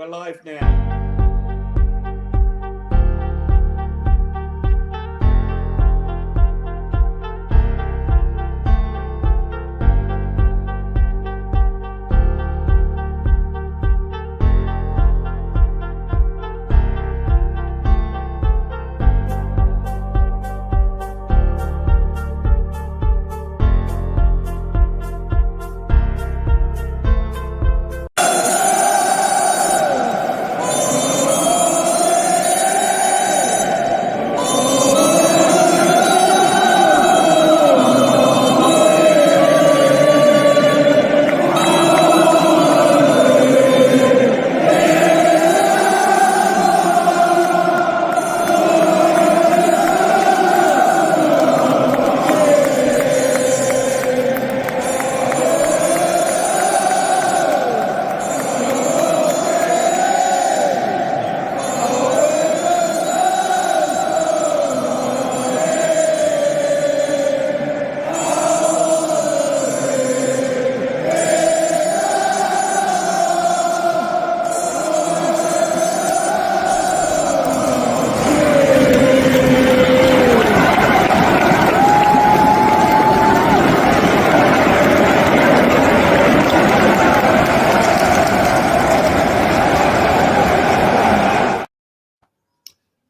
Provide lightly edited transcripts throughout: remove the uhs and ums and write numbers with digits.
live now.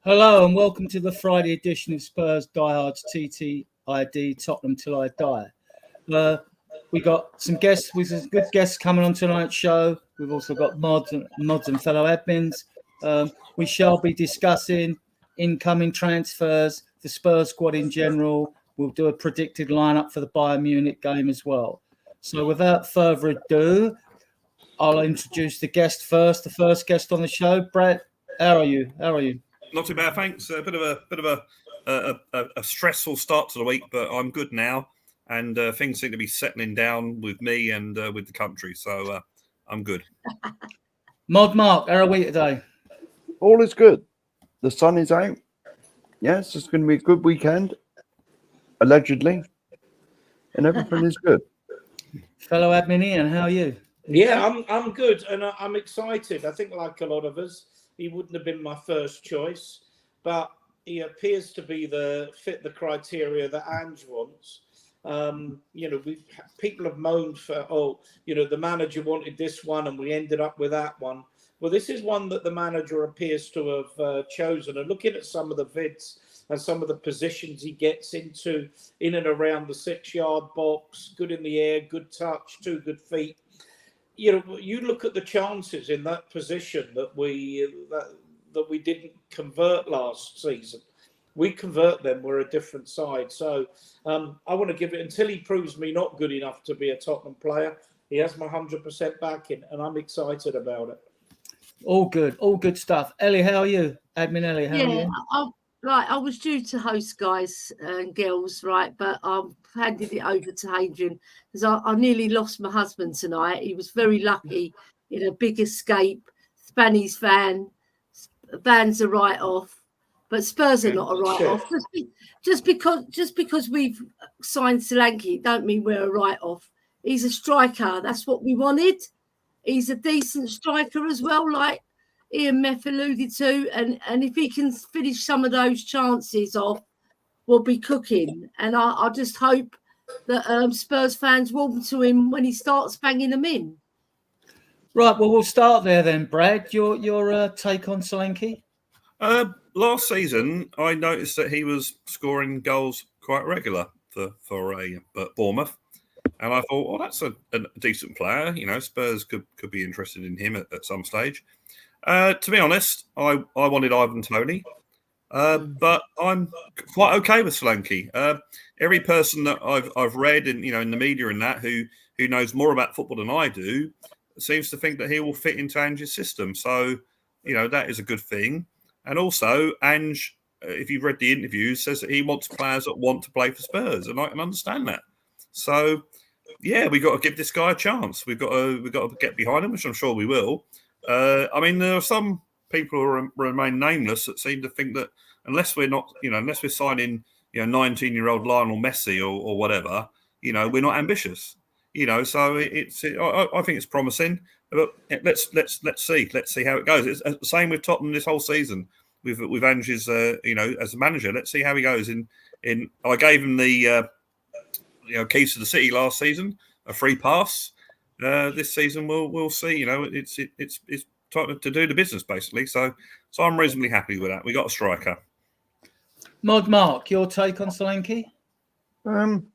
Hello and welcome to the Friday edition of Spurs Diehards TTID, Tottenham Till I Die. We got some guests, with some good guests coming on tonight's show. We've also got mods and fellow admins. We shall be discussing incoming transfers, the Spurs squad in general. We'll do a predicted lineup for the Bayern Munich game as well. So without further ado, I'll introduce the guest first. The first guest on the show, Brett. How are you? Not too bad, thanks. A bit of a stressful start to the week, but I'm good now, and things seem to be settling down with me and with the country, so I'm good. Mod Mark, how are we today? All is good. The sun is out. Yes, it's going to be a good weekend, allegedly, and everything is good. Fellow admin Ian, how are you? Yeah, I'm good, and I'm excited. I think, like a lot of us, he wouldn't have been my first choice, but he appears to be fit the criteria that Ange wants. People have moaned for, the manager wanted this one and we ended up with that one. Well, this is one that the manager appears to have chosen. And looking at some of the vids and some of the positions he gets into in and around the 6-yard box, good in the air, good touch, 2 good feet. You look at the chances in that position that we didn't convert last season. We convert them, we're a different side. So I want to give it until he proves me not good enough to be a Tottenham player. He has my 100% backing, and I'm excited about it. All good stuff. Ellie, how are you? Admin Ellie, how are you? I was due to host, guys and girls, right? But I've handed it over to Adrian because I nearly lost my husband tonight. He was very lucky in a big escape. Spanish van's a write-off, but Spurs are not a write-off. Just because we've signed Solanke, don't mean we're a write-off. He's a striker. That's what we wanted. He's a decent striker as well, like Ian Meff alluded to, and if he can finish some of those chances off, we'll be cooking. And I just hope that Spurs fans warm to him when he starts banging them in. Right, well, we'll start there then, Brad. Your take on Solanke? Last season, I noticed that he was scoring goals quite regular for Bournemouth. And I thought, that's a decent player. Spurs could be interested in him at some stage. To be honest, I wanted Ivan Toney, but I'm quite okay with Solanke. Every person that I've read in the media and that who knows more about football than I do seems to think that he will fit into Ange's system. So that is a good thing. And also, Ange, if you've read the interviews, says that he wants players that want to play for Spurs, and I can understand that. So yeah, we got to give this guy a chance. We've got to get behind him, which I'm sure we will. There are some people who remain nameless that seem to think that unless we're signing, 19-year-old Lionel Messi or whatever, we're not ambitious. So I think it's promising. But let's see how it goes. It's the same with Tottenham this whole season with Andrew's as a manager. Let's see how he goes. I gave him the keys to the city last season, a free pass. This season we'll see. It's time to do the business basically. So I'm reasonably happy with that. We got a striker. Mod Mark, your take on Solanke? I'm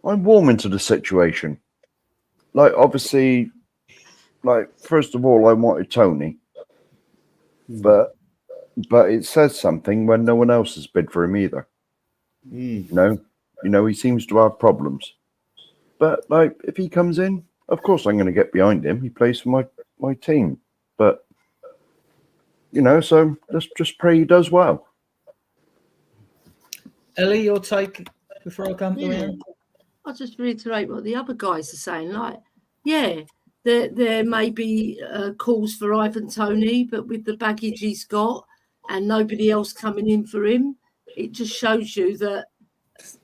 warming to the situation. Obviously, first of all, I wanted Tony, but it says something when no one else has bid for him either. He seems to have problems. But if he comes in, of course I'm going to get behind him. He plays for my team, but so let's just pray he does well. Ellie, your take before I come to you? I'll just reiterate what the other guys are saying. There may be calls for Ivan Toney, but with the baggage he's got and nobody else coming in for him, it just shows you that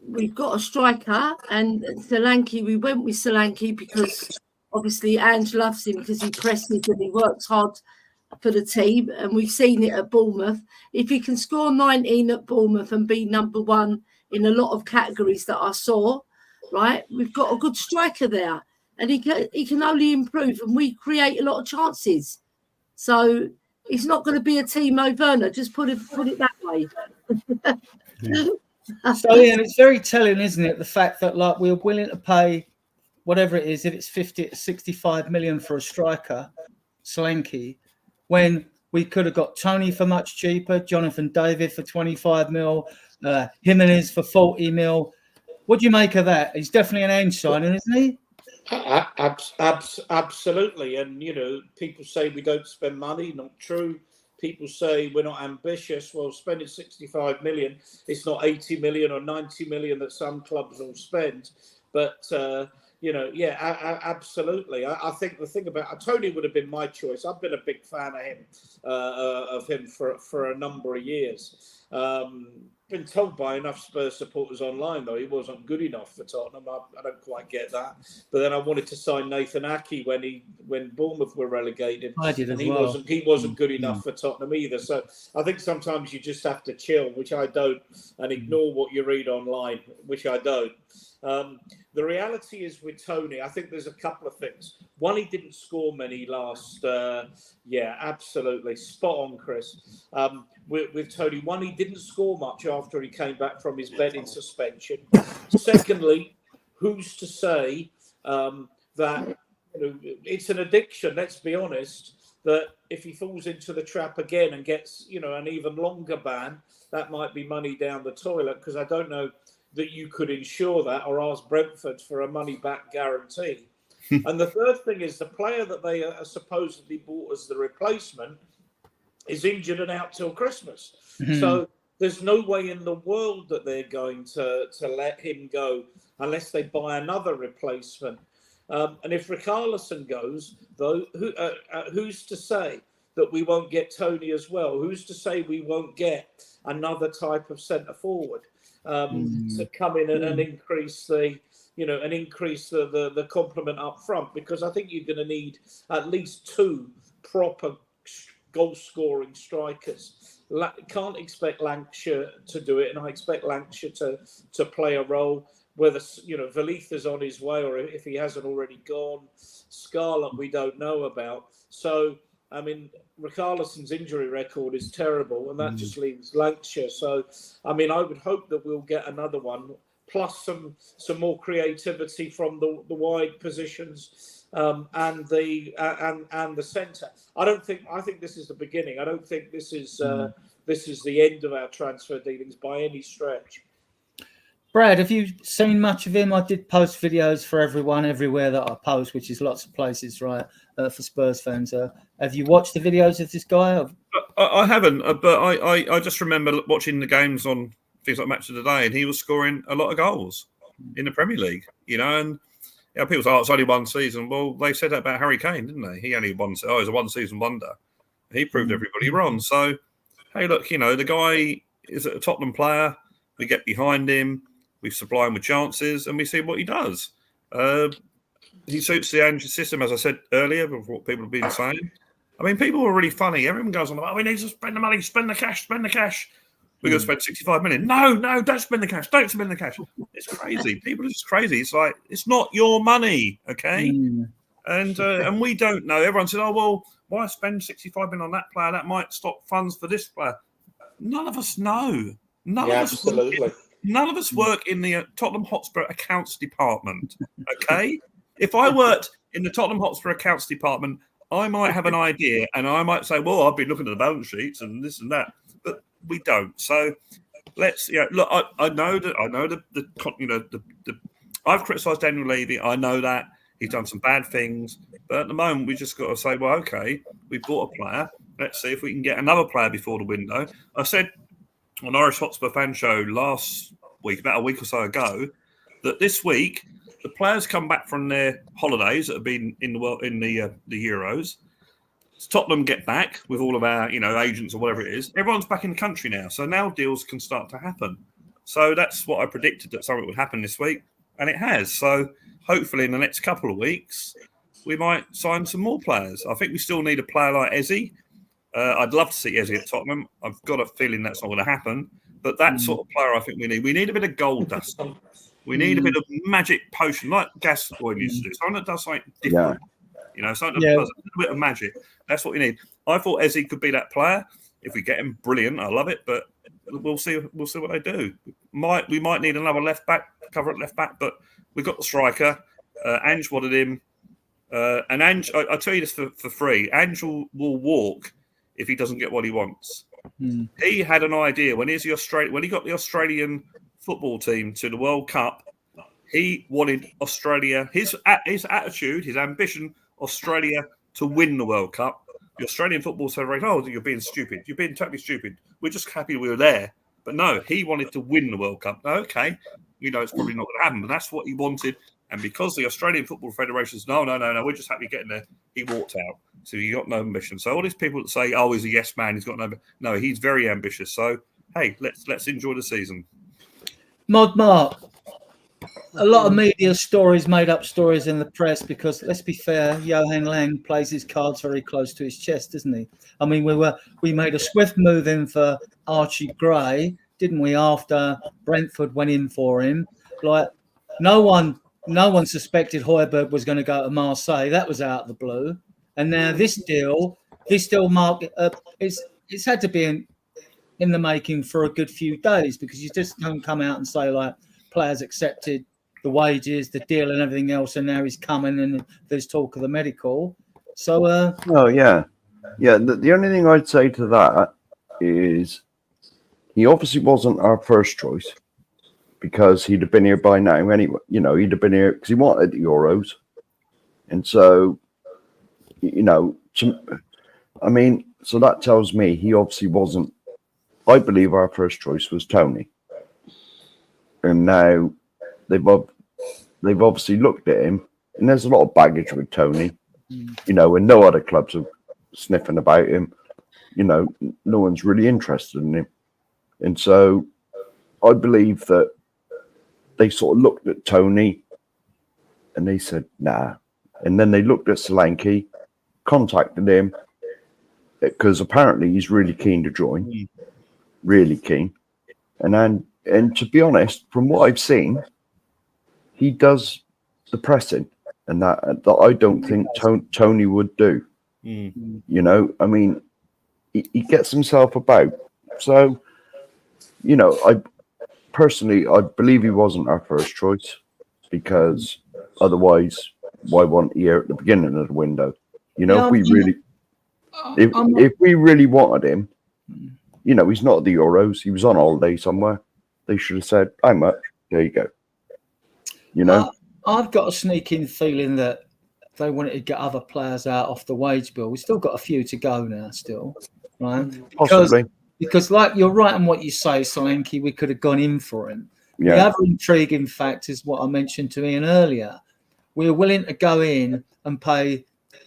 we've got a striker. And Solanke, we went with Solanke because obviously Ange loves him because he presses and he works hard for the team. And we've seen it at Bournemouth. If he can score 19 at Bournemouth and be number one in a lot of categories that I saw, right, we've got a good striker there. And he can only improve, and we create a lot of chances. So it's not going to be a Timo Werner. Just put it that way. So Ian, it's very telling, isn't it? The fact that we're willing to pay whatever it is, if it's 50 to 65 million for a striker, Solanke, when we could have got Tony for much cheaper, Jonathan David for 25 mil, Jimenez for 40 mil. What do you make of that? He's definitely an Ange signing, isn't he? Absolutely. And, people say we don't spend money. Not true. People say we're not ambitious. Well, spending 65 million, it's not 80 million or 90 million that some clubs will spend. But, absolutely. I think the thing about Tony would have been my choice. I've been a big fan of him for a number of years. Been told by enough Spurs supporters online, though, he wasn't good enough for Tottenham. I don't quite get that. But then I wanted to sign Nathan Ake when Bournemouth were relegated. I did and as well. He wasn't good enough for Tottenham either. So I think sometimes you just have to chill, which I don't, and ignore what you read online, which I don't. The reality is with Tony, I think there's a couple of things. One, he didn't score many last. Absolutely spot on, Chris. With Tony, one, he didn't score much after he came back from his betting suspension. Secondly, who's to say that it's an addiction? Let's be honest. That if he falls into the trap again and gets an even longer ban, that might be money down the toilet, because I don't know that you could insure that or ask Brentford for a money-back guarantee. And the third thing is the player that they are supposedly bought as the replacement is injured and out till Christmas. Mm-hmm. So there's no way in the world that they're going to let him go unless they buy another replacement. And if Richarlison goes, though, who's to say that we won't get Tony as well? Who's to say we won't get another type of centre forward to come in and increase the complement up front? Because I think you're going to need at least two proper goal-scoring strikers. Can't expect Lancashire to do it, and I expect Lancashire to play a role. Whether Velitha's on his way or if he hasn't already gone, Scarlett we don't know about. So I mean, Richarlison's injury record is terrible, and that just leaves Lancashire. So I mean, I would hope that we'll get another one, plus some more creativity from the wide positions. And the centre. I think this is the beginning. I don't think this is the end of our transfer dealings by any stretch. Brad, have you seen much of him? I did post videos for everyone everywhere that I post, which is lots of places, right, for Spurs fans. Have you watched the videos of this guy? I haven't, but I just remember watching the games on things like Match of the Day, and he was scoring a lot of goals in the Premier League, and people say, it's only one season. Well, they said that about Harry Kane, didn't they? He only he's a one-season wonder. He proved everybody wrong. So, hey, look, the guy is a Tottenham player. We get behind him. We supply him with chances, and we see what he does. he suits the Ange system, as I said earlier, with what people have been saying. I mean, people are really funny. Everyone goes on about, we need to spend the money, spend the cash. We're going to spend 65 million. No, don't spend the cash. Don't spend the cash. It's crazy. People are just crazy. It's like, it's not your money, okay? And we don't know. Everyone said, oh, well, why spend 65 million on that player? That might stop funds for this player. None of us know. None of us work in the Tottenham Hotspur accounts department, okay? If I worked in the Tottenham Hotspur accounts department, I might have an idea, and I might say, well, I've been looking at the balance sheets and this and that, but we don't. So let's, look, I know that I've criticised Daniel Levy. I know that he's done some bad things, but at the moment we just got to say, well, okay, we bought a player. Let's see if we can get another player before the window. I said on Irish Hotspur fan show last week, about a week or so ago, that this week the players come back from their holidays that have been in the Euros. Tottenham get back with all of our agents or whatever it is. Everyone's back in the country now, so now deals can start to happen. So that's what I predicted, that something would happen this week, and it has. So hopefully in the next couple of weeks we might sign some more players. I think we still need a player like Eze. I'd love to see Eze at Tottenham. I've got a feeling that's not going to happen. But that sort of player I think we need. We need a bit of gold dust. We need a bit of magic potion, like Gascoigne used to do. Someone that does something different. Something that does a little bit of magic. That's what we need. I thought Eze could be that player. If we get him, brilliant. I love it. But we'll see. We'll see what they do. We might need another left back, cover at left back. But we've got the striker. Ange wanted him. And Ange, I tell you this for free. Ange will walk if he doesn't get what he wants. He had an idea when he got the Australian football team to the World Cup. He wanted Australia. His attitude, his ambition, Australia to win the World Cup. The Australian Football Federation, oh, you're being stupid. You're being totally stupid. We're just happy we were there. But no, he wanted to win the World Cup. Okay, it's probably not going to happen, but that's what he wanted. And because the Australian Football Federation's no, we're just happy getting there, he walked out. So he got no ambition. So all these people that say, oh, he's a yes man, he's got no, he's very ambitious. So hey, let's enjoy the season. Mod Mark, a lot of media stories, made up stories in the press, because let's be fair, Johan Lang plays his cards very close to his chest, doesn't he? I mean, we made a swift move in for Archie Gray, didn't we? After Brentford went in for him, like no one suspected Højbjerg was going to go to Marseille. That was out of the blue. And now this deal, Mark, it's had to be in the making for a good few days, because you just don't come out and say, like, players accepted the wages, the deal and everything else, and now he's coming and there's talk of the medical. So, the only thing I'd say to that is he obviously wasn't our first choice, because he'd have been here by now anyway. He'd have been here because he wanted the Euros. And so, so that tells me he obviously wasn't. I believe our first choice was Tony. And now they've obviously looked at him, and there's a lot of baggage with Tony, and no other clubs are sniffing about him. No one's really interested in him. And so I believe that they sort of looked at Tony and they said, nah. And then they looked at Solanke, contacted him, because apparently he's really keen to join. Really keen. And to be honest, from what I've seen, he does the pressing, and that I don't think Tony would do. I mean, he gets himself about. So, I believe he wasn't our first choice, because otherwise, why wasn't he here at the beginning of the window? If we really wanted him, he's not at the Euros. He was on holiday somewhere. They should have said, how much? There you go. I've got a sneaking feeling that they wanted to get other players out off the wage bill. We've still got a few to go now still, right? Possibly. Because like, you're right in what you say, Solanke, we could have gone in for him. Yeah. The other intriguing fact is what I mentioned to Ian earlier. We're willing to go in and pay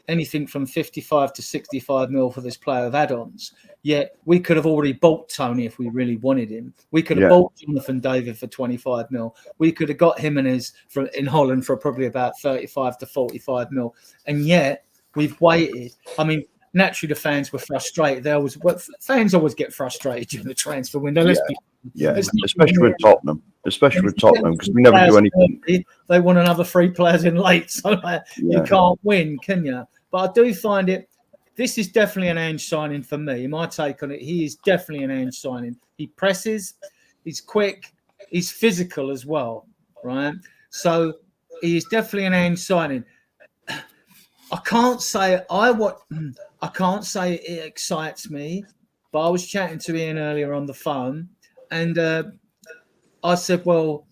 anything from 55 to 65 mil for this player of add-ons. Yet we could have already bought Tony if we really wanted him. We could have bought Jonathan David for 25 mil. We could have got Jimenez in Holland for probably about 35 to 45 mil. And yet we've waited. I mean, naturally the fans were frustrated. Fans always get frustrated during the transfer window. Especially with Tottenham. Because we never do anything. They want another 3 players in late, so you can't win, can you? But I do find this is definitely an Ange signing for me. My take on it, he is definitely an Ange signing. He presses, he's quick, he's physical as well, right? So he is definitely an Ange signing. I can't say it excites me, but I was chatting to Ian earlier on the phone, and I said, well,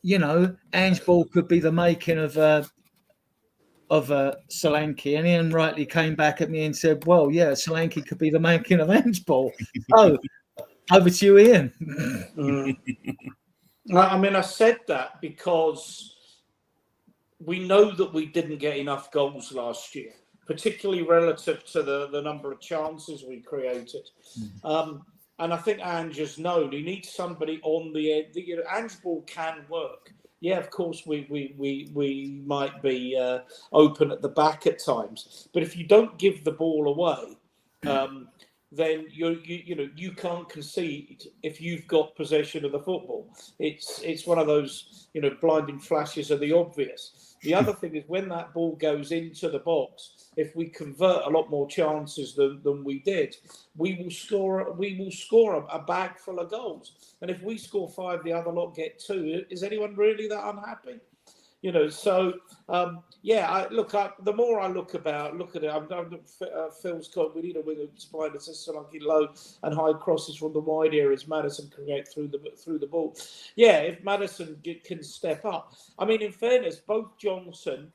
Ange Ball could be the making of Solanke, and Ian rightly came back at me and said, well, yeah, Solanke could be the making of Ange Ball. Oh, over to you, Ian. I mean, I said that because we know that we didn't get enough goals last year, particularly relative to the number of chances we created. And I think Ange has known he needs somebody on the end. Ange Ball can work. Yeah, of course, we might be open at the back at times, but if you don't give the ball away, then you can't concede if you've got possession of the football. It's one of those blinding flashes of the obvious. The other thing is when that ball goes into the box, if we convert a lot more chances than we did, we will score a bag full of goals. And if we score 5, the other lot get 2. Is anyone really that unhappy? So the more I look at it, Phil's got, we need a winger spine that says Solanke low and high crosses from the wide areas. Maddison can get through the ball. Yeah, if Maddison can step up. I mean, in fairness, both Johnson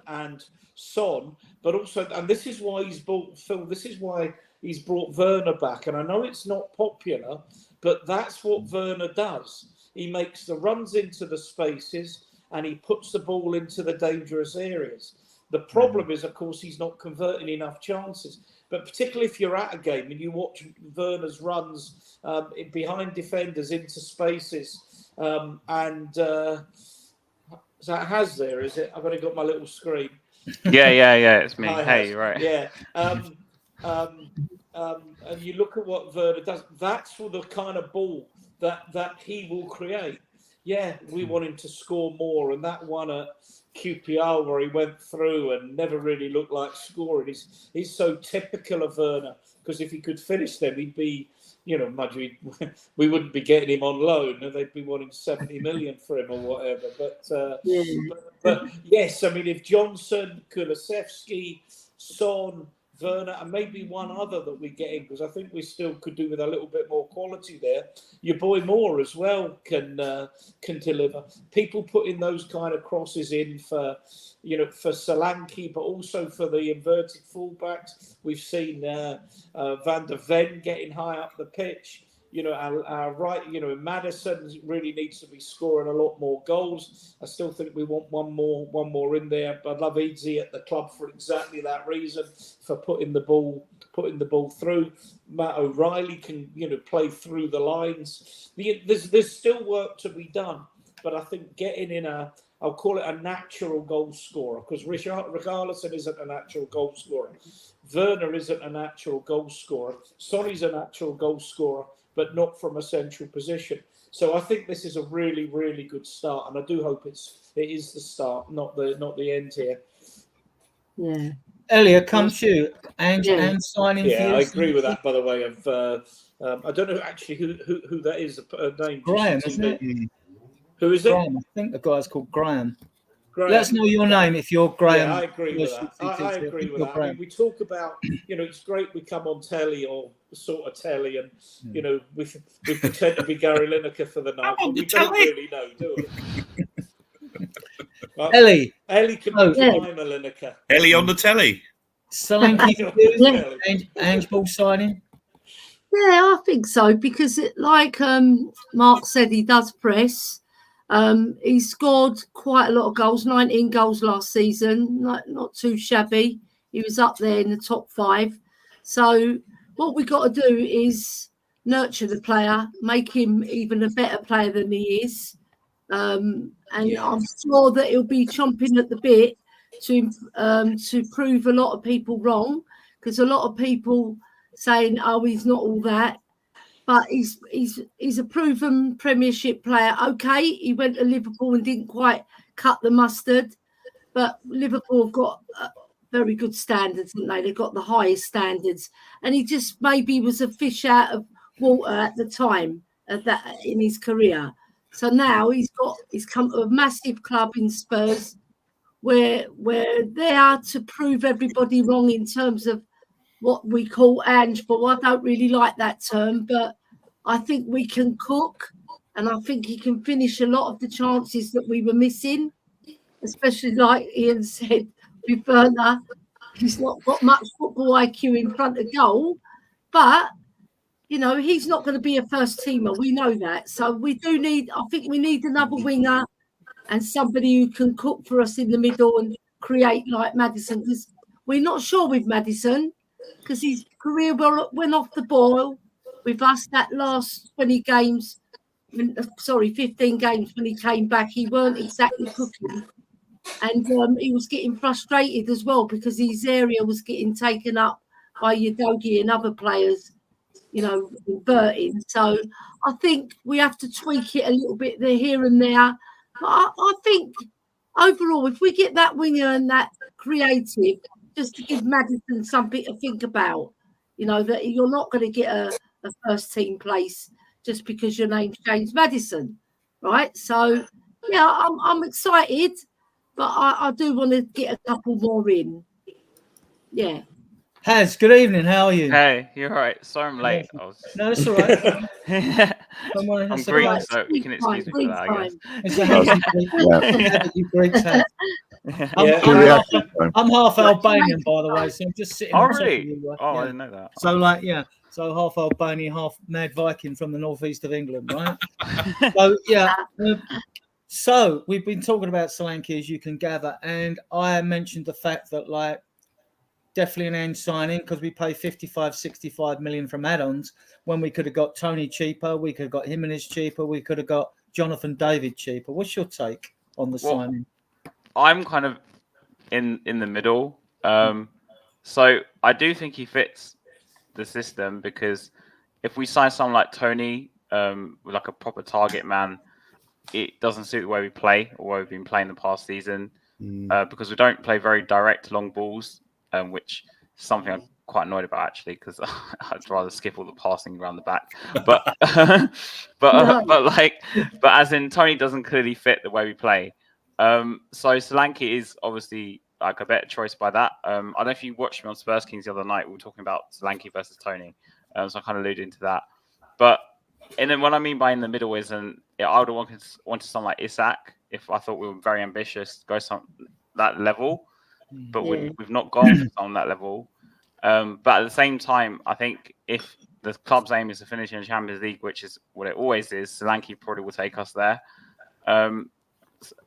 and Son, but also, and this is why he's brought Phil. This is why he's brought Werner back. And I know it's not popular, but that's what Werner does. He makes the runs into the spaces and he puts the ball into the dangerous areas. The problem is, of course, he's not converting enough chances. But particularly if you're at a game and you watch Werner's runs behind defenders into spaces, is that Has there, is it? I've only got my little screen. Yeah, it's me. Hey, you're right. Yeah. And you look at what Werner does, that's for the kind of ball that he will create. Yeah, we want him to score more. And that one at QPR where he went through and never really looked like scoring, he's so typical of Werner, because if he could finish them, he'd be, we wouldn't be getting him on loan, and they'd be wanting 70 million for him or whatever. But yes, I mean, if Johnson, Kulusevski, Son, Werner, and maybe one other that we get in, because I think we still could do with a little bit more quality there. Your boy Moore as well can deliver. People putting those kind of crosses in for Solanke, but also for the inverted fullbacks. We've seen Van der Ven getting high up the pitch. Our right, Maddison really needs to be scoring a lot more goals. I still think we want one more in there. But I love Easy at the club for exactly that reason, for putting the ball through. Matt O'Reilly can, play through the lines. There's still work to be done, but I think getting in I'll call it a natural goal scorer, because Richarlison isn't a natural goal scorer. Werner isn't a natural goal scorer. Sonny's a natural goal scorer, but not from a central position. So I think this is a really, really good start, and I do hope it is the start, not the end here. Yeah. Elliot, come to you. And signing. Yeah, I agree with that. By the way, I don't know actually who that is. Name Graham, isn't it? Who is it? Graham. I think the guy's called Graham. Let us know your name if you're Graham. Yeah, I agree with that. I agree with that. I mean, we talk about, it's great we come on telly or sort of telly and, we pretend to be Gary Lineker for the night, but we don't really know, do we? Ellie can be Jemima Lineker. Ellie on the telly. Solanke, Ange Ball signing. Yeah, I think so, because like Mark said, he does press. He scored quite a lot of goals, 19 goals last season, not too shabby. He was up there in the top 5. So what we got to do is nurture the player, make him even a better player than he is. And I'm sure that he'll be chomping at the bit to prove a lot of people wrong, because a lot of people saying, "Oh, he's not all that," but he's a proven Premiership player. Okay, he went to Liverpool and didn't quite cut the mustard, but Liverpool have got very good standards, haven't they? They've got the highest standards, and he just maybe was a fish out of water at the time of that in his career. So now he's come to a massive club in Spurs where they are to prove everybody wrong in terms of what we call Ange-ball. I don't really like that term, but I think we can cook, and I think he can finish a lot of the chances that we were missing, especially like Ian said with Werner. He's not got much football IQ in front of goal, but you know, he's not going to be a first teamer. We know that. So I think we need another winger and somebody who can cook for us in the middle and create like Maddison, because we're not sure with Maddison, because his career went off the boil with us that last 15 games when he came back. He weren't exactly cooking. And he was getting frustrated as well because his area was getting taken up by Udogie and other players, you know, inverting. So I think we have to tweak it a little bit there, here and there. But I think overall, if we get that winger and that creative, just to give Maddison something to think about, you know, that you're not going to get a first team place just because your name's James Maddison, right? So, yeah, I'm excited, but I do want to get a couple more in. Yeah. Haz, good evening. How are you? Hey, you're right. Sorry I'm late. No, it's all right. I'm Greek, so you can excuse me for that, I guess. It's a habit you Greeks have. I'm half Albanian, by the way, so I'm just sitting. Oh, really? You, I yeah. didn't know that. So, like, yeah. So half Albanian, half mad Viking from the northeast of England, right? So, yeah. So we've been talking about Solanke, as you can gather, and I mentioned the fact that, like, definitely an end signing because we pay 65 million from add-ons when we could have got Tony cheaper, we could have got Jimenez cheaper, we could have got Jonathan David cheaper. What's your take on the signing? I'm kind of in the middle. So I do think he fits the system, because if we sign someone like Tony, with like a proper target man, it doesn't suit the way we play or the way we've been playing the past season, because we don't play very direct long balls. Which is something I'm quite annoyed about, actually, because I'd rather skip all the passing around the back. But but as in, Tony doesn't clearly fit the way we play. So Solanke is obviously like a better choice by that. I don't know if you watched me on Spurs Kings the other night. We were talking about Solanke versus Tony, so I kind of alluded into that. But and then what I mean by in the middle is, I would have wanted someone like Isak if I thought we were very ambitious, go that level. But we've not gone on that level. But at the same time, I think if the club's aim is to finish in the Champions League, which is what it always is, Solanke probably will take us there. And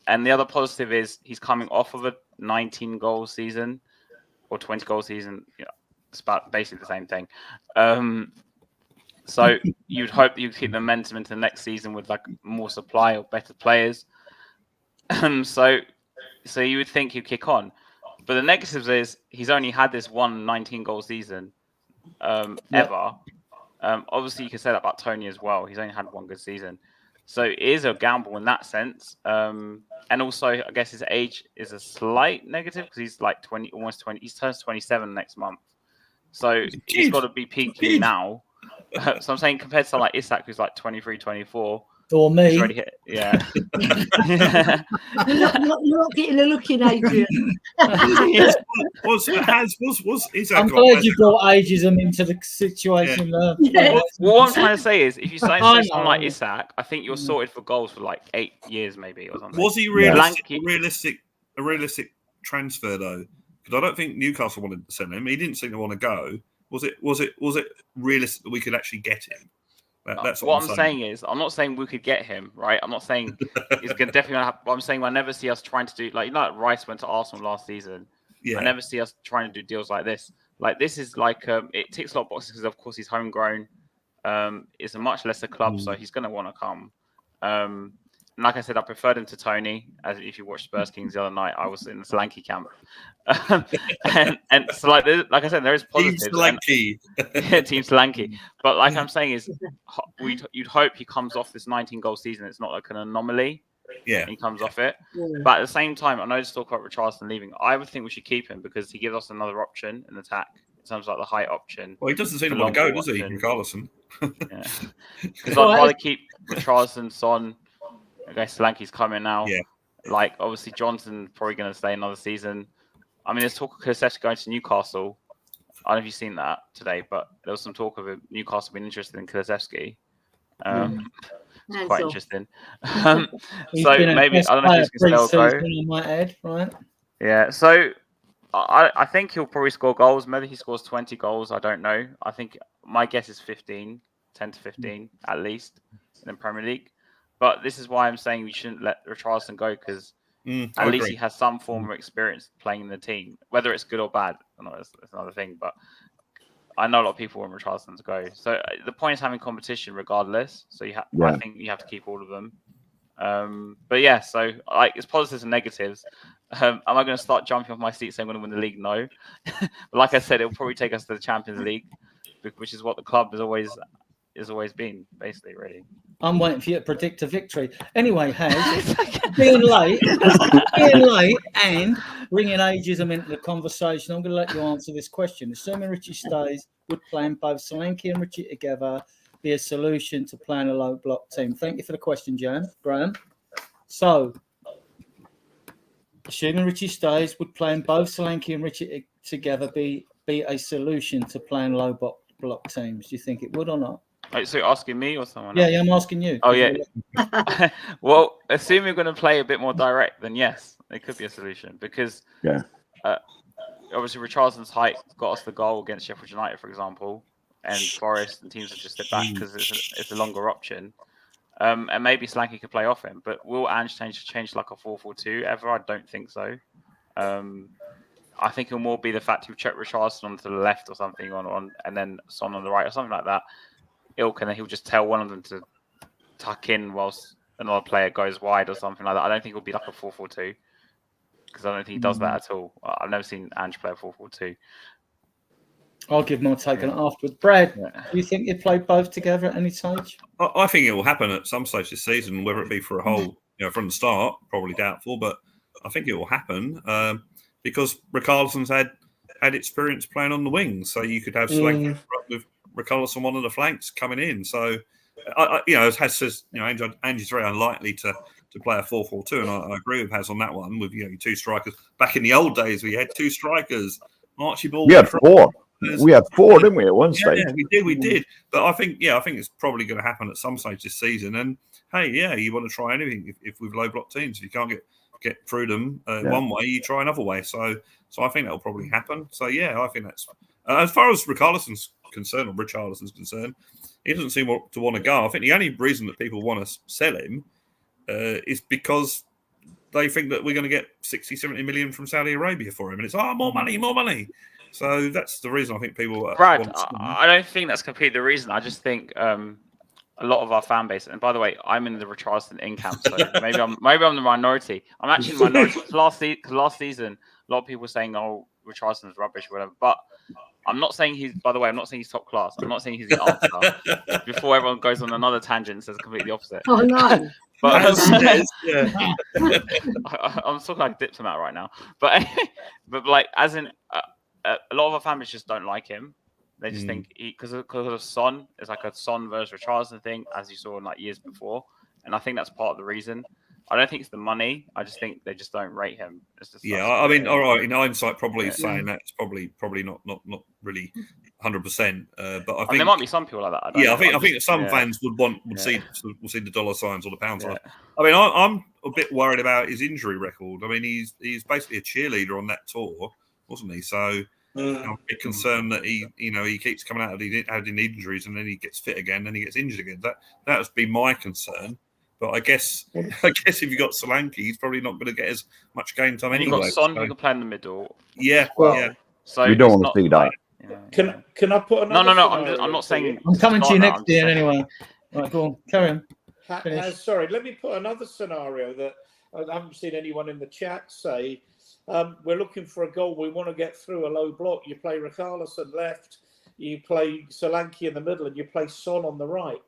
the other positive is he's coming off of a 19-goal season or 20-goal season. You know, it's about basically the same thing. So you'd hope that you keep the momentum into the next season with like more supply or better players. So you would think he'd kick on. But the negatives is he's only had this one 19-goal season ever. Obviously, you can say that about Tony as well. He's only had one good season. So it is a gamble in that sense. And also, I guess his age is a slight negative because he's like 20, almost 20. He turns 27 next month. So he's got to be peaking now. So I'm saying compared to someone like Isak, who's like 23, 24. Or me. Yeah. You're not getting a look in, Adrian. I'm glad you brought ageism into the situation. Yeah. Well, what I'm trying to say is, if you sign someone like Isak, I think you're sorted for goals for like 8 years, maybe, or something. Was he a realistic transfer though? Because I don't think Newcastle wanted to send him. He didn't seem to want to go. Was it realistic that we could actually get him? That's what I'm saying is, I'm not saying we could get him, right? I'm not saying it's definitely going to happen. But I'm saying I never see us trying to do like Rice went to Arsenal last season. Yeah. I never see us trying to do deals like this. Like this is like it ticks a lot of boxes because of course he's homegrown. It's a much lesser club, so he's going to want to come. And like I said, I preferred him to Tony. As if you watched Spurs Kings the other night, I was in the Solanke camp, and so like I said, there is positives. Team Solanke. Team Solanke. But like I'm saying is, you'd hope he comes off this 19-goal season. It's not like an anomaly. Yeah, He comes off it. But at the same time, I know just talk about Richarlison leaving. I would think we should keep him because he gives us another option in attack in terms of like the height option. Well, he doesn't seem to want to go, does he, Carlson? Yeah, because I'd rather keep Richarlison, Son. I guess Solanke's coming now. Yeah. Like, obviously, Johnson probably going to stay another season. I mean, there's talk of Kulusevski going to Newcastle. I don't know if you've seen that today, but there was some talk of Newcastle being interested in Kulusevski. It's quite interesting. So maybe, I don't know if he's going to still go. On my head, right? Yeah, so I think he'll probably score goals. Maybe he scores 20 goals. I don't know. I think my guess is 10 to 15 at least in the Premier League. But this is why I'm saying we shouldn't let Richarlison go because at least he has some form of experience playing in the team. Whether it's good or bad, I don't know, it's another thing. But I know a lot of people want Richarlison to go. So the point is having competition regardless. So I think you have to keep all of them. But yeah, so like it's positives and negatives. Am I going to start jumping off my seat saying I'm going to win the league? No. But like I said, it'll probably take us to the Champions League, which is what the club has always been, basically, really. I'm waiting for you to predict a victory. Anyway, Haj, being late and bringing ageism into the conversation, I'm going to let you answer this question. Assuming Richie stays, would playing both Solanke and Richie together be a solution to playing a low block team? Thank you for the question, Graham. So, assuming Richie stays, would playing both Solanke and Richie together be a solution to playing low block teams? Do you think it would or not? Wait, so you're asking me or someone else? Yeah, I'm asking you. Oh, yeah. Well, assuming we're going to play a bit more direct, then yes, it could be a solution because obviously Richarlison's height got us the goal against Sheffield United, for example, and Forest and teams have just stepped back because it's a longer option. And maybe Solanke could play off him, but will Ange change like a 4-4-2 ever? I don't think so. I think it'll more be the fact he'll check Richarlison onto the left or something on and then Son on the right or something like that. And then he'll just tell one of them to tuck in whilst another player goes wide or something like that. I don't think it'll be like a 4-4-2 because I don't think he does that at all. I've never seen Ange play a 4-4-2. I'll give my take on it afterwards. Brad, do you think you'd play both together at any stage? I think it will happen at some stage this season, whether it be for a whole, from the start, probably doubtful, but I think it will happen because Richarlison's had experience playing on the wings, so you could have Solanke with Richarlison on one of the flanks coming in. So, as Has says, Ange's very unlikely to play a 4-4-2, and I agree with Has on that one. With two strikers back in the old days, we had two strikers. Archibald. We had four. We had four, didn't we, at one stage? Yeah, we did. But I think it's probably going to happen at some stage this season. And hey, you want to try anything if with low block teams. If you can't get through them one way, you try another way. So I think that'll probably happen. So I think that's as far as Richarlison's concerned, he doesn't seem to want to go. I think the only reason that people want to sell him is because they think that we're going to get 60-70 million from Saudi Arabia for him, and it's more money. So that's the reason I think people. Brad, I don't think that's completely the reason. I just think a lot of our fan base, and by the way, I'm in the Richarlison in camp, so maybe I'm the minority. I'm actually the minority. Last season, a lot of people were saying, "Oh, Richarlison's rubbish," or whatever. But I'm not saying he's. By the way, I'm not saying he's top class. I'm not saying he's the answer. Before everyone goes on another tangent and says completely opposite. Oh no. But I'm talking like diplomat right now. But like as in. A lot of our families just don't like him. They just think because of Son, it's like a Son versus Richarlison thing, as you saw in like years before. And I think that's part of the reason. I don't think it's the money. I just think they just don't rate him. It's just I mean, all right. In hindsight, probably saying that's probably not really 100%. But I think there might be some people like that. I think some fans would see the dollar signs or the pound signs. I mean, I'm a bit worried about his injury record. I mean, he's basically a cheerleader on that tour, wasn't he? So I'm a bit concerned that he keeps coming out of adding injuries and then he gets fit again and he gets injured again. That would be my concern. But I guess if you've got Solanke, he's probably not going to get as much game time You've anyway. got Son who can play in the middle. Yeah, Well, yeah. So We don't it's want to not see that. like, Can I put No, another? I'm not saying. I'm coming to you start now, next I'm just year saying- anyway. Right, go on, carry on. Finish. Sorry, let me put another scenario that I haven't seen anyone in the chat say. We're looking for a goal. We want to get through a low block. You play Richarlison left, you play Solanke in the middle, and you play Son on the right.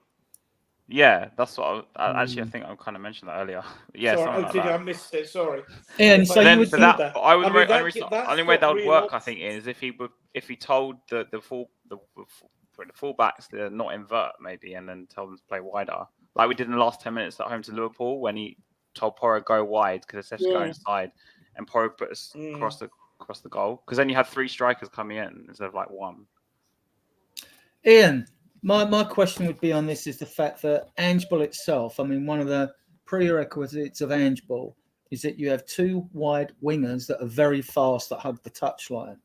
Yeah, that's what I think I kind of mentioned that earlier. Yeah, Sorry, something like did that. I missed it? Sorry. Ian, But so But you then would for do that, that? I would. I mean, The only way that would work, I think, is if he told the fullbacks to not invert maybe, and then tell them to play wider, like we did in the last 10 minutes at home to Liverpool when he told Porro go wide because Kulusevski go inside, and Porro put us across the goal, because then you had 3 strikers coming in instead of like 1. Ian, my question would be on this is the fact that Angeball itself, I mean, one of the prerequisites of Angeball is that you have 2 wide wingers that are very fast that hug the touchline.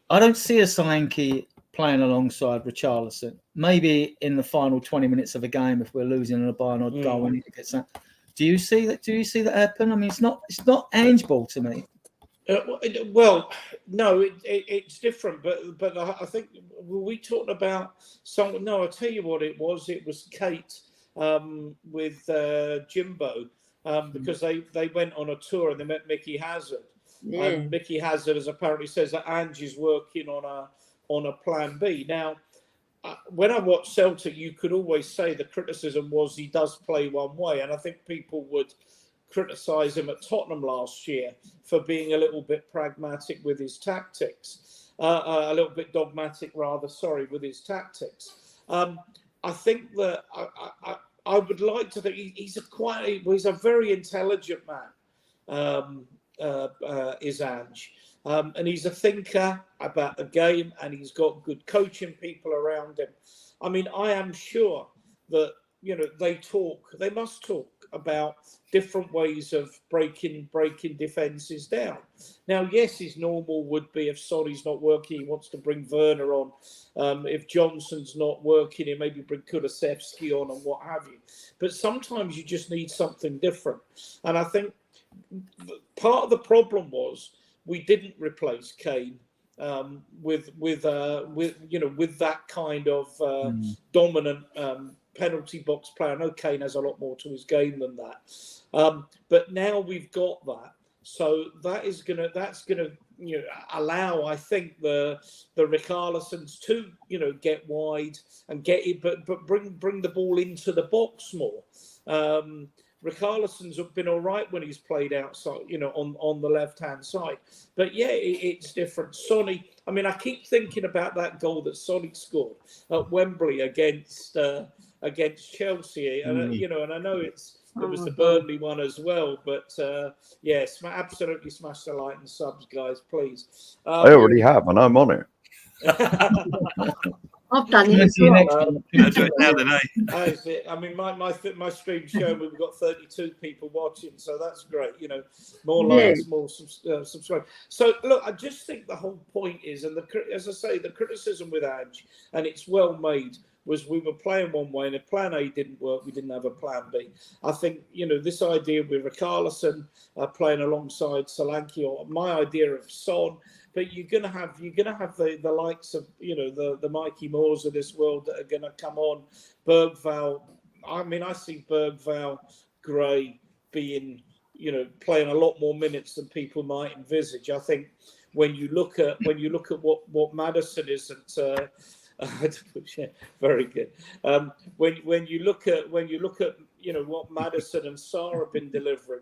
I don't see a Solanke playing alongside Richarlison. Maybe in the final 20 minutes of a game if we're losing a Bayern odd goal when he gets that. Do you see that? Do you see that happen? I mean, it's not Angeball to me. Well, no, it's different, but I think we talked about some. No, I'll tell you what it was. It was Kate with Jimbo because they went on a tour and they met Mickey Hazard. Yeah. And Mickey Hazard has apparently says that Angie's working on a plan B. Now, when I watched Celtic, you could always say the criticism was he does play one way, and I think people would criticise him at Tottenham last year for being a little bit pragmatic with his tactics, a little bit dogmatic, rather. Sorry, with his tactics. I think that I would like to think he's a very intelligent man. Is Ange. And he's a thinker about the game, and he's got good coaching people around him. I mean, I am sure that they must talk about different ways of breaking defences down. Now, yes, his normal would be if Sonny's not working, he wants to bring Werner on. If Johnson's not working, he maybe bring Kulusevski on and what have you. But sometimes you just need something different. And I think part of the problem was we didn't replace Kane with that kind of dominant penalty box player. I know Kane has a lot more to his game than that, but now we've got that, so that's gonna allow, I think, the Richarlisons to get wide and get it, but bring the ball into the box more. Richarlison's been all right when he's played outside, on the left-hand side. But yeah, it's different. Sonny, I mean, I keep thinking about that goal that Sonny scored at Wembley against Chelsea, and and I know it was the Burnley one as well. But absolutely smash the like and subs, guys, please. I already have, and I'm on it. I've done it. I'll do it now then, eh? I mean, my stream showing we've got 32 people watching, so that's great. More likes, more subscribe. So look, I just think the whole point is, and as I say, the criticism with Ange, and it's well made, was we were playing one way, and if plan A didn't work, we didn't have a plan B. I think this idea with Richarlison playing alongside Solanke, or my idea of Son. But you're gonna have the likes of the Mikey Moores of this world that are gonna come on. Bergvall, I mean, I see Bergvall, Gray being playing a lot more minutes than people might envisage. I think when you look at what Maddison is at. Very good. When you look at what Maddison and Sarr have been delivering,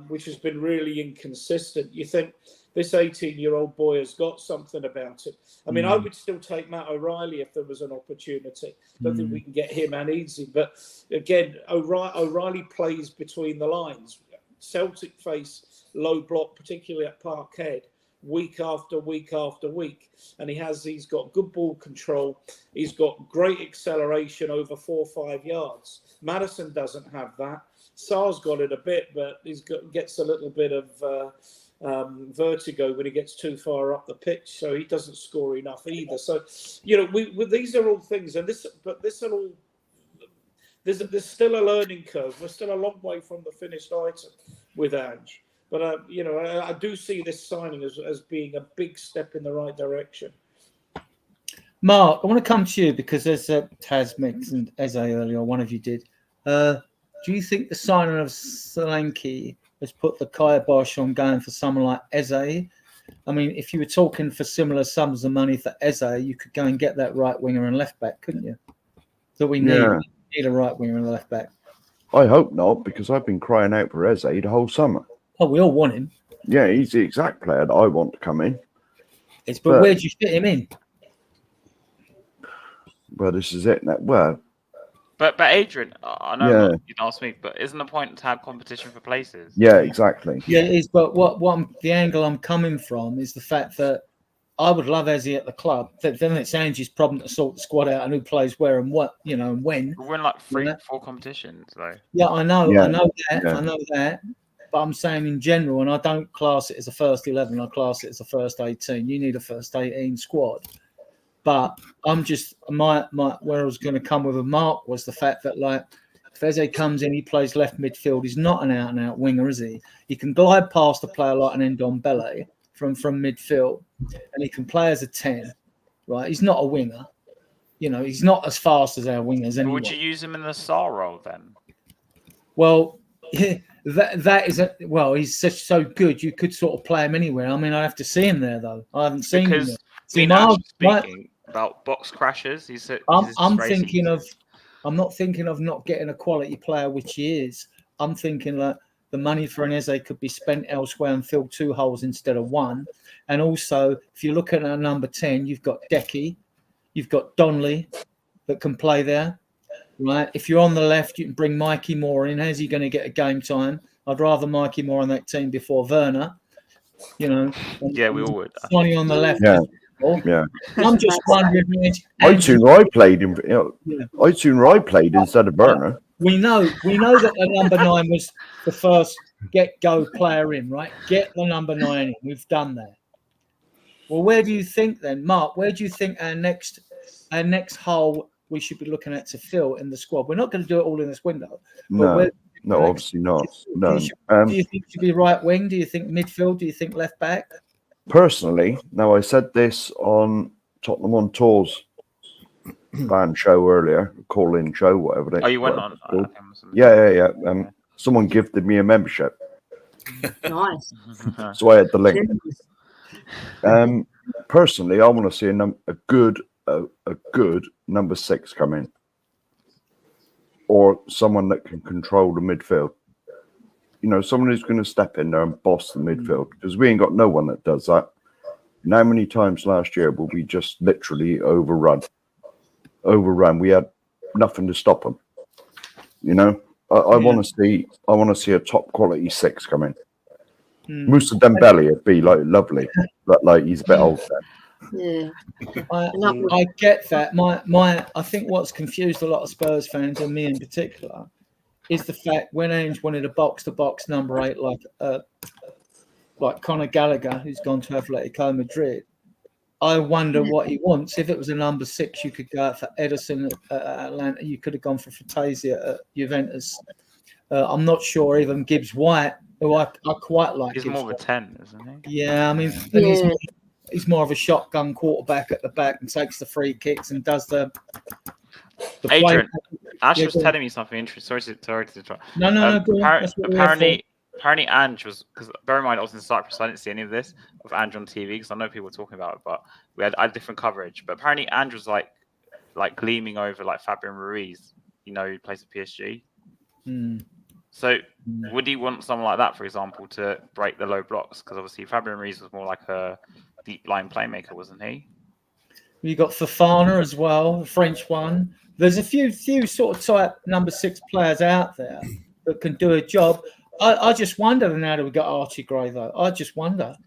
which has been really inconsistent, you think this 18-year-old boy has got something about it. I mean, I would still take Matt O'Reilly if there was an opportunity. Don't think we can get him and easy. But again, O'Reilly plays between the lines. Celtic face low block, particularly at Parkhead, week after week after week, and he's got good ball control. He's got great acceleration over 4 or 5 yards. Maddison doesn't have that. Sarr's got it a bit, but gets a little bit of vertigo when he gets too far up the pitch, so he doesn't score enough either. So, you know, these are all things, and this are all. There's still a learning curve. We're still a long way from the finished item with Ange, but you know, I do see this signing as being a big step in the right direction. Mark, I want to come to you because as Taz mentioned Eze earlier, one of you did. Do you think the signing of Solanke has put the kibosh on going for someone like Eze? I mean, if you were talking for similar sums of money for Eze, you could go and get that right winger and left back, couldn't you? That we need. Yeah. Need a right winger and a left back. I hope not, because I've been crying out for Eze the whole summer. Oh, we all want him. Yeah, he's the exact player that I want to come in. But where do you fit him in? Well, this is it. Well, but Adrian, I know Yeah. you can ask me, but isn't the point to have competition for places? yeah, exactly. Yeah, it is. But the angle I'm coming from is the fact that I would love Eze at the club. Then it's Ange's problem to sort the squad out and who plays where and what, you know, and when. We're in like 3-4 competitions, though. Yeah, I know. Yeah. I know that. Yeah. I know that. But I'm saying in general, and I don't class it as a first 11. I class it as a first 18. You need a first 18 squad. But I'm just where I was going to come with a mark was the fact that, like, if Eze comes in, he plays left midfield. He's not an out and out winger, is he? He can glide past a player like an Ndombele from midfield, and he can play as a 10. Right? He's not a winger. You know, he's not as fast as our wingers anyway. Would you use him in the star role then? Well, that is he's so good. You could sort of play him anywhere. I mean, I have to see him there though. I haven't seen him there. See, speaking about box crashes, I'm not thinking of not getting a quality player, which he is. I'm thinking like the money for an Eze could be spent elsewhere and fill 2 holes instead of 1. And also, if you look at our number 10, you've got Decky, you've got Donnelly that can play there. Right, if you're on the left, you can bring Mikey Moore in. How's he going to get a game time? I'd rather Mikey Moore on that team before Werner. You know, yeah, we all would. Sonny on the left. Yeah, yeah. I'm just wondering. I'd sooner I played instead of Werner. We know that the number 9 was the first get-go player in. Right, get the number 9 in. We've done that. Well, where do you think then, Mark? Where do you think our next hole we should be looking at to fill in the squad? We're not going to do it all in this window. No, obviously not. No. Do you think it should be right wing? Do you think midfield? Do you think left back? Personally, now I said this on Tottenham on Tours band show earlier, call-in show, whatever they. Oh, you went on? Yeah. Someone gifted me a membership, Nice. so I had the link. Personally, I want to see a good number 6 come in, or someone that can control the midfield. You know, someone who's going to step in there and boss the midfield, because we ain't got no one that does that. And how many times last year were we just literally overrun? We had nothing to stop them. You know, I want to see a top quality 6 come in. Musa Dembele would be like lovely, but like he's a bit old then. Yeah, I get that. I think what's confused a lot of Spurs fans, and me in particular, is the fact when Ange wanted a box-to-box number 8 like Conor Gallagher, who's gone to Atletico Madrid. I wonder what he wants. If it was a number 6, you could go out for Ederson at Atlanta. You could have gone for Fantasia at Juventus. I'm not sure even Gibbs White, who I quite like. He's more of a 10, isn't he? Yeah, I mean, he's more of a shotgun quarterback at the back and takes the free kicks and does the Adrian, Ash Yeah, was go on. telling me something interesting. Sorry to interrupt. No, go on. That's what we're here for. Apparently, Ange was, because bear in mind, I was in Cyprus, so I didn't see any of this of Ange on TV because I know people were talking about it, but I had different coverage. But apparently, Ange was like gleaming over like Fabian Ruiz, you know, who plays at PSG. So would he want someone like that, for example, to break the low blocks? Because obviously Fabian Ruiz was more like a deep line playmaker, wasn't he? You got Fofana as well, the French one. There's a few sort of type number 6 players out there that can do a job. I just wonder now that we got Archie Gray though. I just wonder.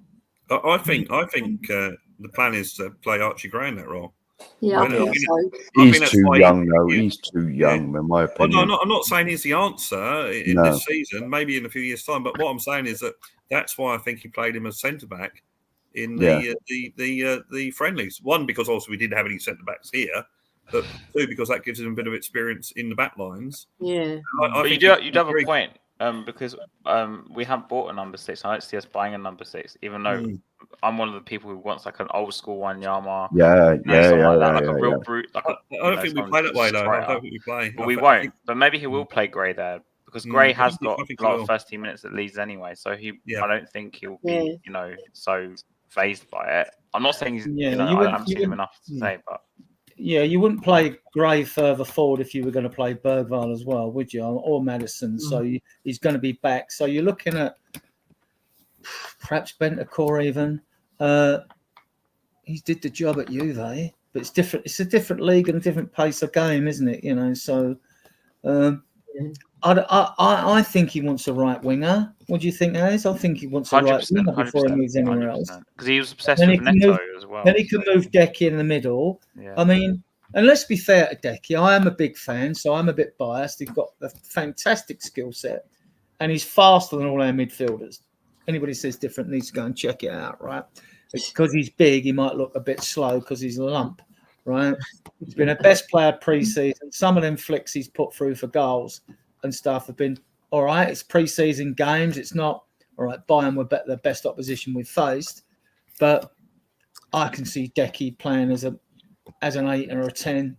I think the plan is to play Archie Gray in that role. yeah, I think so. He's too young, though. He's too young, in my opinion. I'm not saying he's the answer in this season, maybe in a few years' time. But what I'm saying is that that's why I think he played him as centre back in the friendlies. One, because also we didn't have any centre backs here, but two, because that gives him a bit of experience in the back lines. Yeah. But you do have a point, because we have bought a number 6. I don't see us buying a number 6, even though I'm one of the people who wants like an old school Wanyama. Like a real brute. Like I don't think we play that way though. I don't think we play. But we won't. But maybe he will play Gray there, because Gray has got a lot of first team minutes at Leeds anyway. So I don't think he'll be, so phased by it. I'm not saying he's, I haven't seen him enough to say, but. Yeah, you wouldn't play Gray further forward if you were going to play Bergvall as well, would you? Or Madison. So he's going to be back. So you're looking at perhaps Bentancur even. He did the job at Juve, but it's different. It's a different league and a different pace of game, isn't it? So I think he wants a right winger. What do you think, Az? I think he wants a right winger before he moves anywhere else. Because he was obsessed with Neto as well. Then he can move Decky in the middle. Yeah. I mean, and let's be fair to Decky. I am a big fan, so I'm a bit biased. He's got a fantastic skill set, and he's faster than all our midfielders. Anybody says different needs to go and check it out, right? Because he's big, he might look a bit slow because he's a lump, right? He's been a best player pre-season. Some of them flicks he's put through for goals and stuff have been all right. It's pre-season games. It's not all right. Bayern were the best opposition we've faced, but I can see Decky playing as an 8 or a 10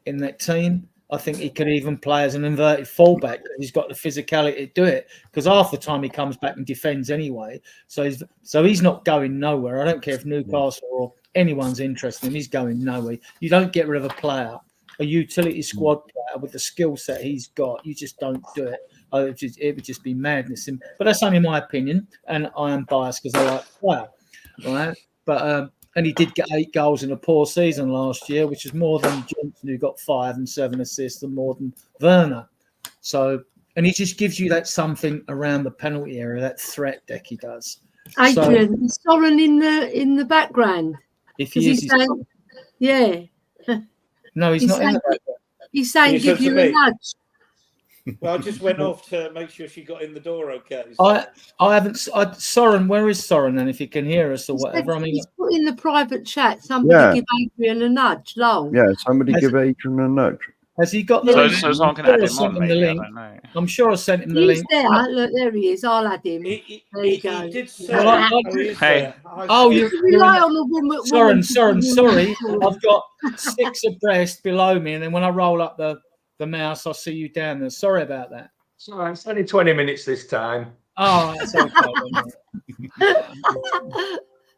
in that team. I think he could even play as an inverted fullback because he's got the physicality to do it. Because half the time he comes back and defends anyway. So he's not going nowhere. I don't care if Newcastle or anyone's interested in him. He's going nowhere. You don't get rid of a player, a utility squad player with the skill set he's got. You just don't do it. It would just be madness. But that's only my opinion, and I am biased because I like the player, right? But and he did get 8 goals in a poor season last year, which is more than Johnson, who got 5 and 7 assists, and more than Werner. So, and he just gives you that something around the penalty area, that threat Decky does. Adrian, is Soren in the background? If he is, yeah. No, he's not in the background. He's saying give you a nudge. Well, I just went off to make sure she got in the door okay. So. I haven't. Soren, where is Soren then? If he can hear us or whatever. He's put in the private chat. Somebody give Adrian a nudge. Lol. Yeah, somebody give Adrian a nudge. Has he got the link? So someone can add him on, maybe, the link. I'm sure I sent him the link. He's there. Look, there he is. I'll add him. There you go. He did say, hey. Oh, you rely on the woman. Soren, sorry. I've got 6 abreast below me, and then when I roll up the mouse, I'll see you down there. Sorry about that. So it's only 20 minutes this time. Oh, that's okay.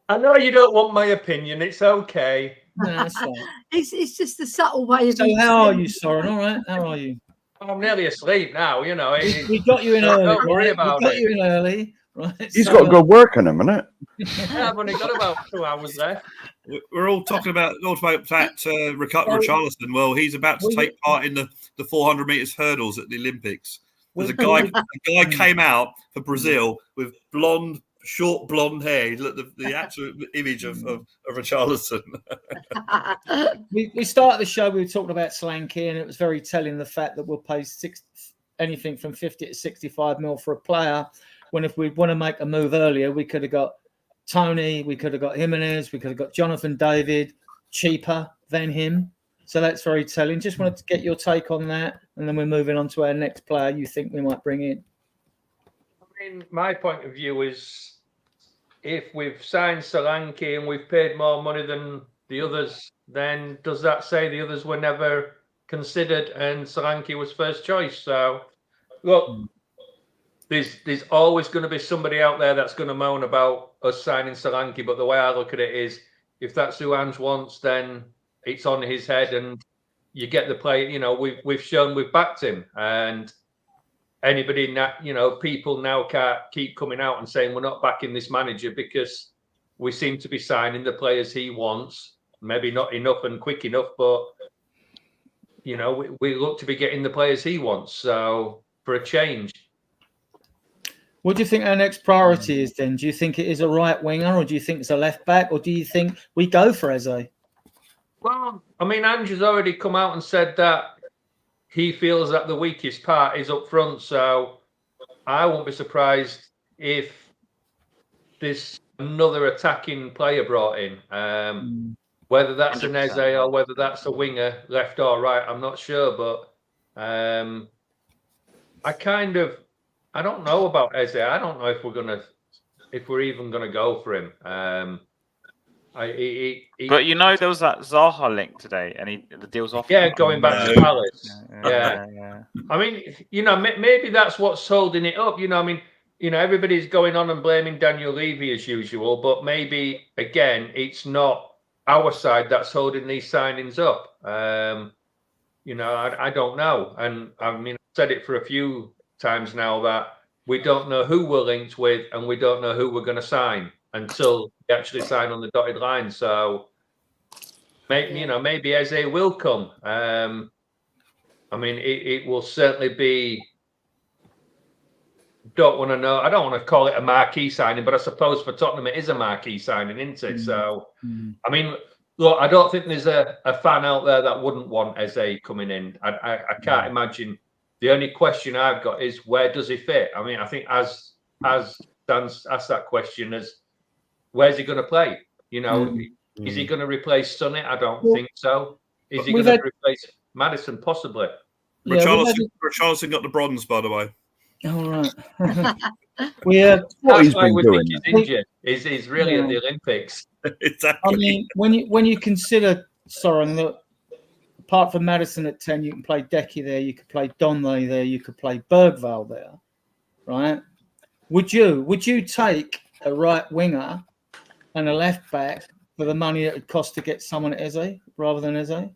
I know you don't want my opinion. It's okay. No, that's fine. It's just a subtle way of. So how are you, Soren? All right. How are you? I'm nearly asleep now. We got you in early. Don't worry about it. We got you in early. Right. He's got to go work in a minute. I've only got about 2 hours left. We're all talking about Richarlison. Well, he's about to take part in the 400 meters hurdles at the Olympics. There's a guy came out for Brazil with short blonde hair. He looked the absolute image of Richarlison. we started the show. We were talking about Solanke, and it was very telling the fact that we'll pay anything from 50 to 65 mil for a player. When if we want to make a move earlier, we could have got Tony, we could have got Jimenez, we could have got Jonathan David cheaper than him. So that's very telling. Just wanted to get your take on that, and then we're moving on to our next player you think we might bring in. I mean, my point of view is if we've signed Solanke and we've paid more money than the others, then does that say the others were never considered and Solanke was first choice? So, look, there's always going to be somebody out there that's going to moan about us signing Solanke, but the way I look at it is if that's who Ange wants, then it's on his head and you get the play. We've shown we've backed him, and anybody people now can't keep coming out and saying we're not backing this manager because we seem to be signing the players he wants. Maybe not enough and quick enough, but we look to be getting the players he wants. So for a change. What do you think our next priority is then? Do you think it is a right winger, or do you think it's a left back, or do you think we go for Eze? Well, I mean, Ange has already come out and said that he feels that the weakest part is up front. So I won't be surprised if there's another attacking player brought in. Whether that's an Eze or whether that's a winger, left or right, I'm not sure. But I don't know about Eze. I don't know if we're even gonna go for him. But you know, there was that Zaha link today, and the deal's off. Yeah, going back to Palace. Yeah. I mean, maybe that's what's holding it up. I mean, everybody's going on and blaming Daniel Levy as usual, but maybe again, it's not our side that's holding these signings up. I don't know. And I mean, I've said it for a few times now that we don't know who we're linked with and we don't know who we're going to sign until we actually sign on the dotted line. So maybe Eze will come. I mean, it will certainly be. I don't want to call it a marquee signing, but I suppose for Tottenham it is a marquee signing, isn't it? So, I mean, look, I don't think there's a fan out there that wouldn't want Eze coming in. I can't imagine. The only question I've got is where does he fit? I mean, I think as Dan's asked that question, as where's he going to play? Is he going to replace Sonny? I don't think so. Is he going to replace Maddison? Possibly. Richarlison got the bronze, by the way. All right. What he's been doing is really at the Olympics. Exactly. I mean, when you consider, Soren, that apart from Maddison at 10, you can play Decky there, you could play Donley there, you could play Bergvall there, right? Would you take a right winger and a left back for the money it would cost to get someone at Eze rather than Eze?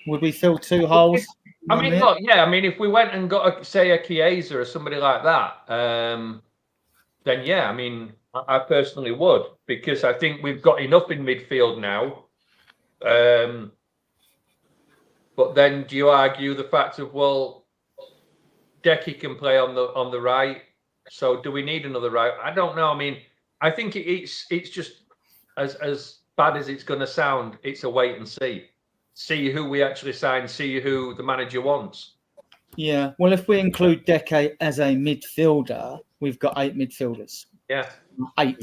Would we fill two holes? I mean, look, yeah. I mean, if we went and got, say, a Chiesa or somebody like that, then yeah. I mean, I personally would, because I think we've got enough in midfield now. But then, do you argue the fact of, well, Decky can play on the right, so do we need another right? I don't know. I mean, I think it's just as bad as it's going to sound. It's a wait and see. See who we actually sign, see who the manager wants. Yeah, well, if we include Deke as a midfielder, we've got 8 midfielders. Yeah. 8.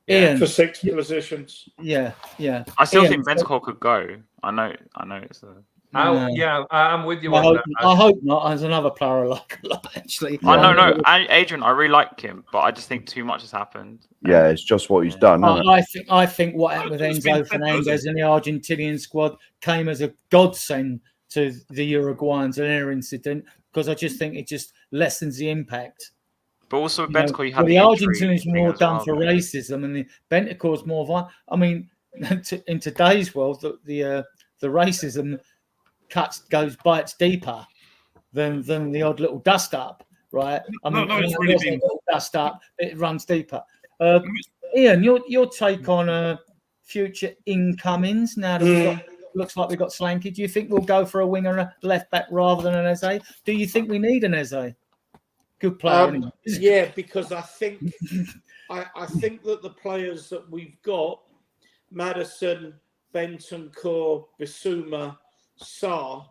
Yeah. Ian, For 6 positions. Yeah. I still think Bentancur could go. I know it's a... I'm with you I on hope, that. I hope not. There's another player I like a lot, actually. No. Adrian, I really like him, but I just think too much has happened. Yeah, it's just what he's done. I think what happened with Enzo Fernandez in the Argentinian squad came as a godsend to the Uruguayans, an air incident, because I just think it just lessens the impact. But also with Bentancur, you have the Argentinians more more done for racism, and the Bentancur's more violent. I mean, in today's world, the racism bites deeper than the odd little dust up, right? I mean, it's really been dust up. It runs deeper. Ian, your take on future incomings now that looks like we've got Solanke. Do you think we'll go for a winger, a left back rather than an Eze? Do you think we need an Eze? Good player. Anyway. Yeah, because I think that the players that we've got, Maddison, Bentancur, Bissouma, Sarr,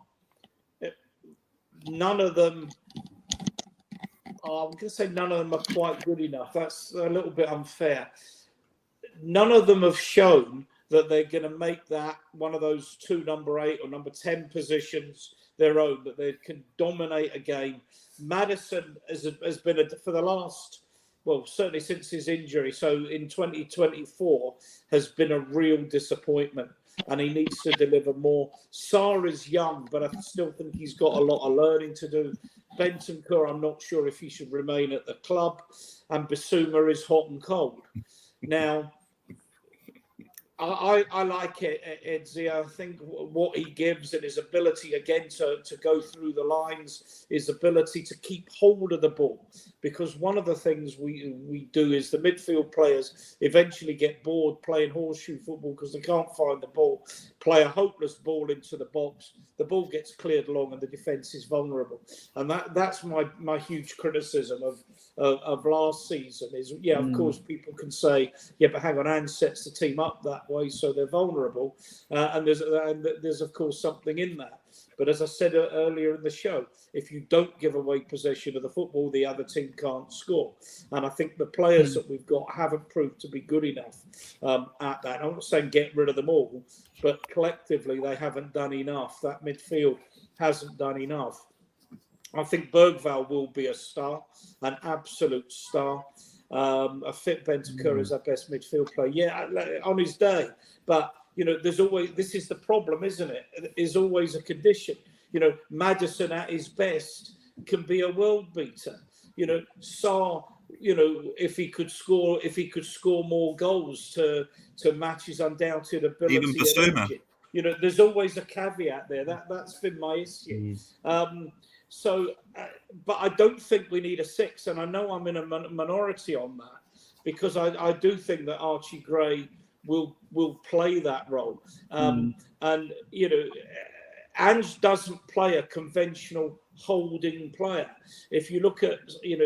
none of them. I'm going to say none of them are quite good enough. That's a little bit unfair. None of them have shown that they're going to make that one of those 2 number 8 or number 10 positions their own, that they can dominate a game. Maddison has been for the last, well, certainly since his injury, so in 2024, has been a real disappointment. And he needs to deliver more. Sarr is young, but I still think he's got a lot of learning to do. Bentancur, I'm not sure if he should remain at the club. And Bissouma is hot and cold. Now, I like it, Eze. I think what he gives and his ability, again, to go through the lines, his ability to keep hold of the ball. Because one of the things we do is the midfield players eventually get bored playing horseshoe football because they can't find the ball, play a hopeless ball into the box, the ball gets cleared along and the defence is vulnerable. And that's my huge criticism of last season is, of course, people can say, but hang on, Ange sets the team up that way so they're vulnerable. And there's of course something in that. But as I said earlier in the show, if you don't give away possession of the football, the other team can't score. And I think the players that we've got haven't proved to be good enough at that. I'm not saying get rid of them all, but collectively they haven't done enough. That midfield hasn't done enough. I think Bergvall will be a star, an absolute star. A fit Bentancur is our best midfield player. Yeah, on his day. But, there's always, this is the problem, isn't it? There's always a condition. Maddison at his best can be a world beater. Sarr, if he could score more goals to match his undoubted ability. Even Basuma. There's always a caveat there. That's been my issue. But I don't think we need a 6, and I know I'm in a minority on that, because I do think that Archie Gray will play that role. And Ange doesn't play a conventional holding player. If you look at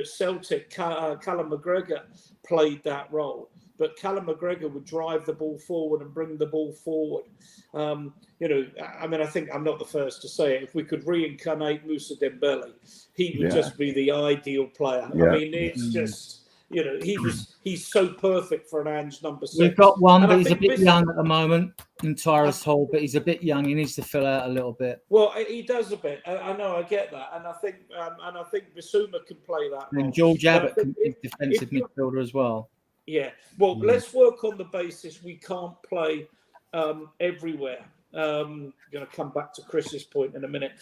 Celtic, Callum McGregor played that role. But Callum McGregor would drive the ball forward and bring the ball forward. I think I'm not the first to say it. If we could reincarnate Moussa Dembele, he would just be the ideal player. Yeah. I mean, it's just, he's so perfect for an Ange number 6. We've got one, but he's a bit young at the moment in Tyrus Hall, but he's a bit young. He needs to fill out a little bit. Well, he does a bit. I know, I get that, and I think Basuma can play that. And George Abbott is defensive midfielder as well. Yeah, well, let's work on the basis we can't play everywhere. I'm going to come back to Chris's point in a minute.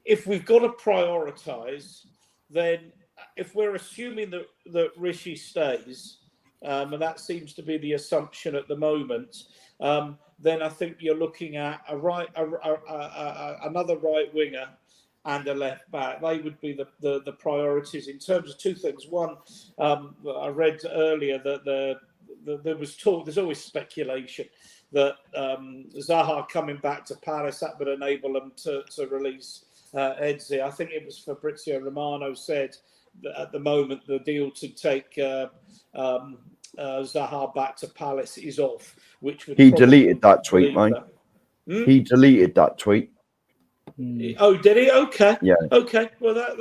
If we've got to prioritise, then if we're assuming that Rishi stays, and that seems to be the assumption at the moment, then I think you're looking at another right winger and a left back. They would be the priorities in terms of two things. One, I read earlier that there was talk. There's always speculation that Zaha coming back to Paris, that would enable them to release Eze. I think it was Fabrizio Romano said that at the moment the deal to take Zaha back to Palace is off, which would he deleted that tweet, mate. He deleted that tweet. Oh, did he? Okay. Yeah. Okay. Well, that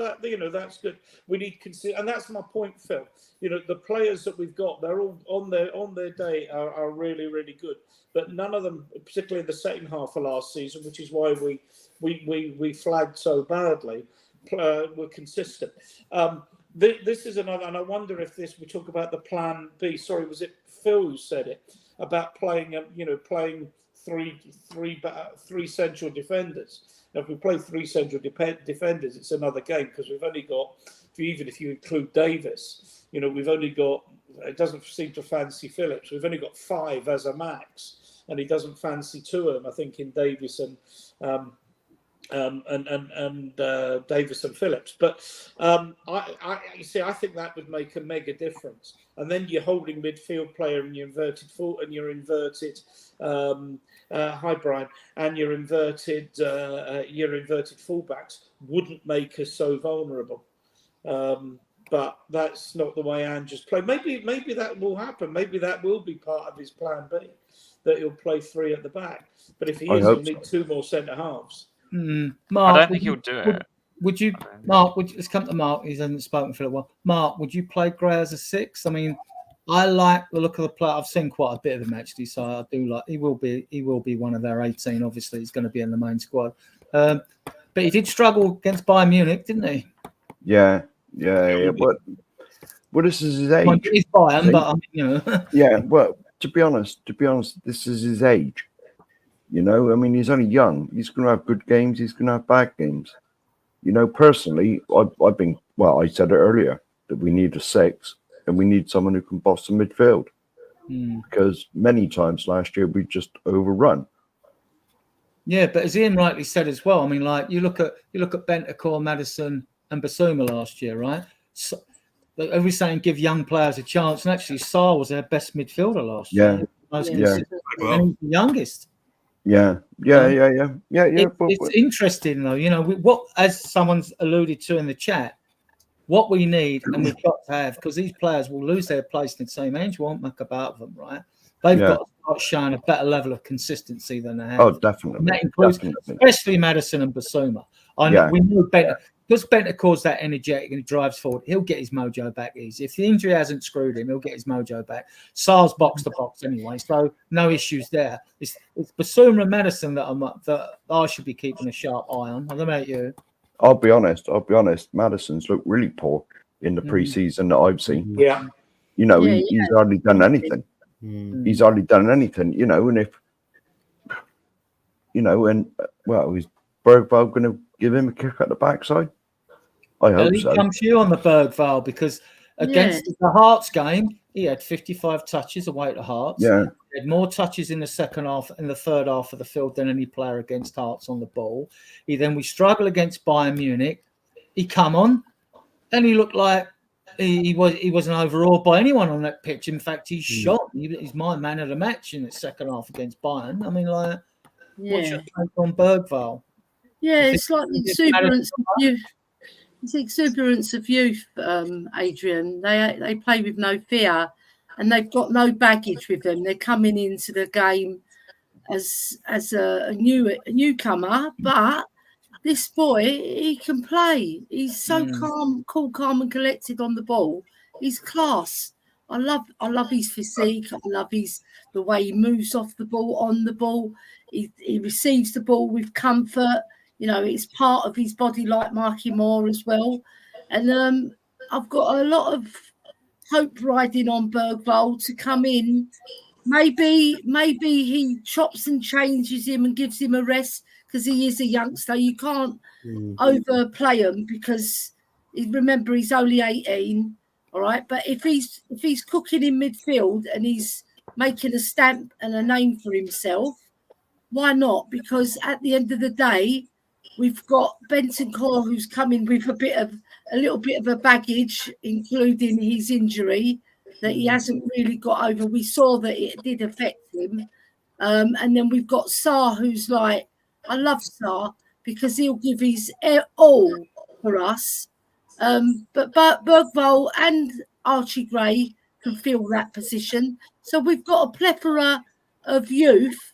that's good. We need consider, and that's my point, Phil. The players that we've got, they're all on their day are really, really good. But none of them, particularly in the second half of last season, which is why we flagged so badly, were consistent. This is another, and I wonder if we talk about the plan B. Sorry, was it Phil who said it about playing three central defenders? Now, if we play three central defenders, it's another game, because we've only got, even if you include Davis, we've only got, it doesn't seem to fancy Phillips. We've only got 5 as a max, and he doesn't fancy 2 of them, I think, in Davis and Davis and Phillips. But I think that would make a mega difference. And then your holding midfield player and your inverted full and your inverted hi Brian, and your inverted fullbacks wouldn't make us so vulnerable. But that's not the way Ange's play. Maybe that will happen. Maybe that will be part of his plan B, that he'll play 3 at the back. But if he is, he'll need 2 more centre halves. Mark, I don't think he'll do it. Would you, Mark? Let's come to Mark. He hasn't spoken for a while. Mark, would you play Gray as a 6? I mean, I like the look of the player. I've seen quite a bit of him actually, so I do like. He will be one of their 18. Obviously, he's going to be in the main squad. But he did struggle against Bayern Munich, didn't he? Yeah. But this is his age. He's Bayern, but I mean, Yeah. Well, to be honest, this is his age. I mean, he's only young. He's going to have good games. He's going to have bad games. Personally, I've been, I said it earlier, that we need a 6 and we need someone who can boss the midfield. Because many times last year we just overrun. Yeah, but as Ian rightly said as well, I mean, like you look at Bentancur, Maddison and Basuma last year, right? So, everybody's saying give young players a chance, and actually Sarr was their best midfielder last year. And he's the youngest. Yeah. It's interesting though, what, as someone's alluded to in the chat, what we need and we've got to have, because these players will lose their place in the team. Ange won't muck about them, right? They've Yeah. got to start showing a better level of consistency than they have. Oh, definitely. And that includes Definitely. especially Maddison and Basuma. I know Yeah. we know Bentancur, because Bentancur's that energetic and he drives forward. He'll get his mojo back easy. If the injury hasn't screwed him, he'll get his mojo back. Sar's box to box anyway, so no issues there. It's Basuma and Maddison that I should be keeping a sharp eye on. I don't know about you. I'll be honest. Maddison's looked really poor in the preseason that I've seen. Yeah. You know, Yeah, he's hardly done anything. He's hardly done anything, you know, and if, you know, and, well, is Bergvall going to give him a kick at the backside? I hope Ellie so. comes to you on the Bergvall because against the Hearts game, he had 55 touches away at the Hearts. Yeah. He had more touches in the second half, in the third half of the field than any player against Hearts on the ball. We struggle against Bayern Munich. He come on and he looked like he wasn't overawed by anyone on that pitch. In fact, he's shot. He's my man of the match in the second half against Bayern. I mean, like, what's your take on Bergvall? Yeah, it's like the exuberance of youth. It's the exuberance of youth, Adrian. They play with no fear, and they've got no baggage with them. They're coming into the game as a newcomer, but this boy, he can play. He's so cool, calm, and collected on the ball. He's class. I love his physique. I love the way he moves off the ball, on the ball. He receives the ball with comfort. You know, it's part of his body, like Marky Moore as well. And I've got a lot of hope riding on Bergvall to come in. Maybe he chops and changes him and gives him a rest because he is a youngster. You can't overplay him because remember he's only 18. All right, but if he's cooking in midfield and he's making a stamp and a name for himself, why not? Because at the end of the day, we've got Bentancur who's coming with a little bit of a baggage, including his injury that he hasn't really got over. We saw that it did affect him. And then we've got Sar, who's like, I love Sar because he'll give his all for us. But Bergvall and Archie Gray can fill that position. So we've got a plethora of youth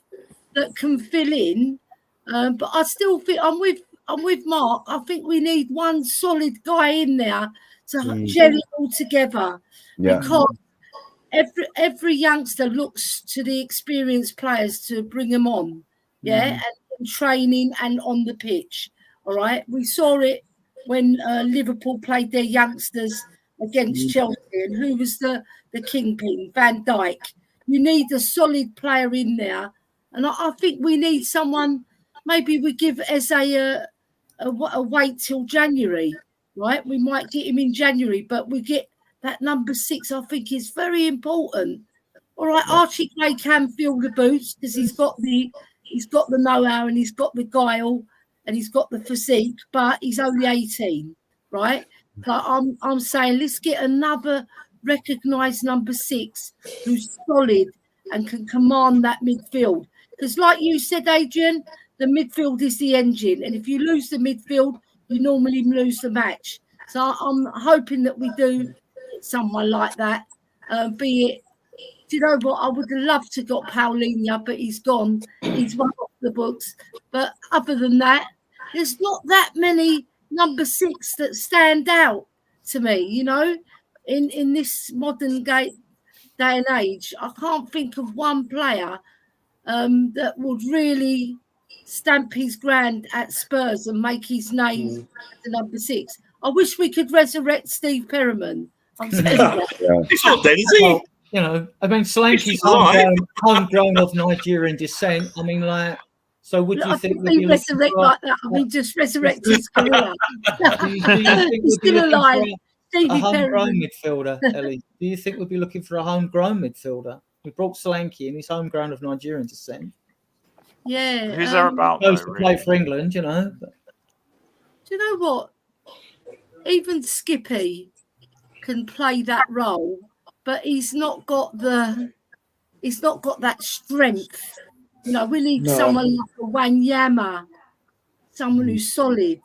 that can fill in. But I still think I'm with Mark. I think we need one solid guy in there to gel it all together. Yeah. Because every youngster looks to the experienced players to bring them on. Yeah, and in training and on the pitch. All right. We saw it when Liverpool played their youngsters against Chelsea, and who was the kingpin? Van Dijk. You need a solid player in there, and I think we need someone. Maybe we give Eze a wait till January, right? We might get him in January, but we get that number 6. I think is very important. All right, Archie Gray can fill the boots because he's got the know-how and he's got the guile. And he's got the physique, but he's only 18, right? But I'm saying let's get another recognised number 6 who's solid and can command that midfield. Because like you said, Adrian, the midfield is the engine. And if you lose the midfield, you normally lose the match. So I'm hoping that we do someone like that. Be it, do you know what? I would have loved to got Paulinho, but he's gone. He's one off the books. But other than that, there's not that many number 6 that stand out to me, you know, in this modern day and age. I can't think of one player that would really stamp his brand at Spurs and make his name the number 6. I wish we could resurrect Steve Perriman. I'm telling you. He's not dead, is he? Well, you know, I mean, Solanke's homegrown of Nigerian descent. I mean, like, so would you think we resurrect like that? I mean, just resurrect his career. He's still alive. A homegrown midfielder, Ellie. Do you think we'd be looking for a homegrown midfielder? We brought Solanke in, he's homegrown of Nigerian descent. Yeah. Who's there about? Supposed to play for England, you know. Do you know what? Even Skippy can play that role, but he's not got that strength. You know, we need someone like a Wanyama, someone who's solid.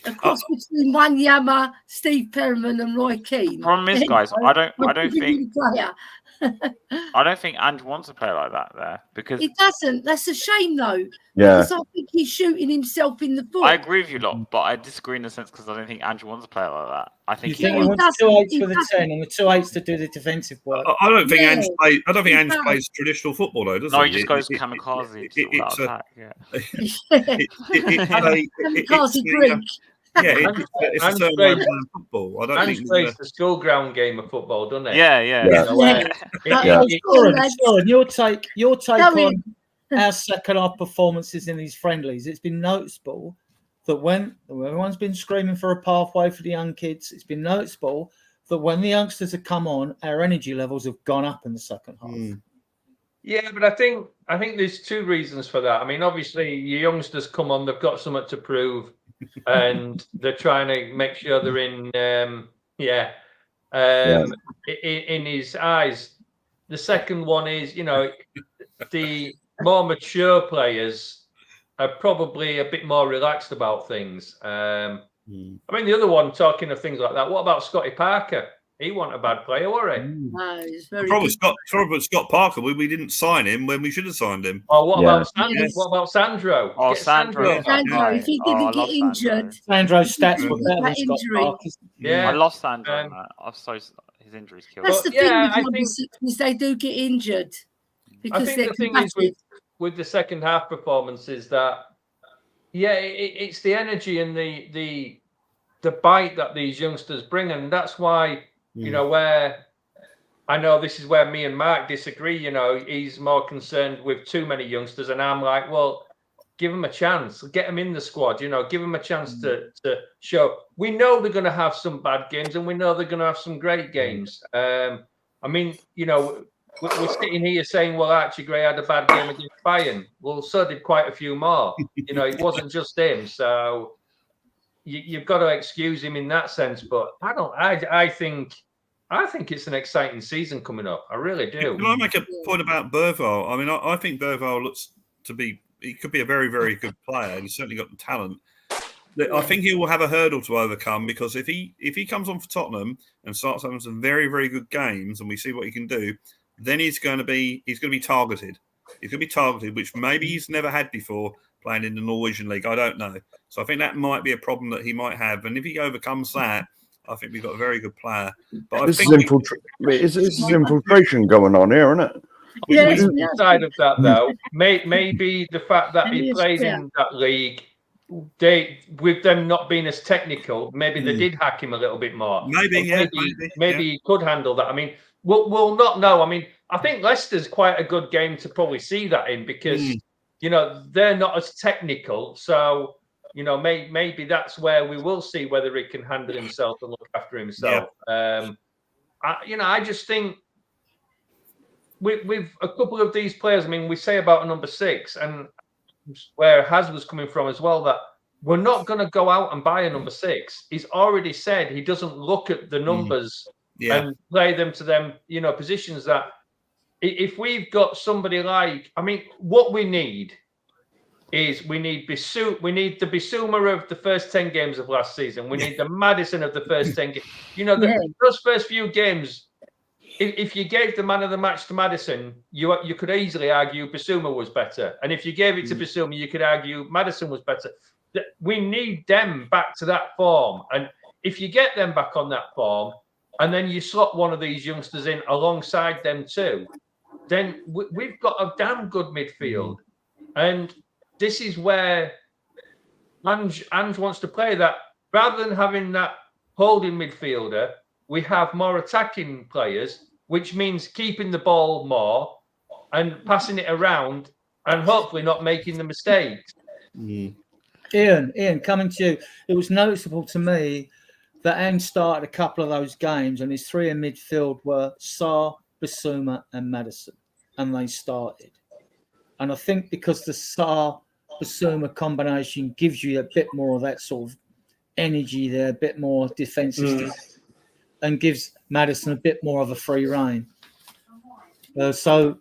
Of course, between Wanyama, Steve Perriman, and Roy Keane. Problem is, guys, I don't think I don't think Ange wants to play like that there because He doesn't. That's a shame, though. Yeah. Because I think he's shooting himself in the foot. I agree with you, lot, but I disagree in the sense because I don't think Ange wants to play like that. I You think think he he wants doesn't, 2 8s he with a doesn't. 10 and the 2 8s to do the defensive work? I don't think Yeah. Ange plays. I don't think He Ange does. plays traditional football though, does he? no, he just goes kamikaze. It's a attack. Yeah. Kamikaze a Greek. it's a certain way of playing football. I don't Ange think plays the school ground game of football, doesn't it? Yeah. You know, where Yeah. Soren, your take Go on our second half performances in these friendlies. It's been noticeable that when everyone's been screaming for a pathway for the young kids, it's been noticeable that when the youngsters have come on, our energy levels have gone up in the second half. Yeah, but I think there's two reasons for that. I mean, obviously, your youngsters come on; they've got something to prove, and they're trying to make sure they're in his eyes. The second one is, the more mature players are probably a bit more relaxed about things. I mean, the other one, talking of things like that, what about Scotty Parker? He wasn't a bad player, was he? No, he's very Probably good. Scott Parker. We didn't sign him when we should have signed him. Oh, what Yeah. about Sandro? Yes. What about Sandro? Oh, Get Sandro. back. Sandro, if he didn't I get love injured, Sandro's stats were With better than that Scott injury. Parker's. Yeah. I lost Sandro. Um, man. I'm so his injuries killed. that's him. the thing yeah, with I number think- 6 is they do get injured I because think they're the thing is combative. with the second half performance is that, it's the energy and the bite that these youngsters bring, and that's why where I know this is where me and Mark disagree. He's more concerned with too many youngsters, and I'm like, well, give them a chance, get them in the squad. Give them a chance to show. We know they're going to have some bad games, and we know they're going to have some great games. I mean, we're sitting here saying, well, Archie Gray had a bad game against Bayern. Well, so did quite a few more. It wasn't just him. So you've got to excuse him in that sense. But I think it's an exciting season coming up. I really do. Can I make a point about Berval? I mean, I think Berval looks to be. He could be a very, very good player. And he's certainly got the talent. I think he will have a hurdle to overcome because if he comes on for Tottenham and starts having some very, very good games, and we see what he can do, then he's going to be targeted. He's going to be targeted, which maybe he's never had before playing in the Norwegian league. I don't know. So I think that might be a problem that he might have. And if he overcomes that, I think we've got a very good player. But This is infiltration going on here, isn't it? Yeah, The side of that, though, maybe the fact that he played in that league, with them not being as technical, maybe they did hack him a little bit more. Maybe he could handle that. I mean, we'll not know. I mean, I think Leicester's quite a good game to probably see that in because they're not as technical. So maybe that's where we will see whether he can handle himself and look after himself. Yeah. I just think with a couple of these players, I mean, we say about a number 6 and where Haz was coming from as well, that we're not going to go out and buy a number 6. He's already said he doesn't look at the numbers and play them to them, positions that if we've got somebody like, I mean, what we need is we need the Bissouma of the first 10 games of last season. We need the Maddison of the first 10 games. Those first few games, if you gave the man of the match to Maddison, you could easily argue Bissouma was better. And if you gave it to Bissouma, you could argue Maddison was better. We need them back to that form. And if you get them back on that form, and then you slot one of these youngsters in alongside them too, then we've got a damn good midfield. And this is where Ange wants to play that. Rather than having that holding midfielder, we have more attacking players, which means keeping the ball more and passing it around and hopefully not making the mistakes. Ian, coming to you, it was noticeable to me that Ange started a couple of those games and his 3 in midfield were Sarr, Bissouma and Maddison, and they started. And I think because the Sarr-Bissouma combination gives you a bit more of that sort of energy there, a bit more defensive and gives Maddison a bit more of a free rein. So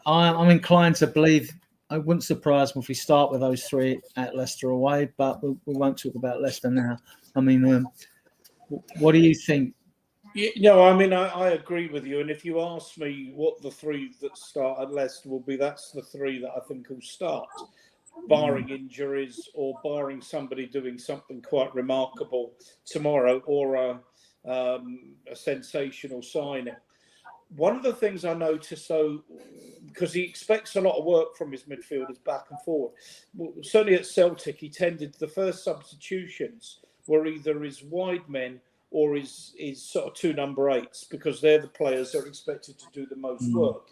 I'm inclined to believe, it wouldn't surprise me if we start with those 3 at Leicester away, but we won't talk about Leicester now. I mean, what do you think? No, I mean, I agree with you. And if you ask me what the three that start at Leicester will be, that's the three that I think will start, barring injuries or barring somebody doing something quite remarkable tomorrow or a sensational signing. One of the things I noticed, though, because he expects a lot of work from his midfielders back and forward, certainly at Celtic, he tended the first substitutions were either his wide men or his sort of two number eights, because they're the players that are expected to do the most work.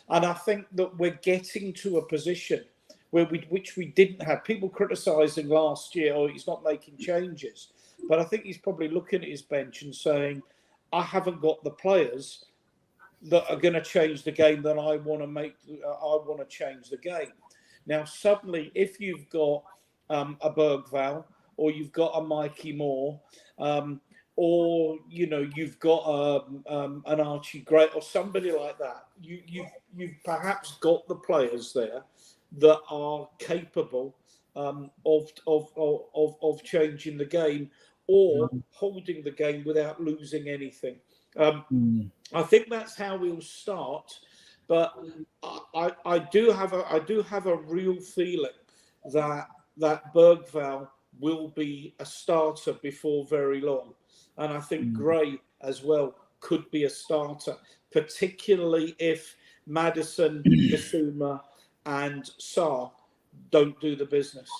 And I think that we're getting to a position where which we didn't have. People criticising last year, oh, he's not making changes. But I think he's probably looking at his bench and saying, I haven't got the players that are going to change the game that I want to make. I want to change the game. Now, suddenly, if you've got a Bergvall or you've got a Mikey Moore, or you've got an Archie Gray or somebody like that, you've perhaps got the players there that are capable of changing the game or holding the game without losing anything. I think that's how we'll start, but I do have a real feeling that Bergvall will be a starter before very long. And I think Gray as well could be a starter, particularly if Maddison, Bissouma and Sarr don't do the business.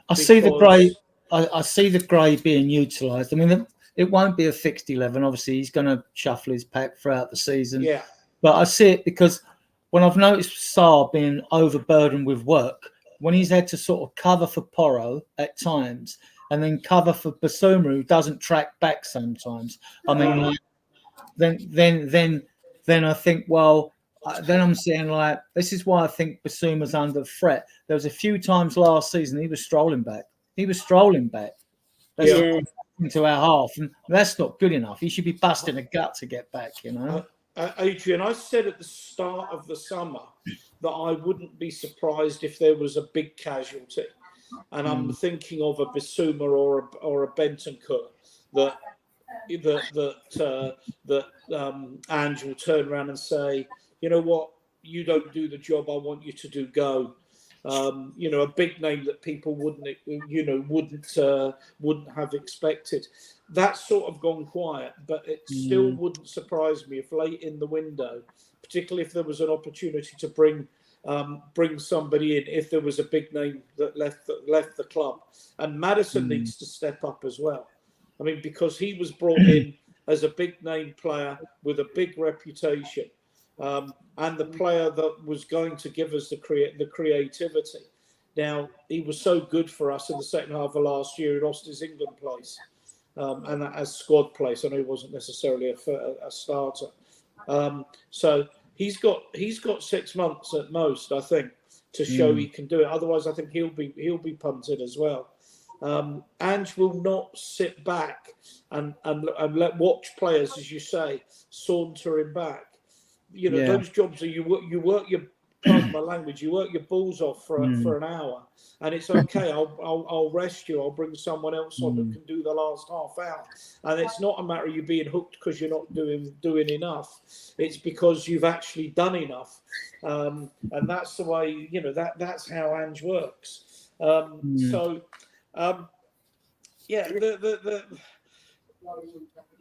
I see the Gray being utilised. I mean, it won't be a fixed 11. Obviously, he's going to shuffle his pack throughout the season. Yeah. But I see it because when I've noticed Sarr being overburdened with work, when he's had to sort of cover for Porro at times and then cover for Bissouma, who doesn't track back sometimes. I mean, then I think, well, then I'm saying, like, this is why I think Bissouma's under threat. There was a few times last season he was strolling back. That's into our half, and that's not good enough. He should be busting a gut to get back, Adrian, I said at the start of the summer that I wouldn't be surprised if there was a big casualty. And I'm thinking of a Bissouma or a Bentancur that Ange will turn around and say, you know what, you don't do the job I want you to do, go. A big name that people wouldn't have expected. That's sort of gone quiet, but it still wouldn't surprise me if late in the window, particularly if there was an opportunity to bring somebody in, if there was a big name that left the club. And Maddison needs to step up as well. I mean, because he was brought in as a big name player with a big reputation. And the player that was going to give us the creativity. Now, he was so good for us in the second half of last year. He lost his England place and as squad place. I know he wasn't necessarily a starter. So he's got 6 months at most, I think, to show he can do it. Otherwise, I think he'll be punted as well. Ange will not sit back and watch players, as you say, sauntering back. Those jobs are you work your pardon my language, you work your balls off for an hour, and it's okay. I'll rest you. I'll bring someone else on that can do the last half hour. And it's not a matter of you being hooked because you're not doing enough. It's because you've actually done enough, and that's the way that's how Ange works.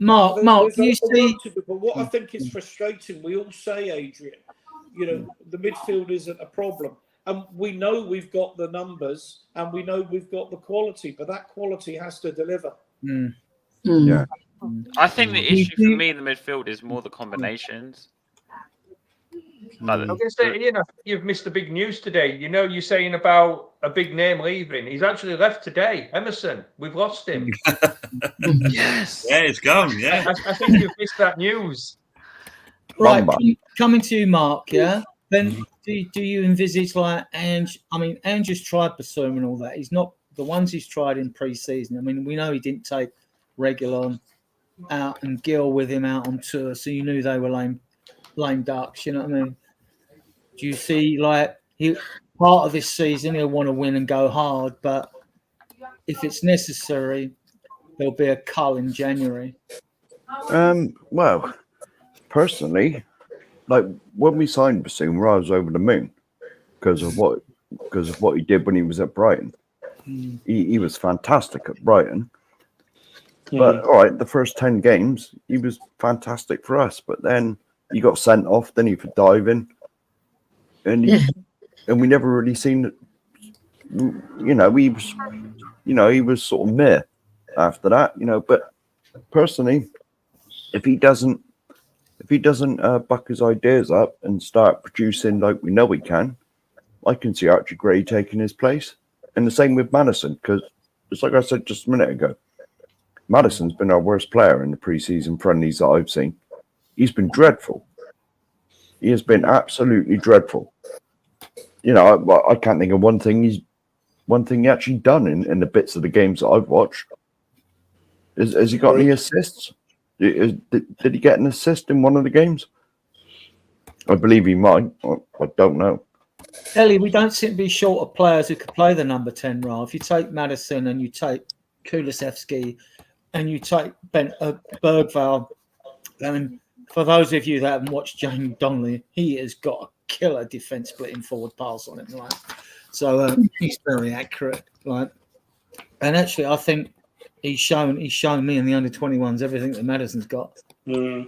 Mark, you see, but what I think is frustrating, we all say, Adrian, the midfield isn't a problem. And we know we've got the numbers and we know we've got the quality, but that quality has to deliver. Yeah. I think the issue for me in the midfield is more the combinations. I was going to say, you've missed the big news today. You're saying about a big name leaving. He's actually left today. Emerson, we've lost him. Yes. Yeah, it's gone. Yeah. I think you've missed that news. Right, coming to you, Mark. Yeah. Then do you envisage like Ange? I mean, Ange has tried Bissouma and all that. He's not the ones he's tried in pre-season. I mean, we know he didn't take Reguilon out and Gill with him out on tour, so you knew they were lame ducks. You know what I mean? Do you see like part of this season he'll want to win and go hard, but if it's necessary, there'll be a cull in January. Well, personally, like when we signed Basuma, I was over the moon because of what he did when he was at Brighton. He was fantastic at Brighton. But all right, the first 10 games he was fantastic for us. But then he got sent off. Then he for diving, and we never really seen it. He was sort of meh after that. But personally, if he doesn't buck his ideas up and start producing like we know he can, I can see Archie Gray taking his place. And the same with Maddison, because it's like I said just a minute ago, Maddison's been our worst player in the pre-season friendlies that I've seen. He's been dreadful. He has been absolutely dreadful. I can't think of one thing he actually done in the bits of the games that I've watched. Has he got any assists? Did he get an assist in one of the games? I believe he might. I don't know. Ellie, we don't seem to be short of players who could play the number 10 role. If you take Maddison and you take Kulusevski and you take Bergvall, and for those of you that haven't watched Jamie Donnelly, he has got a killer defence splitting forward pass on him, right? So he's very accurate, right? And actually, I think he's shown me in the under-21s everything that Maddison's got. So,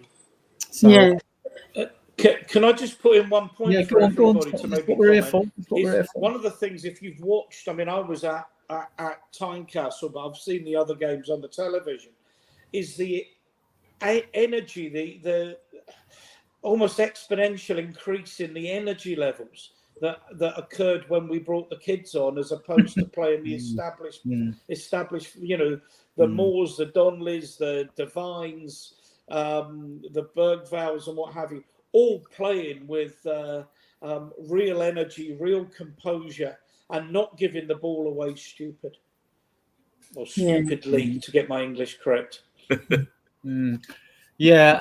yeah. Can I just put in one point for everybody to maybe comment? One of the things, if you've watched, I mean, I was at Tynecastle, but I've seen the other games on the television, is the energy, the almost exponential increase in the energy levels that occurred when we brought the kids on, as opposed to playing the established, the Moores, the Donnellys, the Devines, the Bergvalls and what have you, all playing with real energy, real composure, and not giving the ball away stupidly, to get my English correct. Yeah,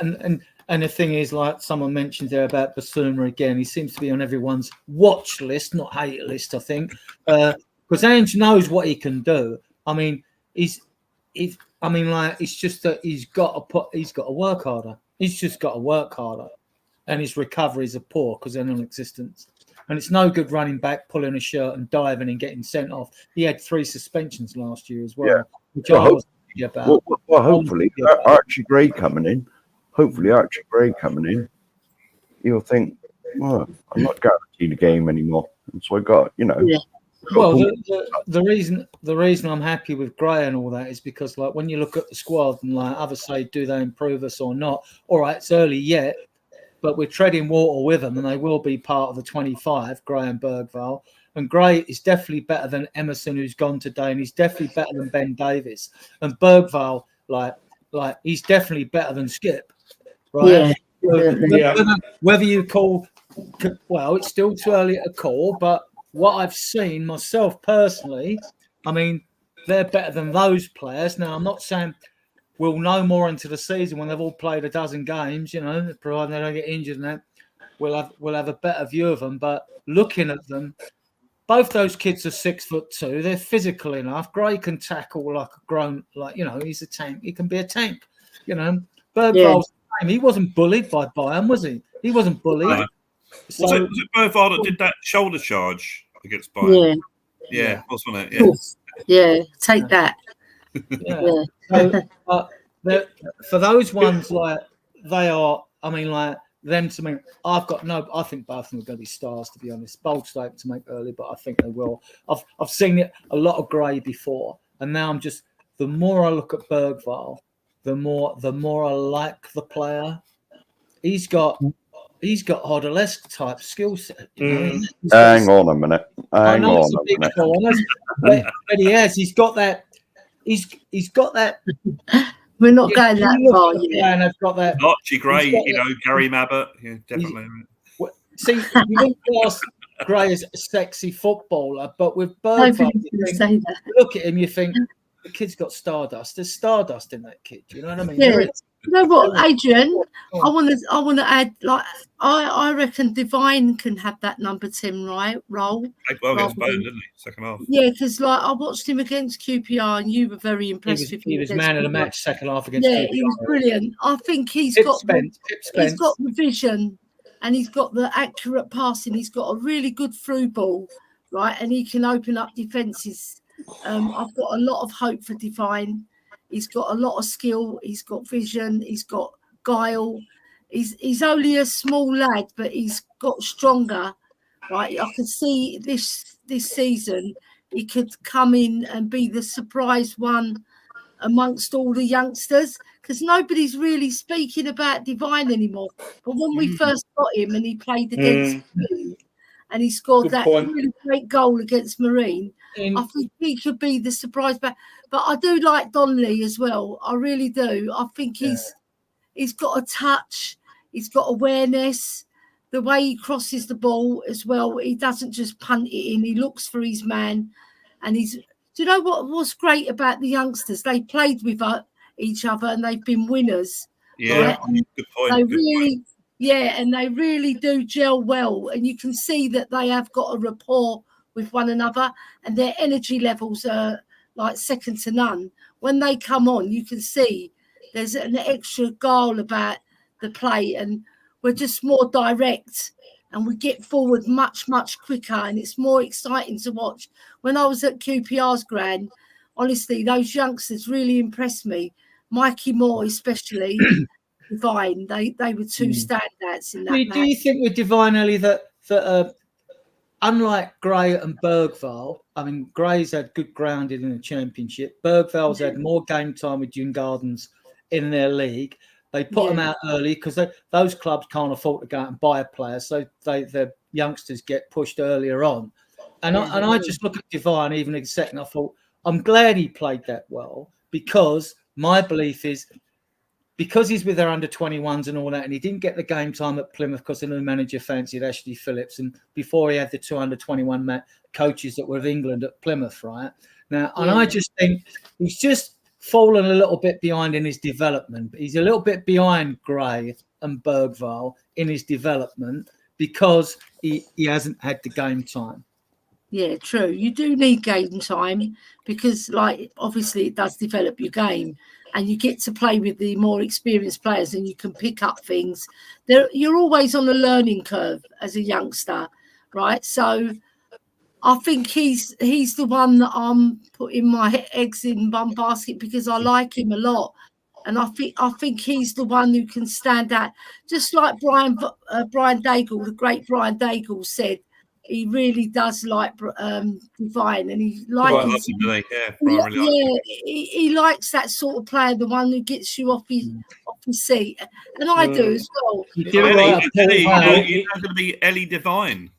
and the thing is, like someone mentioned there about Basuma again, he seems to be on everyone's watch list, not hate list, I think, because Ange knows what he can do. I mean, it's just that he's got to work harder. He's just got to work harder, and his recoveries are poor because they're non-existent. And it's no good running back, pulling a shirt and diving and getting sent off. He had 3 suspensions last year as well, which I wasn't happy about. Well, hopefully, Archie Gray coming in, he'll think, well, I'm not guaranteed a game anymore. And so I got, Well, the reason I'm happy with Gray and all that is because, like, when you look at the squad and like others say, do they improve us or not? All right, it's early yet, but we're treading water with them, and they will be part of the 25. Gray and Bergvall, and Gray is definitely better than Emerson, who's gone today, and he's definitely better than Ben Davies. And Bergvall, like he's definitely better than Skip, right? Whether you call, well, it's still too early to call, but what I've seen myself personally, I mean, they're better than those players. Now, I'm not saying we'll know more into the season when they've all played a dozen games, providing they don't get injured and that. We'll have a better view of them. But looking at them, both those kids are 6'2". They're physical enough. Gray can tackle like a grown, he's a tank. He can be a tank, Bergvall's he wasn't bullied by Bayern, was he? He wasn't bullied. So, was it Bergvall that did that shoulder charge against Bayern? Yeah, wasn't it? Yeah, take that. Yeah. So, for those ones, like they are, I mean, like them to me, I think both of them are going to be stars, to be honest. Bold statement to make early, but I think they will. I've seen it a lot of Gray before, and now the more I look at Bergvall, the more I like the player. He's got Hodolesque type skill set. Hang on a minute. But he has. He's got that. He's got that. We're not going that far yet. And I've got that. Archie Gray, Gary Mabbott. Yeah, definitely. See, you wouldn't class Gray as a sexy footballer, but with Bergvall, look at him, you think the kid's got stardust. There's stardust in that kid. You know what I mean? Yeah. You know what, Adrian? I want to add. Like, I reckon Divine can have that number 10 role. Played well against rather Bayern, than- didn't he? Second half. Yeah, because like I watched him against QPR, and you were very impressed with him. He was against man of the QPR. match second half against Yeah, QPR. he was brilliant. I think he's Pip got Spence. he's got the vision, and he's got the accurate passing. He's got a really good through ball, right? And he can open up defences. I've got a lot of hope for Divine. He's got a lot of skill. He's got vision. He's got guile. He's only a small lad, but he's got stronger, right? I can see this season he could come in and be the surprise one amongst all the youngsters, because nobody's really speaking about Divine anymore. But when we first got him and he played against Marine and he scored Good that point. really great goal against Marine, I think he could be the surprise back. But I do like Donnelly as well. I really do. I think he's got a touch. He's got awareness. The way he crosses the ball as well, he doesn't just punt it in. He looks for his man. And do you know what's great about the youngsters? They played with each other and they've been winners. Yeah, right? good point. They Good really, point. and they really do gel well. And you can see that they have got a rapport with one another, and their energy levels are like second to none. When they come on, you can see there's an extra guile about the play, and we're just more direct, and we get forward much, much quicker, and it's more exciting to watch. When I was at QPR's ground, honestly, those youngsters really impressed me. Mikey Moore, especially, Divine. They were two standouts in that match. Do you think with Divine, Ellie, that unlike Gray and Bergvall, I mean, Gray's had good grounding in the Championship. Bergvall's had more game time with June Gardens in their league. They put them out early because those clubs can't afford to go out and buy a player, so their youngsters get pushed earlier on. And I just look at Divine, even in a second, I thought, I'm glad he played that well, because my belief is, because he's with their under-21s and all that, and he didn't get the game time at Plymouth because the new manager fancied Ashley Phillips, and before he had the 2 under-21 coaches that were of England at Plymouth, right? Now, and I just think he's just fallen a little bit behind in his development. He's a little bit behind Gray and Bergvall in his development because he hasn't had the game time. Yeah, true. You do need game time because, like, obviously it does develop your game, and you get to play with the more experienced players and you can pick up things. You're always on a learning curve as a youngster, right? So I think he's the one that I'm putting my eggs in one basket because I like him a lot. And I think he's the one who can stand out. Just like Brian Daigle, the great Brian Daigle said, he really does like Divine, and he likes he likes that sort of player, the one who gets you off his seat, and I do as well. He's going to be Ellie Divine.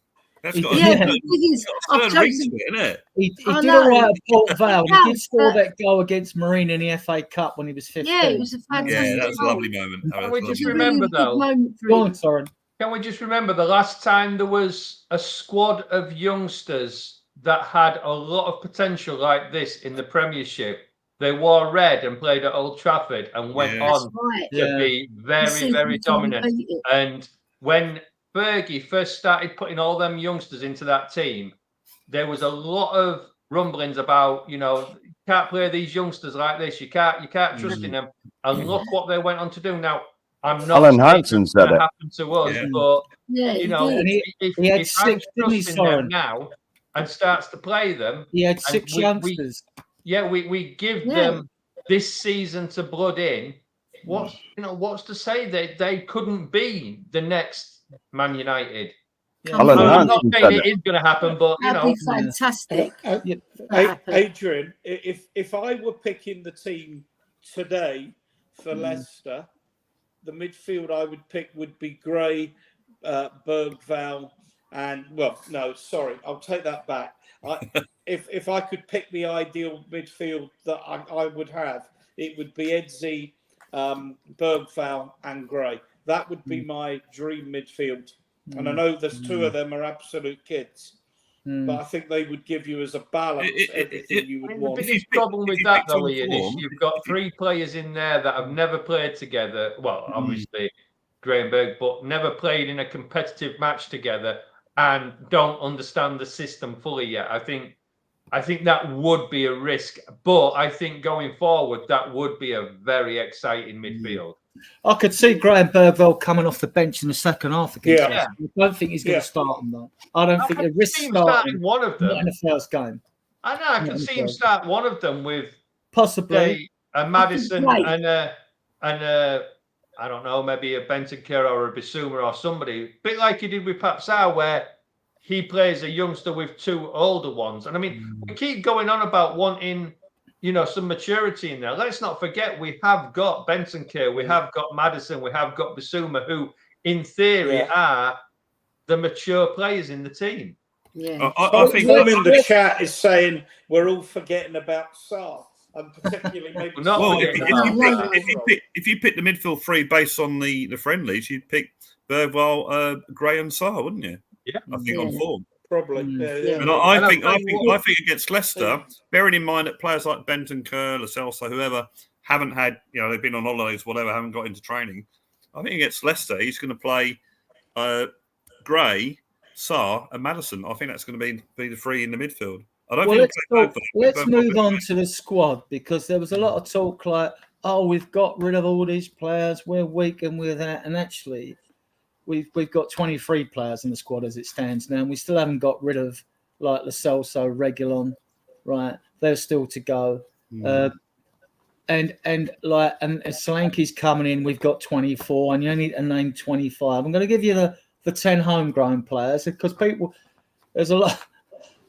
That's got a third ring to it, isn't it? He did all right at Port Vale. He did score that goal against Marine in the FA Cup when he was 15. Yeah, it was a fantastic that was a lovely moment. Can we just remember, though? Go on, Soren. Can we just remember the last time there was a squad of youngsters that had a lot of potential like this in the Premiership? They wore red and played at Old Trafford and went on to be very, very dominant. And when Fergie first started putting all them youngsters into that team, there was a lot of rumblings about, you can't play these youngsters like this. You can't trust in them. And look what they went on to do. Now, I'm not Alan Hansen said it. Happen to us, but if I'm trusting them now and starts to play them, he had 6 youngsters. We give them this season to blood in. What's to say that they couldn't be the next Man United? I'm not saying it is going to happen, but that'd be fantastic. Adrian, if I were picking the team today for Leicester, the midfield I would pick would be Gray, Bergvall, and I'll take that back. If I could pick the ideal midfield that I would have, it would be Edzzy, Bergvall, and Gray. That would be my dream midfield. And I know there's 2 of them are absolute kids, but I think they would give you as a balance everything you would want. The biggest problem with that, though, Ian, is you've got 3 players in there that have never played together. Well, obviously, Gravenberg, but never played in a competitive match together and don't understand the system fully yet. I think that would be a risk, but I think going forward, that would be a very exciting midfield. I could see Graham Bergville coming off the bench in the second half against Yeah. us. I don't think he's going to start them, though. I don't think the risk see him starting one of them. not in the first game. I know, I can see him start one of them with Possibly a Madison and a I don't know, maybe a Bentancur or a Bissouma or somebody, a bit like he did with Papsau, where he plays a youngster with two older ones. And I mean, we keep going on about wanting, some maturity in there. Let's not forget we have got Bentancur, we have got Madison, we have got Bissouma, who in theory are the mature players in the team. Yeah. I think Tom in the chat is saying we're all forgetting about Sarr. And particularly maybe if you pick the midfield three based on the friendlies, you'd pick Bergwall, Gray, and Sarr, wouldn't you? Yeah, I think on form. Probably. And I think against Leicester, bearing in mind that players like Bentancur, Lo Celso, whoever haven't had, they've been on holidays, whatever, haven't got into training. I think against Leicester, he's going to play Gray, Sarr, and Madison. I think that's going to be the three in the midfield. Let's move on to the squad, because there was a lot of talk like, we've got rid of all these players, we're weak and we're that, and actually we've got 23 players in the squad as it stands now, and we still haven't got rid of like Lo Celso, Reguilon, right? They're still to go. And Solanke's coming in, we've got 24, and you only need to name 25. I'm going to give you the 10 homegrown players, because there's a lot.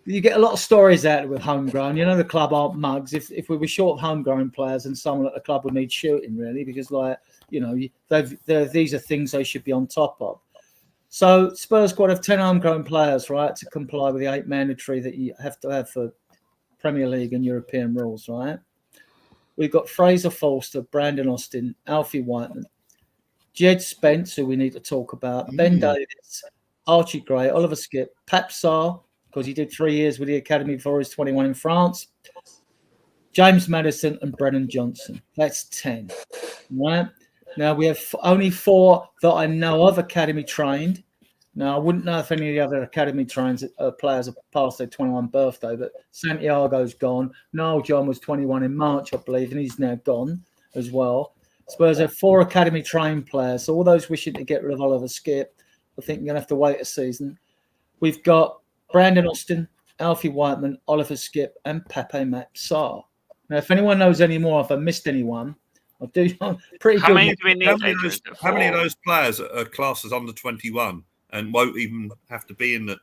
You get a lot of stories out with homegrown. The club aren't mugs. If we were short of homegrown players, and someone at the club would need shooting, really, because these are things they should be on top of. So Spurs squad have 10 homegrown players, right, to comply with the 8 mandatory that you have to have for Premier League and European rules, right? We've got Fraser Forster, Brandon Austin, Alfie Whiteman, Jed Spence, who we need to talk about, Ben Davies, Archie Gray, Oliver Skipp, Pap Sarr, because he did 3 years with the academy before he was 21 in France, James Maddison, and Brennan Johnson. That's 10. Right? Now, we have only 4 that I know of academy trained. Now, I wouldn't know if any of the other academy players have passed their 21 birthday, but Santiago's gone. Noel John was 21 in March, I believe, and he's now gone as well. Spurs have 4 academy trained players. So all those wishing to get rid of Oliver Skipp, I think you're going to have to wait a season. We've got Brandon Austin, Alfie Whiteman, Oliver Skipp, and Pape Mat Sarr. Now, if anyone knows any more, if I missed anyone, I'm pretty How good. many do we need? How many of those players are classed as under 21 and won't even have to be in the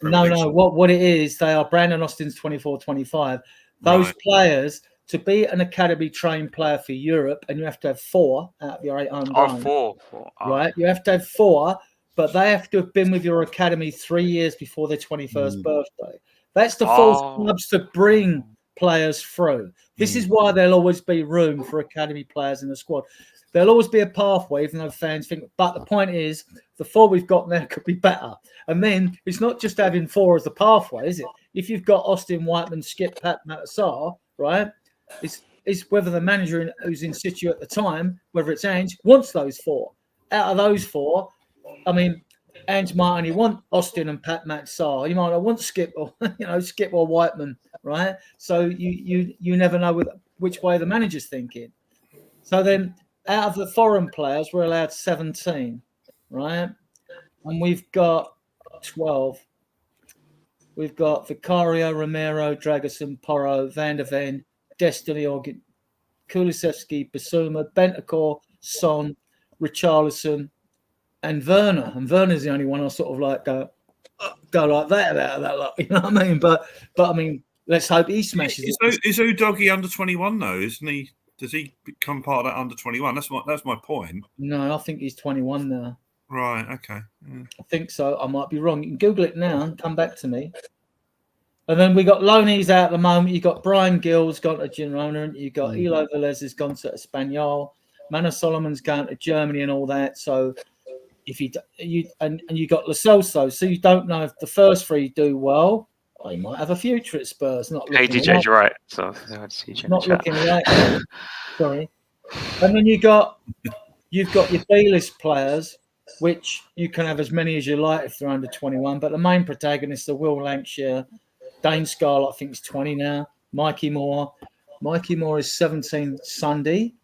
Premier League? No. What it is, they are Brandon Austin's 24, 25. Those players, to be an academy trained player for Europe, and you have to have 4 out of your 8 homegrown. 4. Right? You have to have 4. But they have to have been with your academy 3 years before their 21st birthday. That's the false clubs to bring players through. This is why there'll always be room for academy players in the squad. There'll always be a pathway, even though fans think. But the point is, the 4 we've got now could be better. And then it's not just having 4 as the pathway, is it? If you've got Austin, Whiteman, Skipp, Pat, Sarr, right? It's whether the manager who's in situ at the time, whether it's Ange, wants those 4. Out of those 4, I mean, Ange might only want Austin and Pat Sarr. You might not want Skipp or Skipp or Whiteman, right? So you never know which way the manager's thinking. So then, out of the foreign players, we're allowed 17, right? And we've got 12. We've got Vicario, Romero, Dragusin, Porro, Van der Ven, Destiny, Organ, Kulusevski, Bissouma, Bentancur, Son, Richarlison, and Werner. And Werner's the only one I sort of like go like that about that lot. You know what I mean? But I mean, let's hope he smashes it. Is Udogie under 21 though? Isn't he? Does he become part of that under 21? That's my point. No, I think he's 21 now. Right. Okay. Yeah. I think so. I might be wrong. You can Google it now and come back to me. And then we got loanees out at the moment. You got Brian Gill's gone to Girona, and you got Elo Velez has gone to Espanyol. Manor Solomon's going to Germany and all that. So if you got Lo Celso, so you don't know if the first 3 do well. He might have a future at Spurs. Not looking ADJ's right. So not looking like. Sorry. And then you got You've got your B-list players, which you can have as many as you like if they're under 21. But the main protagonists are Will Lancashire, Dane Scarlett, I think he's 20 now, Mikey Moore. Mikey Moore is 17 Sunday,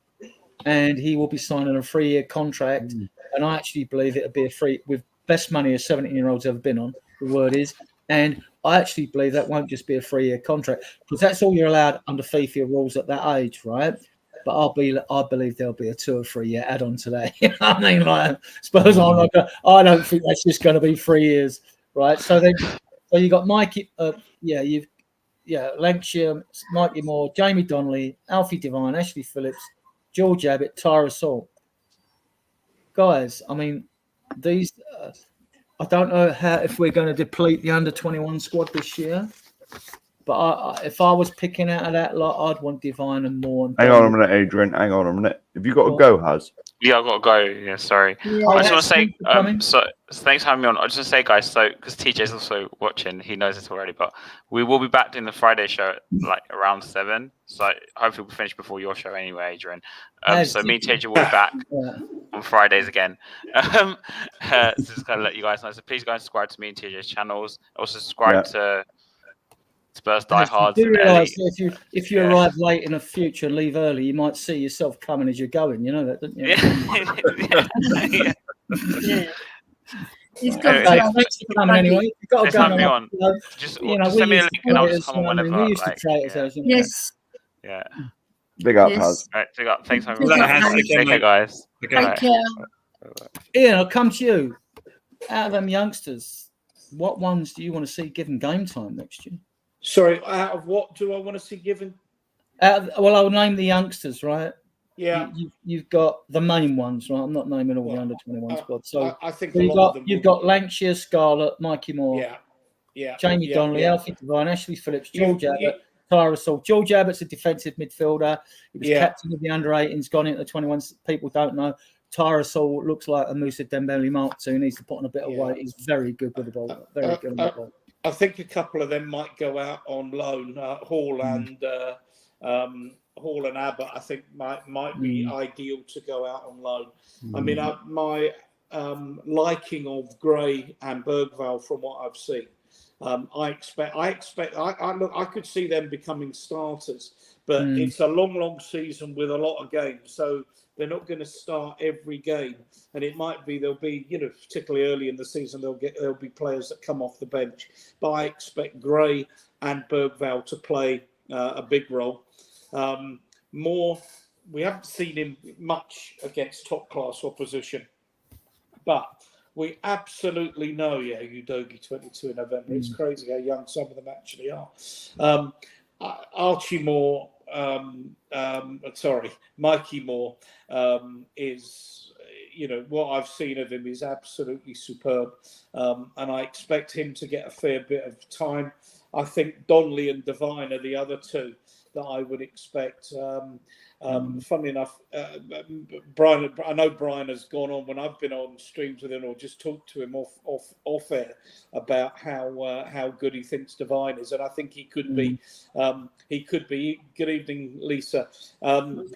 and he will be signing a 3-year contract. And I actually believe it'll be a free with best money a 17-year-old's ever been on. The word is, and I actually believe that won't just be a 3-year contract because that's all you're allowed under FIFA rules at that age, right? But I believe there'll be a 2 or 3 year add-on to that. You know what I mean? Like, suppose I don't think that's just going to be 3 years, right? So you got Mikey, Lancashire, Mikey Moore, Jamie Donnelly, Alfie Devine, Ashley Phillips, George Abbott, Tyra Salt. Guys, I mean, these. I don't know if we're going to deplete the under 21 squad this year, but if I was picking out of that lot, I'd want Devine and Moore. Hang on a minute, Adrian. Hang on a minute. Have you got to go, Haz? Yeah, I've got to go. Yeah, sorry. Yeah. I just want to say, thanks so thanks for having me on. I just want to say, guys, so because TJ's also watching, he knows this already, but we will be back doing the Friday show at, like around 7. So hopefully we'll finish before your show anyway, Adrian. So me and TJ will be back on Fridays again. So just kind of let you guys know. So please go and subscribe to me and TJ's channels. Also subscribe to Spurs Diehards. You do realise if you arrive late in the future and leave early, you might see yourself coming as you're going. You know that, don't you? Yeah. He's Okay, thanks for coming anyway. You've got to go on. Just send me a link and I'll just come on whenever. We used to try it. Yes. Yeah. Big up, Haz. All right, big up. Thanks for having me. Take care, guys. Take care. Ian, I'll come to you. Out of them youngsters, what ones do you want to see given game time next year? Sorry, out of what do I want to see given? I'll name the youngsters, right? Yeah. You've got the main ones, right? I'm not naming all the under 21 squad. So I think you've got Lancashire, Scarlett, Mikey Moore, Jamie Donnelly, Alfie Devine, Ashley Phillips, George Abbott, Tyra Salt. George Abbott's a defensive midfielder. He was captain of the under 18s, gone into the 21s. People don't know. Tyra Salt looks like a Musa Dembele Mark II. He needs to put on a bit of weight. He's very good with the ball. Very good with the ball. I think a couple of them might go out on loan. Hall and Abbott, I think might be ideal to go out on loan. I mean, my liking of Gray and Bergvall from what I've seen. I could see them becoming starters, but it's a long season with a lot of games, so they're not going to start every game. And it might be there'll be, particularly early in the season, there'll be players that come off the bench. But I expect Gray and Bergvall to play a big role. Moore, we haven't seen him much against top class opposition, but we absolutely know, Udogie 22 in November. It's crazy how young some of them actually are. Archie Moore, Mikey Moore is, what I've seen of him is absolutely superb. And I expect him to get a fair bit of time. I think Donnelly and Devine are the other two that I would expect. Funnily enough, Brian, I know Brian has gone on when I've been on streams with him or just talked to him off air about how good he thinks Devine is, and I think he could be. Good evening, Lisa. About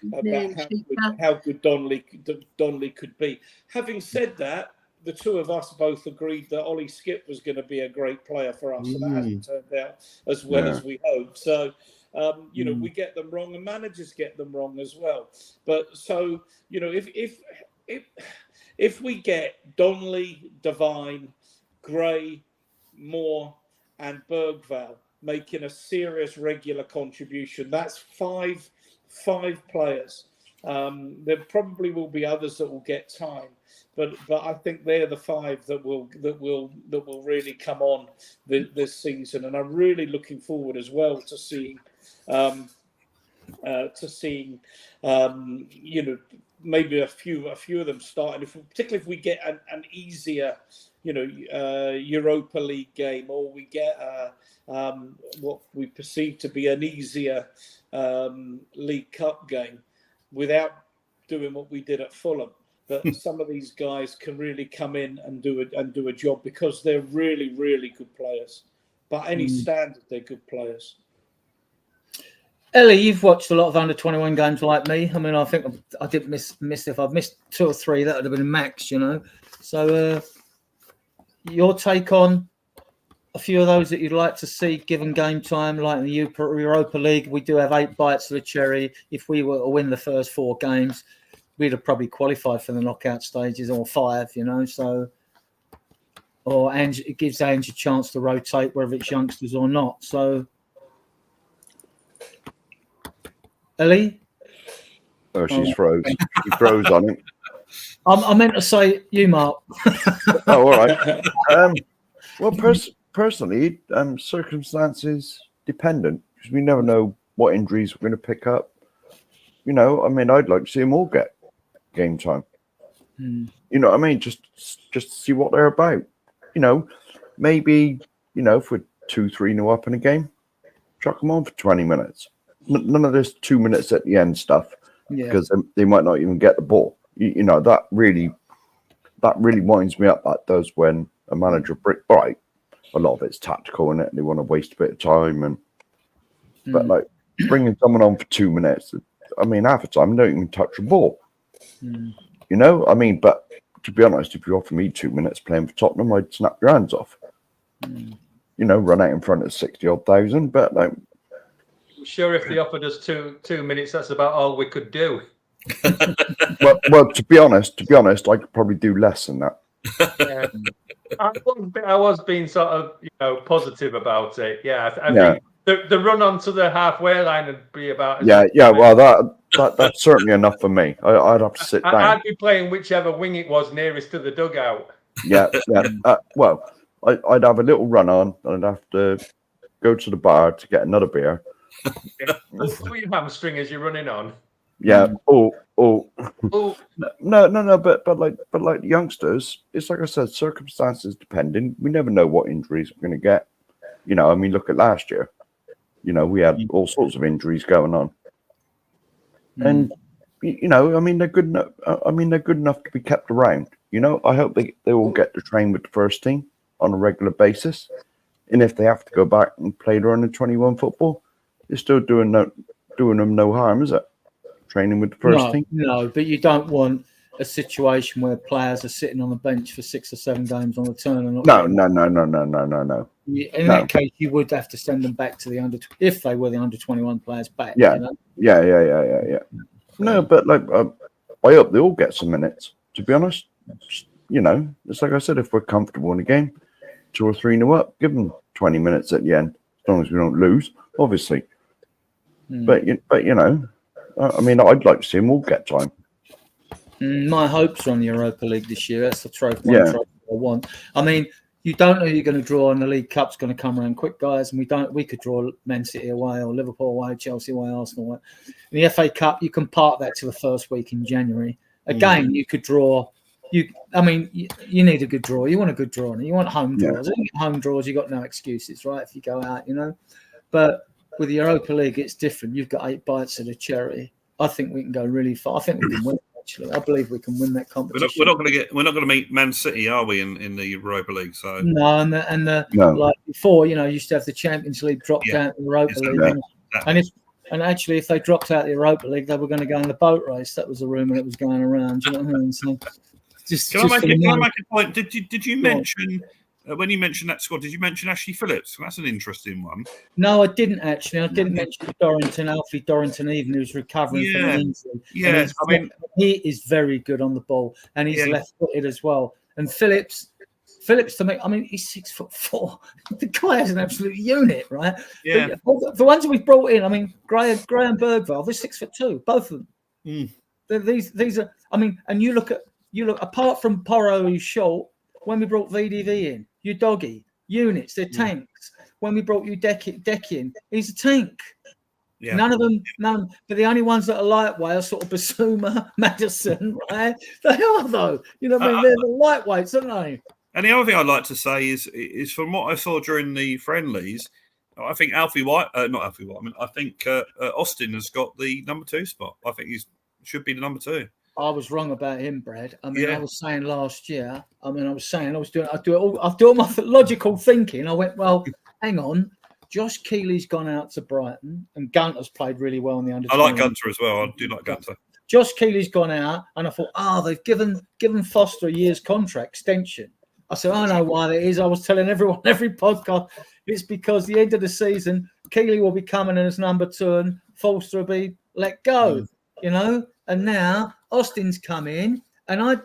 how good Donnelly could be. Having said that, the two of us both agreed that Ollie Skip was going to be a great player for us, and that hasn't turned out as well as we hoped. So. We get them wrong, and managers get them wrong as well. But so if we get Donnelly, Devine, Gray, Moore, and Bergvall making a serious regular contribution, that's five players. There probably will be others that will get time, but I think they're the five that will really come on this season, and I'm really looking forward as well to seeing. Maybe a few of them starting. Particularly if we get an easier, Europa League game, or we get what we perceive to be an easier League Cup game, without doing what we did at Fulham. That some of these guys can really come in and do a job because they're really, really good players. By any standard, they're good players. Ellie, you've watched a lot of under-21 games like me. I mean, I think I didn't miss if I've missed 2 or 3, that would have been max, you know. So your take on a few of those that you'd like to see given game time, like in the Europa League, we do have 8 bites of the cherry. If we were to win the first 4 games, we'd have probably qualified for the knockout stages, or 5, you know. So, or it gives Ange a chance to rotate, whether it's youngsters or not. So, Ellie? Oh, she's froze. She froze on it. I meant to say you, Mark. Oh, all right. Well, personally, circumstances dependent, because we never know what injuries we're going to pick up. You know, I mean, I'd like to see them all get game time. You know what I mean? Just to see what they're about. You know, maybe, you know, if we're 2-3-0 up in a game, chuck them on for 20 minutes. None of this 2 minutes at the end stuff, because they might not even get the ball. You know, that really winds me up. That does, when a manager right. A lot of it's tactical, and they want to waste a bit of time, but like bringing someone on for 2 minutes. I mean, half the time they don't even touch the ball. You know, I mean, but to be honest, if you offer me 2 minutes playing for Tottenham, I'd snap your hands off. You know, run out in front of 60-odd thousand, but like. I'm sure if they offered us two minutes, that's about all we could do. well, to be honest, I could probably do less than that. Yeah. I was being sort of, you know, positive about it. Yeah, I think the run onto the halfway line would be about. Well, that's certainly enough for me. I'd have to sit down. I'd be playing whichever wing it was nearest to the dugout. Yeah. Well, I'd have a little run on, and I'd have to go to the bar to get another beer. Pull your hamstring as you're running on. Yeah. No. But like youngsters, it's like I said, circumstances dependent. We never know what injuries we're going to get. You know, I mean, look at last year. You know, we had all sorts of injuries going on, and you know, I mean, they're good enough. They're good enough to be kept around. You know, I hope they all get to train with the first team on a regular basis, and if they have to go back and play their under-21 football, it's still doing them no harm, is it? Training with the first team? No, but you don't want a situation where players are sitting on the bench for 6 or 7 games on the turn. And No. In that case, you would have to send them back to the if they were the under-21 players back. Yeah. You know? Yeah. No, but like, I hope they all get some minutes. To be honest, you know, it's like I said, if we're comfortable in the game, 2 or 3-0 up, give them 20 minutes at the end, as long as we don't lose, obviously. But you know, I mean, I'd like to see them all get time. My hopes are on the Europa League this year. That's the trophy I want. I mean, you don't know who you're going to draw, and the League Cup's going to come around quick, guys. And we could draw Man City away, or Liverpool away, Chelsea away, Arsenal away. In the FA Cup, you can park that to the first week in January. Again, you could draw. You need a good draw. You want a good draw, and you want home draws. If you get home draws, you got no excuses, right? If you go out, you know. But with the Europa League, it's different. You've got 8 bites of the cherry. I think we can go really far. I think we can win. Actually, I believe we can win that competition. We're not going to meet Man City, are we, in the Europa League? So no, like before, you know, you used to have the Champions League drop down to the Europa League, and actually, if they dropped out the Europa League, they were going to go in the boat race. That was the rumor that was going around. Do you know what I mean? So, can I make a point? Did you mention? When you mentioned that squad, did you mention Ashley Phillips? That's an interesting one. No, I didn't actually. I didn't mention Alfie Dorrington, even who's recovering from an injury. Yeah, he is very good on the ball, and he's left-footed as well. And Phillips to me, I mean, he's 6'4". The guy is an absolute unit, right? Yeah. But the ones we've brought in, I mean, Graham Bergvall, they're 6'2", both of them. These are, I mean, and you look apart from Porro, who's short. When we brought VDV in, you doggy units, they're tanks. When we brought you Deck in, he's a tank. Yeah. None. But the only ones that are lightweight are sort of Basuma, Madison, right? They are though. You know what I mean? They're the lightweights, aren't they? And the other thing I'd like to say is from what I saw during the friendlies, I think I think Austin has got the number 2 spot. I think he should be the number 2. I was wrong about him, Brad. I mean, I was saying last year. I do all my logical thinking. I went, well, hang on. Josh Keeley's gone out to Brighton, and Gunter's played really well in the under. I like Gunter as well. I do like Gunter. Josh Keeley's gone out, and I thought, they've given Foster a year's contract extension. I said, I know why that is. I was telling everyone every podcast, it's because the end of the season, Keeley will be coming in as number 2, and Foster will be let go. And now Austin's come in, and I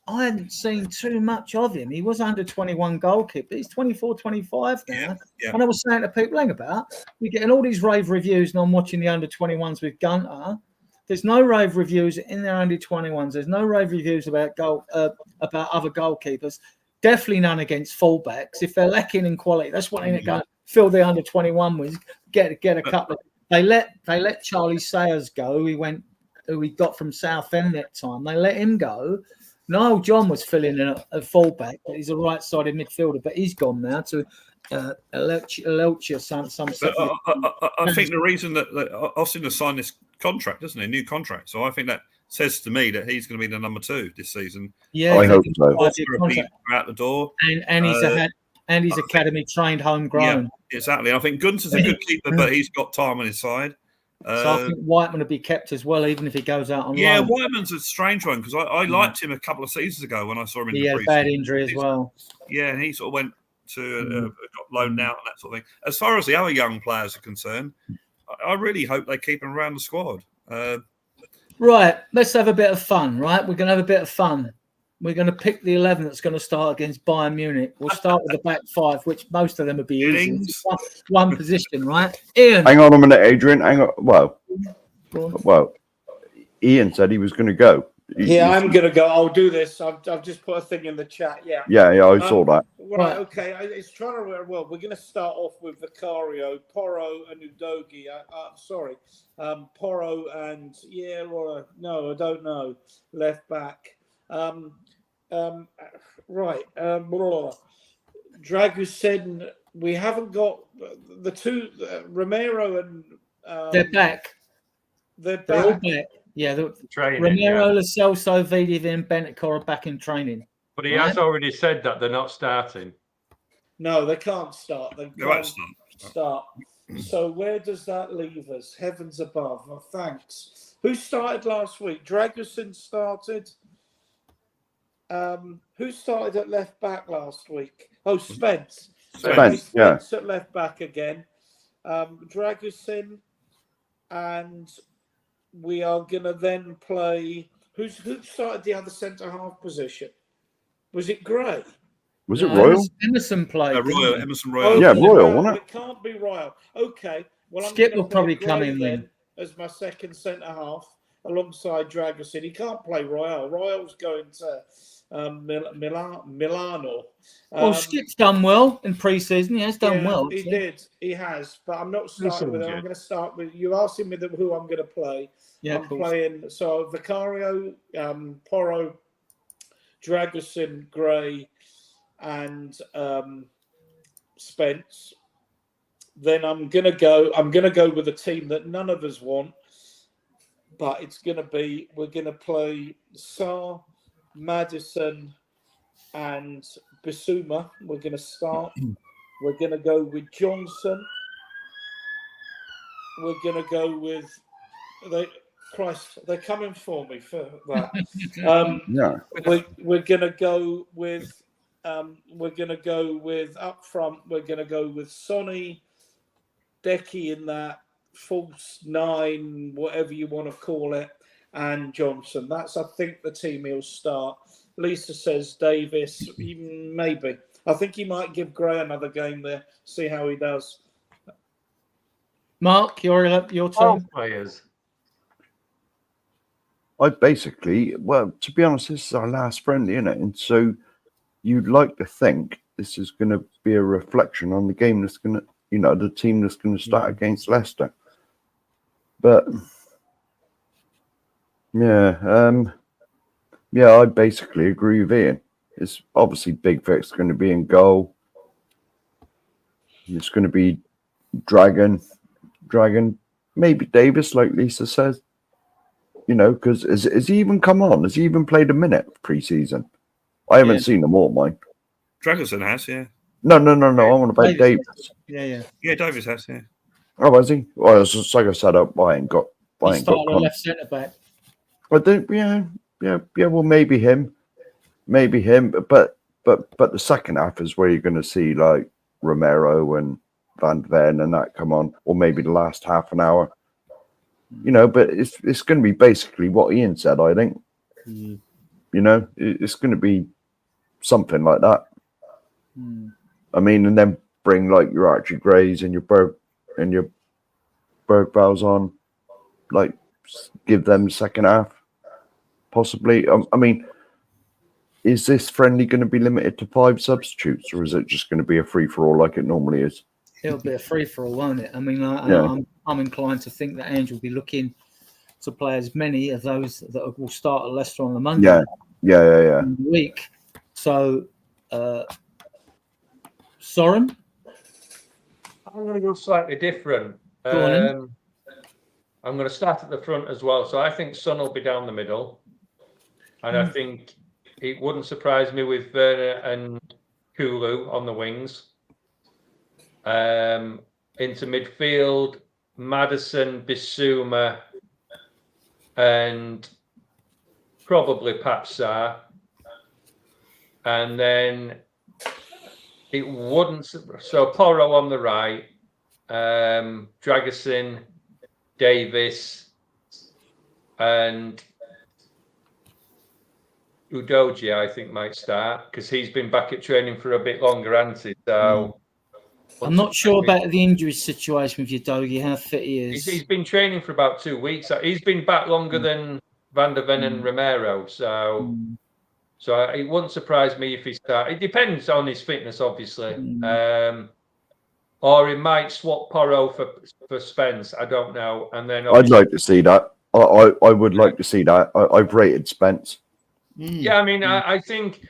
hadn't seen too much of him. He was under 21 goalkeeper. He's 24, 25 now. Yeah. And I was saying to people, hang about, we're getting all these rave reviews, and I'm watching the under 21s with Gunter. There's no rave reviews in their under 21s. There's no rave reviews about other goalkeepers. Definitely none against fullbacks. If they're lacking in quality, that's one thing that go fill the under 21 with. Get a couple of. They let Charlie Sayers go. Who we got from Southend that time. They let him go. Niall John was filling in a fullback, but he's a right-sided midfielder. But he's gone now to Elche. I think the reason that Austin has signed this contract, doesn't he? New contract. So I think that says to me that he's going to be the number 2 this season. Yeah, I hope so. Out the door, and he's academy trained, homegrown. Yeah, exactly. I think Gunter's a good keeper, but he's got time on his side. So I think Whiteman will be kept as well, even if he goes out on loan. Whiteman's a strange one because I liked him a couple of seasons ago when I saw him in the had a bad injury as well. Yeah, and he sort of went to got loaned out and that sort of thing. As far as the other young players are concerned, I really hope they keep him around the squad. Right, let's have a bit of fun, right? We're going to have a bit of fun. We're going to pick the 11 that's going to start against Bayern Munich. We'll start with the back 5, which most of them will be easy. One position, right? Ian. Hang on a minute, Adrian. Hang on. Well, Ian said he was going to go. I'm going to go. I'll do this. I've just put a thing in the chat. Yeah, I saw that. Right, okay. It's trying to work well. We're going to start off with Vicario, Porro, and Udogi. Porro and no, I don't know. Left back. Dragusin. We haven't got the two Romero and they're back. They're all back. Yeah, Romero, Lo Celso, Vidi, and Bentancur are back in training. But he has already said that they're not starting. No, they can't start. They won't start. So where does that leave us? Heavens above. Oh, thanks. Who started last week? Dragusin started. Who started at left back last week? Oh, Spence. Spence at left back again. Dragusin, and we are going to then play. Who started the other centre half position? Was it Gray? Was it Royal? Emerson played. Emerson Royal. Oh, yeah, Royal, wasn't it? It can't be Royal. Okay. Well, Skip will probably come in then as my second centre half alongside Dragusin. He can't play Royal. Royal's going to Milano. Skip's done well in pre-season. He has done well. He did. He has. But I'm not starting with him. I'm going to start with you. Asking me who I'm going to play. Yeah, I'm playing. So Vicario, Porro, Dragusin, Gray, and Spence. Then I'm gonna go with a team that none of us want, but we're gonna play Sarr, Maddison, and Bissouma. We're gonna start. We're gonna go with Johnson. We're gonna go with they're coming for me for that. We're gonna go with up front. We're gonna go with Sonny, Decky in that false 9, whatever you want to call it, and Johnson. That's, I think, the team he'll start. Lisa says Davis, maybe. I think he might give Gray another game there, see how he does. Mark, your turn. Players. I basically, to be honest, this is our last friendly, isn't it? And so you'd like to think this is going to be a reflection on the game that's going to, the team that's going to start against Leicester. But I basically agree with Ian. It's obviously Big Vic's going to be in goal. It's going to be Dragon, maybe Davis, like Lisa says. Because has he even come on? Has he even played a minute pre-season? I haven't seen them all, mine. Dragusin has, yeah. No. I want about Davis. Davis. Yeah. Yeah, Davis has. Yeah. Oh, was he? Well, it's just like I said, I ain't got. He started a left centre back. I think, yeah. Well, maybe him, but the second half is where you're going to see like Romero and Van de Ven and that come on, or maybe the last half an hour. But it's going to be basically what Ian said. I think. It's going to be something like that. I mean, and then bring like your Archie Grays and your Bergvals on, like give them second half, possibly. I mean, is this friendly going to be limited to 5 substitutes, or is it just going to be a free for all like it normally is? It'll be a free for all, won't it? I mean, I'm inclined to think that Ange will be looking to play as many of those that will start at Leicester on the Monday. Yeah. Week. So, Soren? I'm going to go slightly different. Go on in. I'm going to start at the front as well. So I think Son will be down the middle. And I think it wouldn't surprise me with Werner and Kulu on the wings. Into midfield, Maddison, Bissouma, and probably Papsar. And then it wouldn't. So Porro on the right, Dragusin, Davis, and Udogie, I think, might start because he's been back at training for a bit longer, hasn't he? So I'm not sure about the injury situation with Udogie, how fit he is. He's been training for about 2 weeks. He's been back longer than Van de Ven and Romero. So it wouldn't surprise me if he starts. It depends on his fitness, obviously. Or he might swap Porro for Spence. I don't know. And then I'd like to see that. I would like to see that. I've rated Spence. Yeah, I mean, I think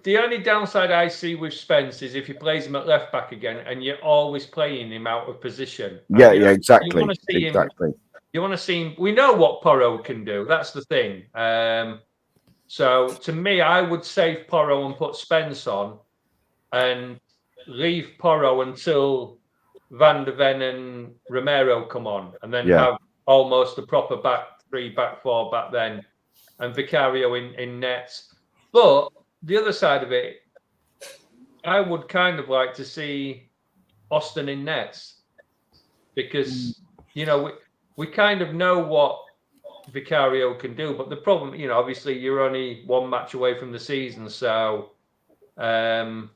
the only downside I see with Spence is if he plays him at left back again, and you're always playing him out of position. Yeah, exactly. You want to see him. You want to see him. We know what Porro can do. That's the thing. So to me, I would save Porro and put Spence on, and leave Porro until Van de Ven and Romero come on, and then have almost a proper back 3, back 4 back then, and Vicario in nets. But the other side of it, I would kind of like to see Austin in nets because, we kind of know what Vicario can do. But the problem, obviously you're only 1 match away from the season. So I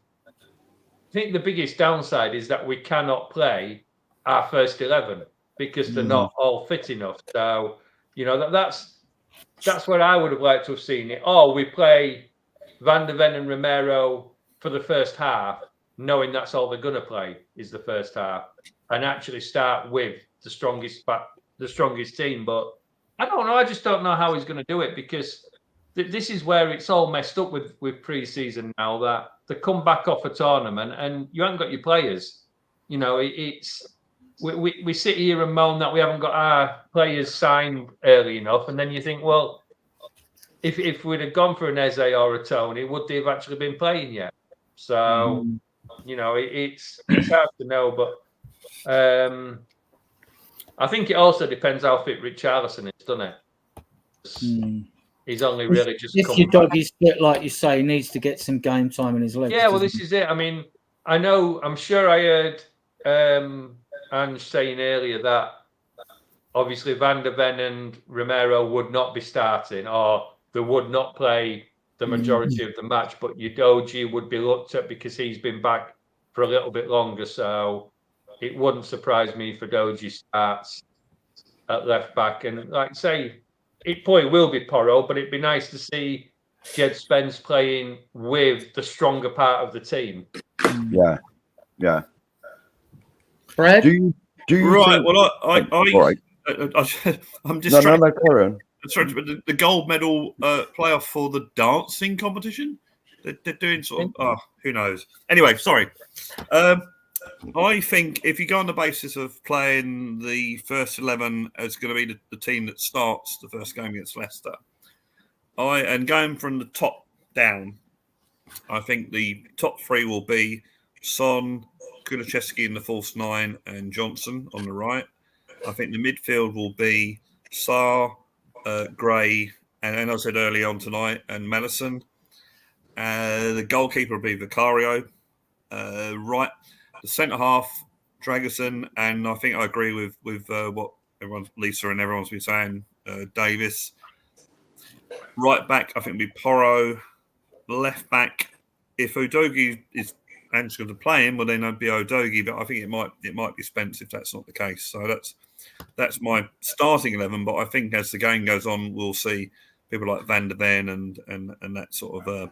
think the biggest downside is that we cannot play our first 11 because they're not all fit enough. So, that's where I would have liked to have seen it. Or we play Van de Ven and Romero for the first half, knowing that's all they're going to play is the first half, and actually start with the strongest team. But I don't know. I just don't know how he's going to do it because this is where it's all messed up with pre-season now, that they come back off a tournament and you haven't got your players. We sit here and moan that we haven't got our players signed early enough, and then you think, well, if we'd have gone for an Eze or a Tony, would they have actually been playing yet? So, it's hard to know, but I think it also depends how fit Richarlison is, doesn't it? He's only really just. If your doggy's fit, like you say, he needs to get some game time in his legs. Yeah, well, this is it. I mean, I'm sure I heard Ange saying earlier that obviously Van de Ven and Romero would not be starting, or they would not play the majority of the match, but Udogie would be looked at because he's been back for a little bit longer. So it wouldn't surprise me if Udogie starts at left back. And like I say, it probably will be Porro, but it'd be nice to see Jed Spence playing with the stronger part of the team. Yeah. Brad? Do you right. think... Well, I'm just no, carry on. Sorry, the gold medal playoff for the dancing competition. They're doing sort of. Who knows? Anyway, sorry. I think if you go on the basis of playing the first 11 as going to be the team that starts the first game against Leicester, and going from the top down, I think the top 3 will be Son, Kulusevski in the false 9, and Johnson on the right. I think the midfield will be Sarr, Gray, and I said early on tonight, and Madison. The goalkeeper will be Vicario. Right, the centre half, Dragusin, and I think I agree with what Lisa and everyone's been saying. Davis. Right back, I think it'll be Porro. Left back, if Udogie is actually going to play him, well then it'd be Udogie, but I think it might be Spence if that's not the case. So that's my starting 11. But I think as the game goes on, we'll see people like Van der Ven and that sort of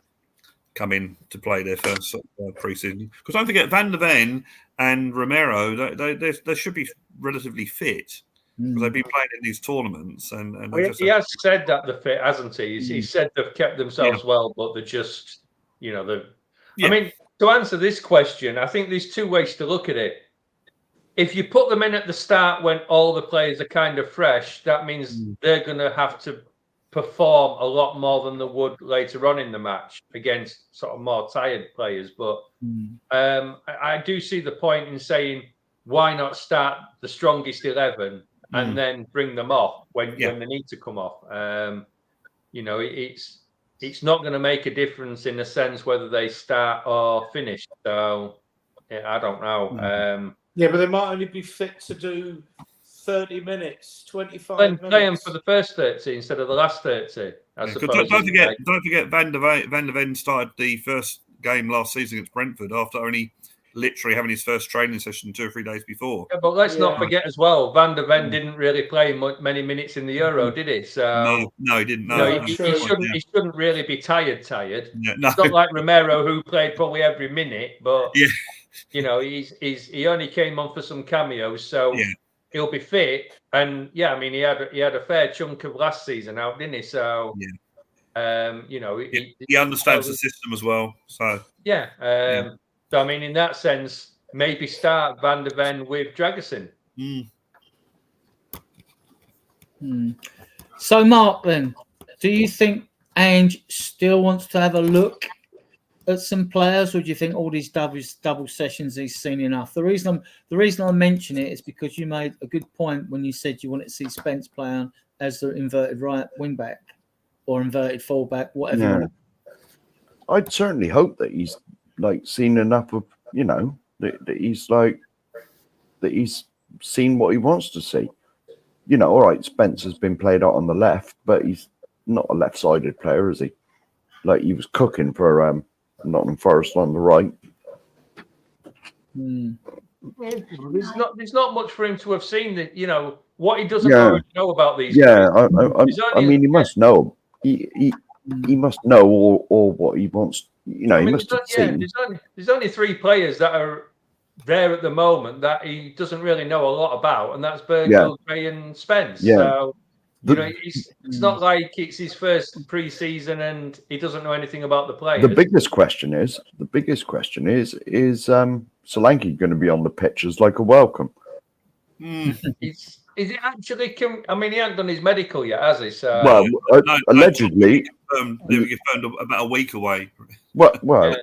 come in to play their first sort of, pre-season. Because don't forget, Van der Ven and Romero, they should be relatively fit. Because they've been playing in these tournaments, and he has said that they're fit, hasn't he? He said they've kept themselves well, but they're just, I mean, to answer this question, I think there's two ways to look at it. If you put them in at the start when all the players are kind of fresh, that means they're going to have to perform a lot more than they would later on in the match against sort of more tired players. But I do see the point in saying, why not start the strongest 11 and then bring them off when they need to come off? It's not going to make a difference in a sense whether they start or finish. So I don't know. Yeah, but they might only be fit to do 30 minutes, 25 minutes. Play them for the first 30 instead of the last 30. I suppose. Don't forget Van der Ven started the first game last season against Brentford after only literally having his first training session 2 or 3 days before. Yeah, but let's not forget as well, Van der Ven didn't really play many minutes in the Euro, did he? So no, he didn't. No, he shouldn't really be tired. Yeah, no. It's not like Romero, who played probably every minute, but he only came on for some cameos, so he'll be fit. And I mean, he had a fair chunk of last season out, didn't he? So he understands the system as well. So So, I mean, in that sense, maybe start Van der Ven with Dragusin. So, Mark, then, do you think Ange still wants to have a look at some players, or do you think all these double sessions he's seen enough? The reason I mention it is because you made a good point when you said you wanted to see Spence play on as the inverted right wing back or inverted fullback, whatever. Yeah. I'd certainly hope that he's seen enough of, that he's seen what he wants to see. All right, Spence has been played out on the left, but he's not a left-sided player, is he? He was cooking for Nottingham Forest on the right. There's not much for him to have seen that, what he doesn't already know about these. Yeah, I mean, he must know. He must know all what he wants. He must have seen. There's only 3 players that are there at the moment that he doesn't really know a lot about, and that's Bergvall, Gray, and Spence. Yeah. So it's not like it's his first pre-season and he doesn't know anything about the players. The biggest question is Solanke going to be on the pitch as a welcome? Is it actually? I mean, he hasn't done his medical yet, has he? So allegedly, they were confirmed about a week away. Well, I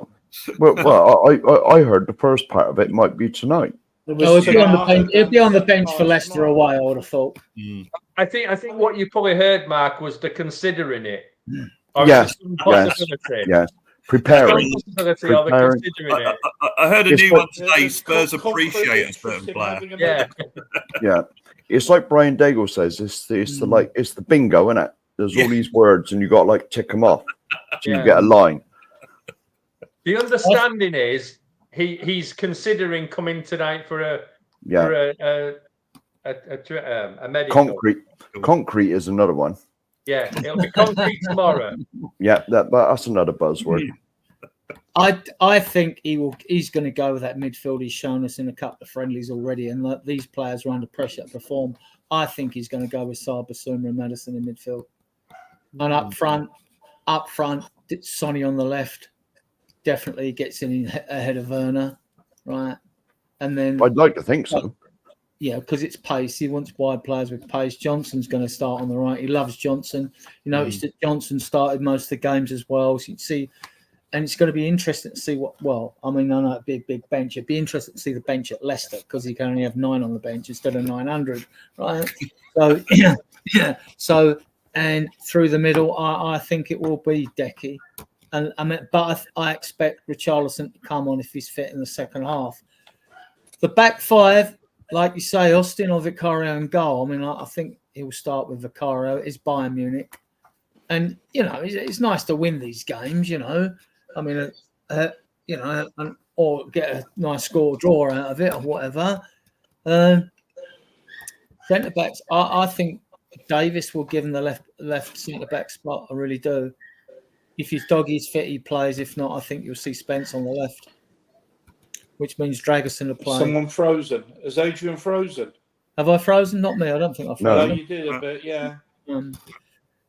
heard the first part of it might be tonight. He'll be on the bench for Leicester away, I would have thought. I think what you probably heard, Mark, was the considering it. Yes. Preparing. I heard a new one today. Spurs appreciate a certain player. Yeah. It's like Brian Daigle says. It's the bingo, isn't it? There's all these words, and you got to tick them off till you get a line. The understanding is he's considering coming tonight for a medical. Concrete is another one. Yeah, it'll be concrete tomorrow. Yeah, that's another buzzword. I think he's going to go with that midfield he's shown us in a couple of friendlies already, and these players are under pressure to perform. I think he's going to go with Sarr, Basuma, and Madison in midfield, and up front, Sonny on the left definitely gets in ahead of Werner, right? And then I'd like to think so. Yeah, because it's pace. He wants wide players with pace. Johnson's going to start on the right. He loves Johnson. You notice that Johnson started most of the games as well. So you see, and it's going to be interesting to see what. Well, I mean, I know it'd be a big bench. It'd be interesting to see the bench at Leicester because he can only have 9 on the bench instead of 900, right? So yeah. So and through the middle, I think it will be Decky, and I mean, but I expect Richarlison to come on if he's fit in the second half. The back 5, like you say, Austin or Vicario and goal. I mean, I think he'll start with Vicario. It's Bayern Munich. And, you know, it's nice to win these games, you know. I mean, you know, or get a nice score draw out of it or whatever. Centre-backs, I think Davis will give him the left centre-back spot. I really do. If his doggy's fit, he plays. If not, I think you'll see Spence on the left, which means Dragerson will play. Someone frozen. Is Adrian frozen? Have I frozen? Not me. I don't think I've No, frozen. you did a bit, yeah.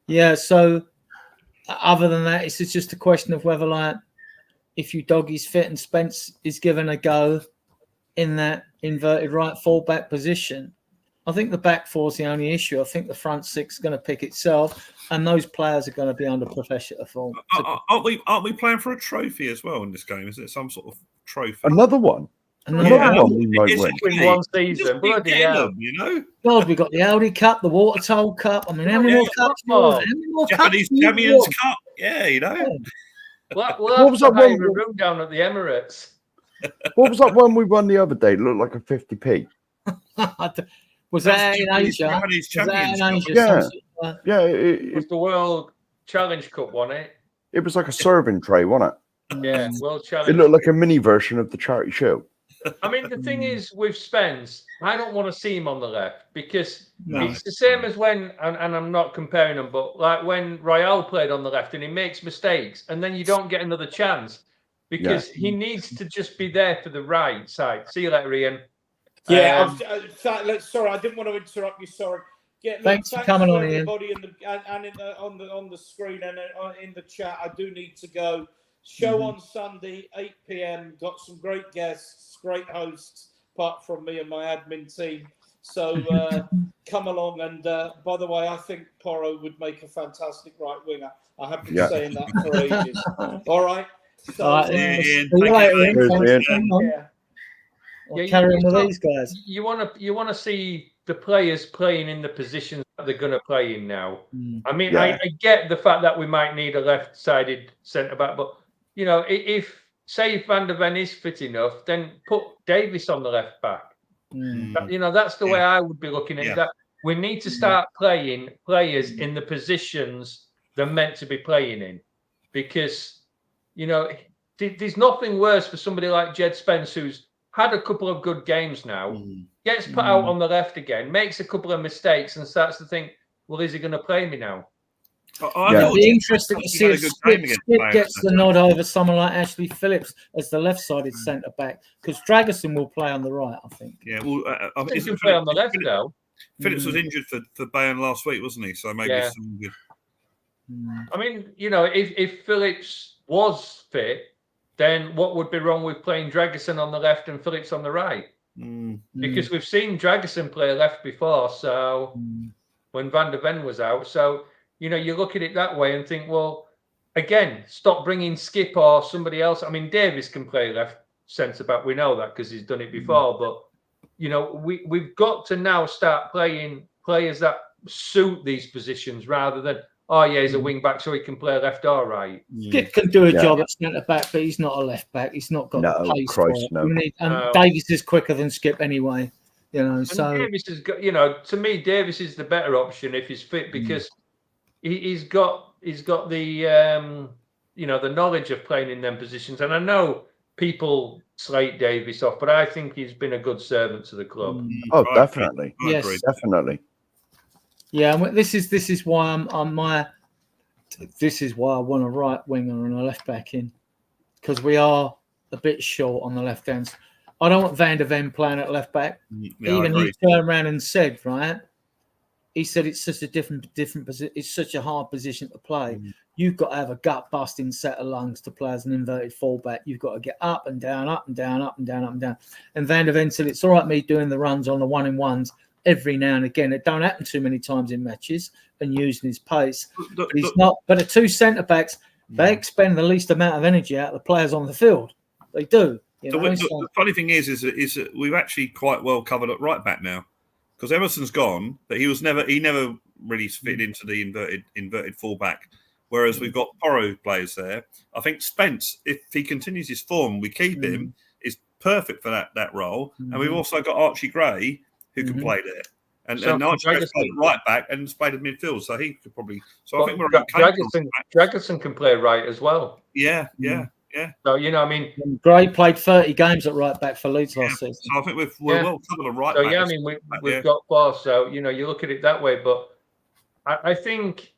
Yeah, so other than that, it's just a question of whether, like, if you doggy's fit and Spence is given a go in that inverted right fullback position, I think the back 4's the only issue. I think the front 6 is going to pick itself, and those players are going to be under pressure to form. Aren't we playing for a trophy as well in this game? Is it some sort of trophy? Another one. Another one we might win. In one season, bloody hell. You know? God, we've got the Audi Cup, the Water Toll Cup. I mean, how many more cups? How many more Japanese cups Champions Cup. Yeah, you know. We'll What have was to that hire one? a room down at the Emirates. What was that one we won the other day? It looked like a 50p. Was that in Asia? Japanese Was that Champions in Cup. Asia? Yeah. Some sort of, Yeah, It was the World Challenge Cup, wasn't it? it was like a serving tray, wasn't it? Yeah, World It Challenge. looked like a mini version of the charity show. I mean, the thing is with Spence, I don't want to see him on the left because No. it's the same as when, and I'm not comparing them, but like when Royale played on the left and he makes mistakes and then you don't get another chance because he needs to just be there for the right side. See you later, Ian. Yeah, sorry, I didn't want to interrupt you. Sorry. Yeah, look, Thanks for coming on, Ian. everybody on the screen and in the chat. I do need to go. Show on Sunday, 8 p.m. Got some great guests, great hosts, apart from me and my admin team. So come along. And by the way, I think Porro would make a fantastic right winger. I have been saying that for ages. All right. So, All right, Ian. see you later, Ian. Cheers, Thanks. Yeah, Carry on with these guys. You want to see the players playing in the positions that they're going to play in now. I mean, I get the fact that we might need a left-sided centre back, but you know, if Van der Ven is fit enough, then put Davis on the left back. You know, that's the way I would be looking at it. That we need to start playing players in the positions they're meant to be playing in, because you know, there's nothing worse for somebody like Jed Spence, who's had a couple of good games now, gets put out on the left again, makes a couple of mistakes, and starts to think, well, is he going to play me now? It'd be interesting to see if Skip gets the nod over someone like Ashley Phillips as the left-sided centre back, because Dragerson will play on the right, I think. Yeah, well, I think he can play on the left though. Phillips was injured for Bayern last week, wasn't he? So maybe some good. I mean, you know, if Phillips was fit, then what would be wrong with playing Dragerson on the left and Phillips on the right? Because we've seen Dragerson play left before, so when Van der Ven was out. So, you know, you look at it that way and think, well, again, stop bringing Skip or somebody else. I mean, Davis can play left centre back. We know that because he's done it before. But, you know, we've got to now start playing players that suit these positions rather than, oh, yeah, he's a wing back, so he can play left or right. Skip can do a job at centre back, but he's not a left back. He's not got the pace for it. No. And Davis is quicker than Skip anyway. You know, so Davis has got, you know, to me, Davis is the better option if he's fit because he's got the you know, the knowledge of playing in them positions. And I know people slate Davis off, but I think he's been a good servant to the club. Oh, definitely. Yes, definitely. Yeah, this is why this is why I want a right winger and a left back in, because we are a bit short on the left hand. I don't want Van der Ven playing at left back. Even he turned around and said, right, he said it's such a different position. It's such a hard position to play. You've got to have a gut busting set of lungs to play as an inverted fullback. You've got to get up and down, up and down, up and down, up and down. And Van der Ven said it's all right me doing the runs on the 1-in-1s every now and again. It don't happen too many times in matches and using his pace. But he's not. But the two centre backs, They expend the least amount of energy out of the players on the field. They do. The funny thing is that we've actually quite well covered at right back now, because Emerson's gone, but he never really fit into the inverted full back. Whereas we've got Porro players there. I think Spence, if he continues his form, we keep him, is perfect for that role. And we've also got Archie Gray, who can play there. And Archie Gray's played right back and played in midfield, so he could probably. So I think we're okay. Dragerson can play right as well. Yeah. So I mean, Gray played 30 games at right back for Leeds last season. So I think we're well covered on right back. So I mean, we've got four. So you look at it that way, but I think.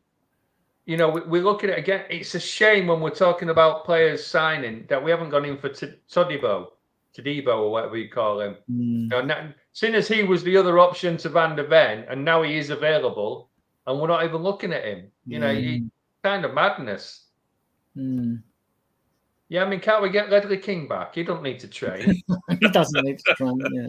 We look at it again. It's a shame when we're talking about players signing that we haven't gone in for Todibo, or whatever you call him. Seeing as he was the other option to Van der Ven, and now he is available, and we're not even looking at him. He kind of madness. Yeah, I mean, can't we get Ledley King back? He don't need to train. He doesn't need to train. Yeah.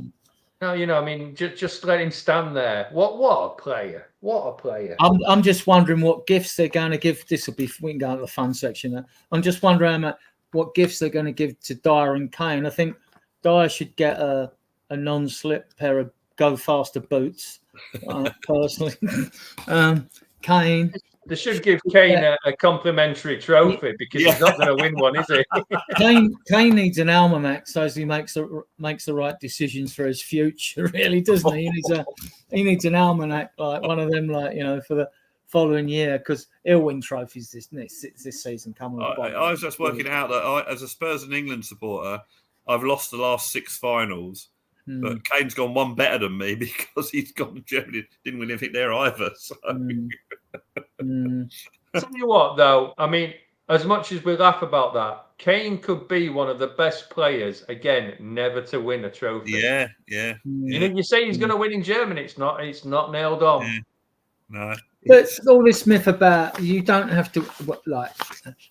No, I mean, just let him stand there. What a player! What a player! I'm just wondering what gifts they're going to give. This will be, we can go into the fun section now. I'm just wondering what gifts they're going to give to Dyer and Kane. I think Dyer should get a non-slip pair of go faster boots. Personally, Kane. They should give Kane a complimentary trophy because he's not going to win one, is he? Kane needs an almanac so as he makes the right decisions for his future. Really, doesn't he? He needs an almanac, like one of them, for the following year, because he'll win trophies this season. Coming. I was just working out that as a Spurs and England supporter, I've lost the last 6 finals. But Kane's gone one better than me because he's gone to Germany, didn't win anything there either. So. Tell you what, though, I mean, as much as we laugh about that, Kane could be one of the best players, again, never to win a trophy. Yeah. You say he's going to win in Germany, it's not nailed on. Yeah. No. But all this myth about you don't have to,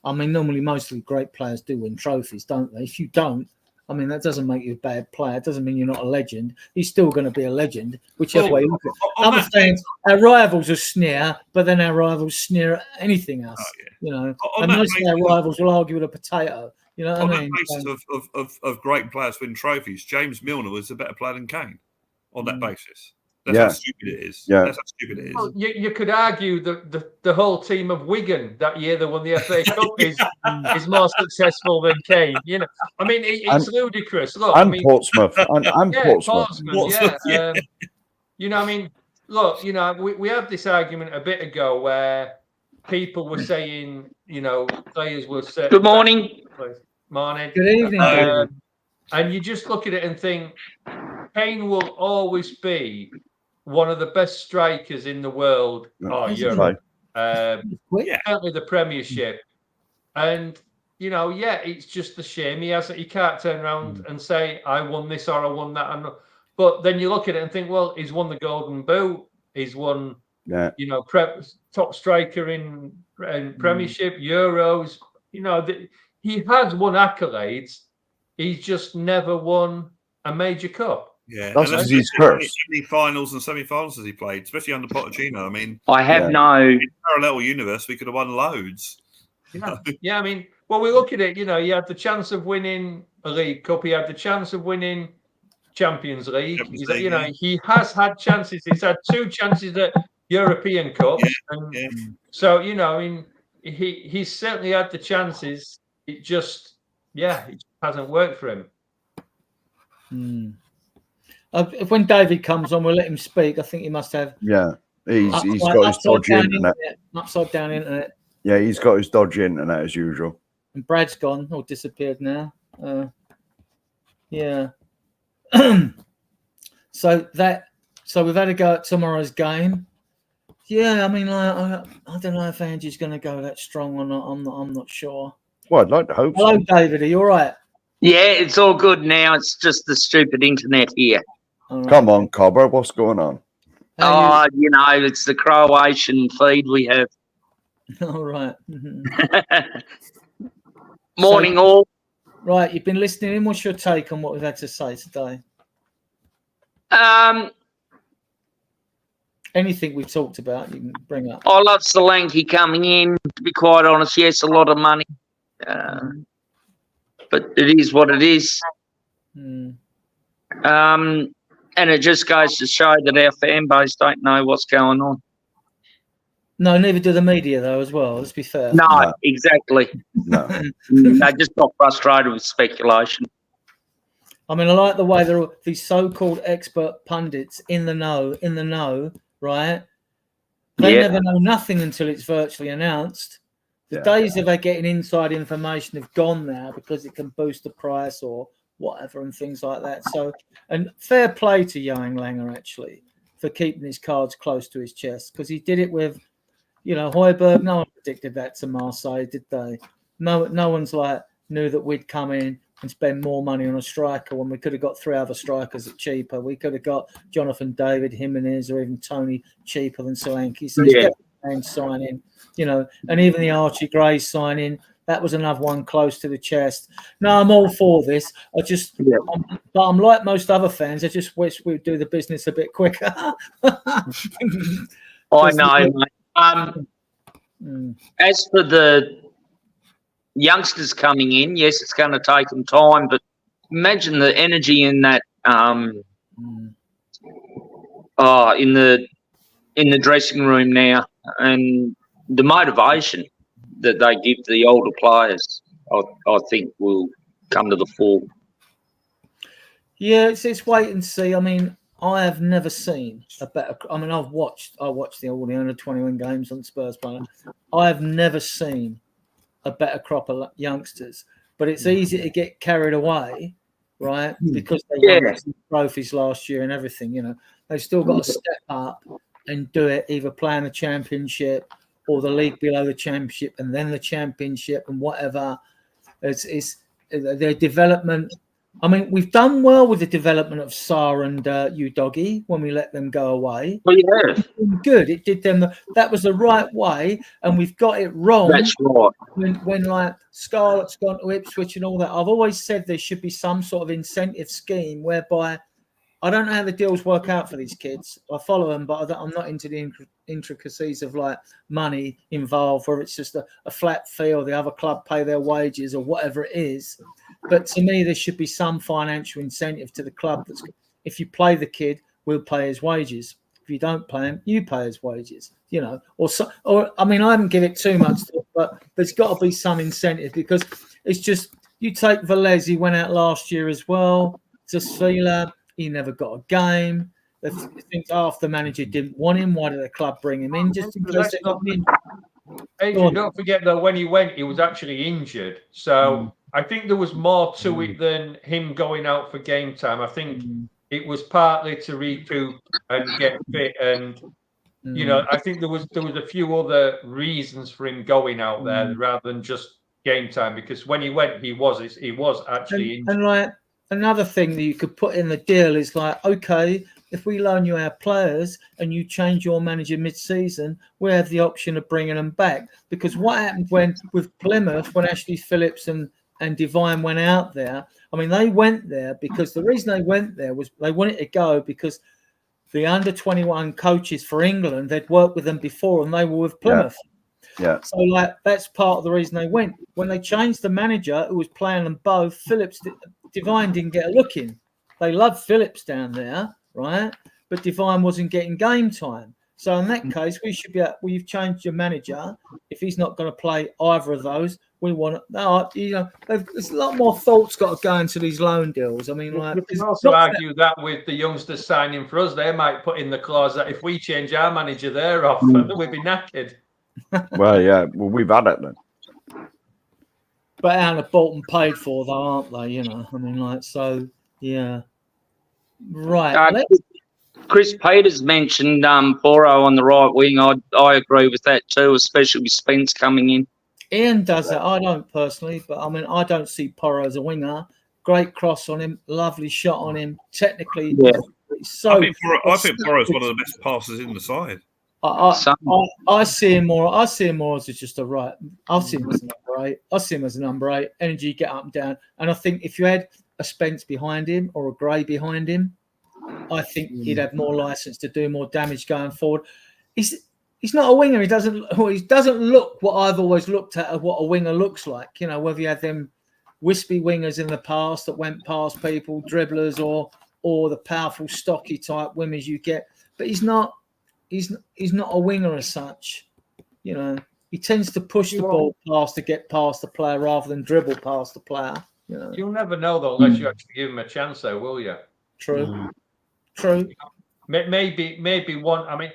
normally mostly great players do win trophies, don't they? If you don't, I mean, that doesn't make you a bad player. It doesn't mean you're not a legend. He's still going to be a legend, whichever way you look at it. I'm saying our rivals are sneer, but then our rivals sneer at anything else. And most of our rivals will argue with a potato. You know what I mean? On that basis of great players win trophies, James Milner was a better player than Kane. On that basis. That's how stupid it is. Yeah. That's how stupid it is. Well, you could argue that the whole team of Wigan that year that won the FA Cup is more successful than Kane. I mean, it's ludicrous. Look, Portsmouth. And Portsmouth. Yeah. I mean, look, we had this argument a bit ago where people were saying, players will say. Good morning. Morning. Good evening. And you just look at it and think, Kane will always be one of the best strikers in the world or Europe. Certainly the Premiership. And, it's just a shame he can't turn around and say, I won this or I won that. But then you look at it and think, well, he's won the Golden Boot. He's won, top striker in Premiership, Euros. He has won accolades. He's just never won a major cup. Yeah, that's his curse. How many finals and semi-finals has he played, especially under Pochettino? I mean, I have no. In a parallel universe, we could have won loads. Yeah, I mean, well, we look at it. He had the chance of winning a League Cup. He had the chance of winning Champions League. He has had chances. He's had 2 chances at European Cup. So, I mean, he's certainly had the chances. It just, it hasn't worked for him. When David comes on, we'll let him speak. I think he must have. Yeah, he's got his dodgy internet. Upside down internet. Yeah, he's got his dodgy internet as usual. And Brad's gone or disappeared now. Yeah. So we've had a go at tomorrow's game. Yeah, I mean, I don't know if Angie's going to go that strong or not. I'm not sure. Well, I'd like to hope. Hello, David. Are you all right? Yeah, it's all good now. It's just the stupid internet here. Right. Come on, Cobber. What's going on? It's the Croatian feed we have. All right. Morning, all. Right, you've been listening in. What's your take on what we've had to say today? Anything we've talked about, you can bring up. I love Solanke coming in, to be quite honest. Yes, a lot of money. But it is what it is. Mm. And it just goes to show that our fan base don't know what's going on. No, neither do the media, though, as well. Let's be fair. No, exactly. No. They just got frustrated with speculation. I mean, I like the way there are these so-called expert pundits in the know, right? They never know nothing until it's virtually announced. The days of they getting inside information have gone now because it can boost the price or whatever and things like that. So, and fair play to Johan Langer, actually, for keeping his cards close to his chest, because he did it with, you know, Højbjerg. No one predicted that to Marseille, did they? No one's like knew that we'd come in and spend more money on a striker when we could have got 3 other strikers at cheaper. We could have got Jonathan David, Jimenez, or even Tony cheaper than Solanke. So he's definitely signing, you know, and even the Archie Gray signing, that was another one close to the chest. No, I'm all for this. But I'm like most other fans. I just wish we'd do the business a bit quicker. I know. As for the youngsters coming in, yes, it's going to take them time, but imagine the energy in that in the dressing room now, and the motivation that they give the older players, I think will come to the fore. Yeah, it's wait and see. I mean, I have never seen a better. I mean, I watched all the under 21 games on Spurs Planet. I have never seen a better crop of youngsters, but it's easy to get carried away, right? Because they won trophies last year and everything. You know, they've still got to step up and do it, either playing the championship or the league below the championship and then the championship and whatever. It's their development. I mean, we've done well with the development of Sarr and Udogie when we let them go away. Well, yeah. Good. It did them. That was the right way, and we've got it wrong. That's right. When like Scarlett's gone to Ipswich and all that, I've always said there should be some sort of incentive scheme whereby I don't know how the deals work out for these kids. I follow them, but I'm not into the intricacies of like money involved, where it's just a flat fee or the other club pay their wages or whatever it is. But to me, there should be some financial incentive to the club. That's, if you play the kid, we'll pay his wages. If you don't play him, you pay his wages. You know, or I mean, I haven't given it too much thought, but there's got to be some incentive, because it's just, you take Velez, he went out last year as well. Zasvila, he never got a game. I think half the manager didn't want him. Why did the club bring him in? Just in case they got him in. Adrian, don't forget though, when he went, he was actually injured. So I think there was more to it than him going out for game time. I think it was partly to recoup and get fit, and you know, I think there was a few other reasons for him going out there rather than just game time. Because when he went, he was actually injured. And like another thing that you could put in the deal is like, okay, if we loan you our players and you change your manager mid-season, we have the option of bringing them back. Because what happened with Plymouth, when Ashley Phillips and Devine went out there, I mean, they went there because the reason they went there was they wanted to go because the under-21 coaches for England, they'd worked with them before and they were with Plymouth. Yeah. So, like, that's part of the reason they went. When they changed the manager who was playing them both, Devine didn't get a look in. They loved Phillips down there, right? But Devine wasn't getting game time. So in that case, we should be. You've changed your manager. If he's not going to play either of those, we want to. No, you know, there's a lot more thoughts got to go into these loan deals. I mean, like, you can also argue that with the youngsters signing for us, they might put in the clause that if we change our manager, they're off, and we'd be knackered. Well, yeah. Well, we've had it then. But Anna Bolton paid for, though, aren't they? You know, I mean, like, so yeah. Right. Chris Peters mentioned Porro on the right wing. I agree with that too, especially with Spence coming in. Ian does that. I don't personally, but I mean, I don't see Porro as a winger. Great cross on him, lovely shot on him. Technically, I think Porro is one of the best passes in the side. I see him more. I see him more as just a right. I see him as a number 8. I see him as a number 8. Energy, get up and down. And I think if you had a Spence behind him or a Gray behind him, I think he'd have more license to do more damage going forward. He's not a winger. He doesn't look what I've always looked at of what a winger looks like. You know, whether you had them wispy wingers in the past that went past people, dribblers, or the powerful, stocky type wingers you get. But he's not a winger as such. You know, he tends to push the ball past to get past the player rather than dribble past the player. You know. You'll never know though unless you actually give him a chance, though, will you? True. Maybe one. I mean,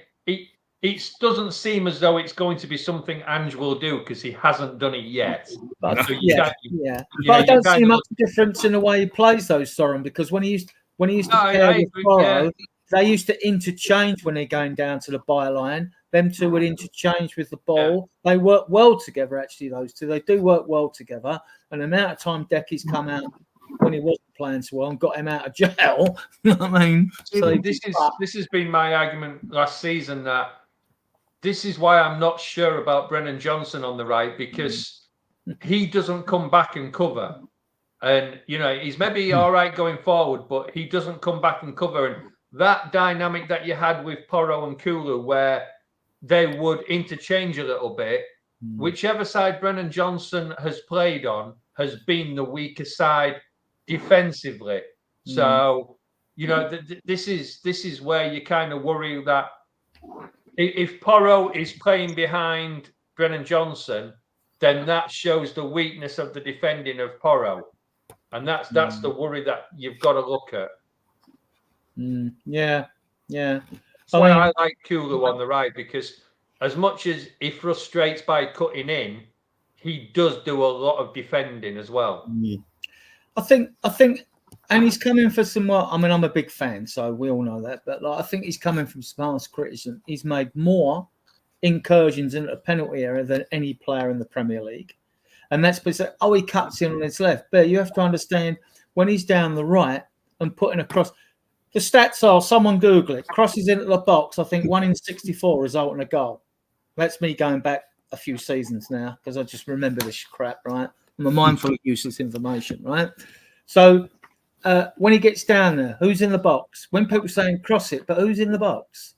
it doesn't seem as though it's going to be something Ange will do because he hasn't done it yet. But, So but I don't see much difference in the way he plays those, Soren, because when he used to pair with Porro, they used to interchange when they're going down to the byline. Them two would interchange with the ball. Yeah. They work well together, actually, those two. They do work well together. And the amount of time Decky's come out when he wasn't playing so well and got him out of jail. You know what I mean? So this has been my argument last season that this is why I'm not sure about Brennan Johnson on the right, because he doesn't come back and cover. And, you know, he's maybe all right going forward, but he doesn't come back and cover. And that dynamic that you had with Porro and Kulu, where they would interchange a little bit, whichever side Brennan Johnson has played on has been the weaker side defensively. So, you know, this is where you kind of worry that if Porro is playing behind Brennan Johnson, then that shows the weakness of the defending of Porro. And that's the worry that you've got to look at. Yeah. That's why I like Kulu on the right, because as much as he frustrates by cutting in, he does do a lot of defending as well. I think, and he's coming for some more. I mean, I'm a big fan, so we all know that. But I think he's coming from some harsh criticism. He's made more incursions into the penalty area than any player in the Premier League, and that's because he cuts in on his left. But you have to understand when he's down the right and putting across. The stats are, someone Google it, crosses into the box, I think 1 in 64 result in a goal. That's me going back a few seasons now because I just remember this crap, right? I'm mindful of useless information, right? So when he gets down there, who's in the box? When people saying cross it, but who's in the box?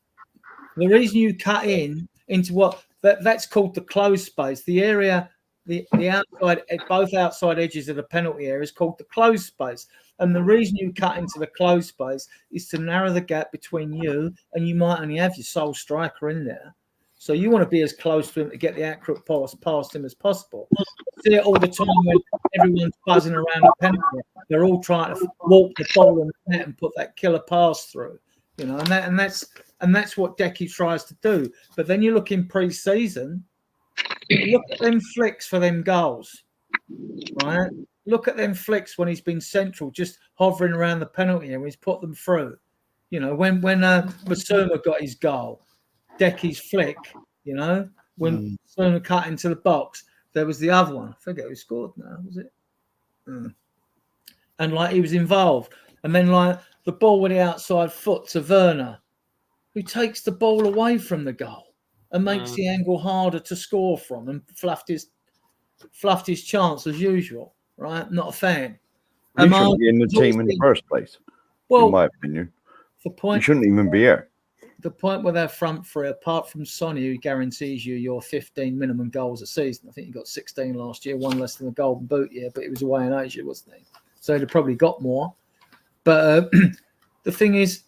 The reason you cut into what that's called the closed space, the area, the outside, both outside edges of the penalty area is called the closed space. And the reason you cut into the closed space is to narrow the gap between you and you might only have your sole striker in there. So you want to be as close to him to get the accurate pass past him as possible. I see it all the time when everyone's buzzing around the penalty. They're all trying to walk the ball in the net and put that killer pass through, you know, and that's what Decky tries to do. But then you look in pre-season, look at them flicks for them goals, right? Look at them flicks when he's been central, just hovering around the penalty area. He's put them through. You know, when Basuma got his goal, Decky's flick, you know, when Basuma cut into the box, there was the other one. I forget who scored now, was it? And like he was involved. And then like the ball with the outside foot to Werner, who takes the ball away from the goal and makes the angle harder to score from and fluffed his chance as usual. Right, not a fan. He shouldn't be in the team in the first place. Well, in my opinion, the point he shouldn't even be here. The point with our front three, apart from Sonny, who guarantees you your 15 minimum goals a season. I think he got 16 last year, one less than the Golden Boot year, but he was away in Asia, wasn't he? So he'd have probably got more. But the thing is,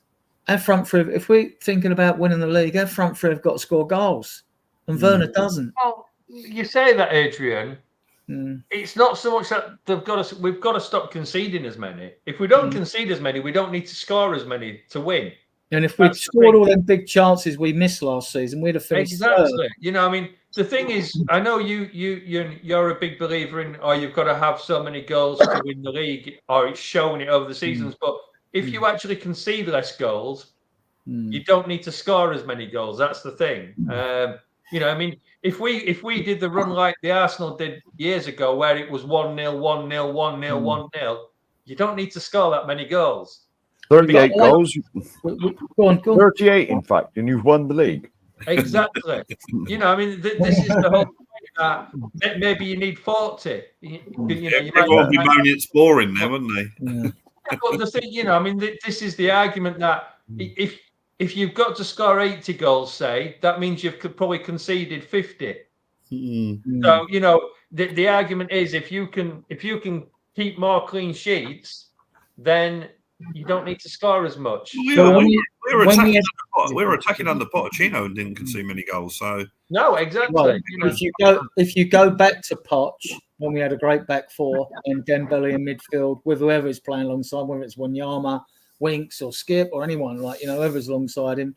our front three, if we're thinking about winning the league, our front three have got to score goals, and Werner doesn't. Well, you say that, Adrian. It's not so much that we've got to stop conceding as many. If we don't concede as many, we don't need to score as many to win. And if we'd scored all them big chances we missed last season, we'd have finished exactly. third. You know, I mean, the thing is, I know you're a big believer in, you've got to have so many goals to win the league, or it's showing it over the seasons. But if you actually concede less goals, you don't need to score as many goals. That's the thing. You know, I mean, if we did the run like the Arsenal did years ago, where it was 1-0, 1-0, 1-0, 1-0, you don't need to score that many goals. 38 goals. Go on. 38, in fact, and you've won the league. Exactly. You know, I mean, this is the whole point that maybe you need 40. You know, you everyone would be moaning it's boring now, wouldn't they? But the thing, I mean, this is the argument that if you've got to score 80 goals, say, that means you've probably conceded 50. So the argument is if you can keep more clean sheets, then you don't need to score as much. We were attacking under Pochettino and didn't concede many goals. So no, exactly. Well, if you go back to Poch, when we had a great back four and Dembele in midfield with whoever is playing alongside, whether it's Wanyama, Winks, or Skip, or anyone whoever's alongside him.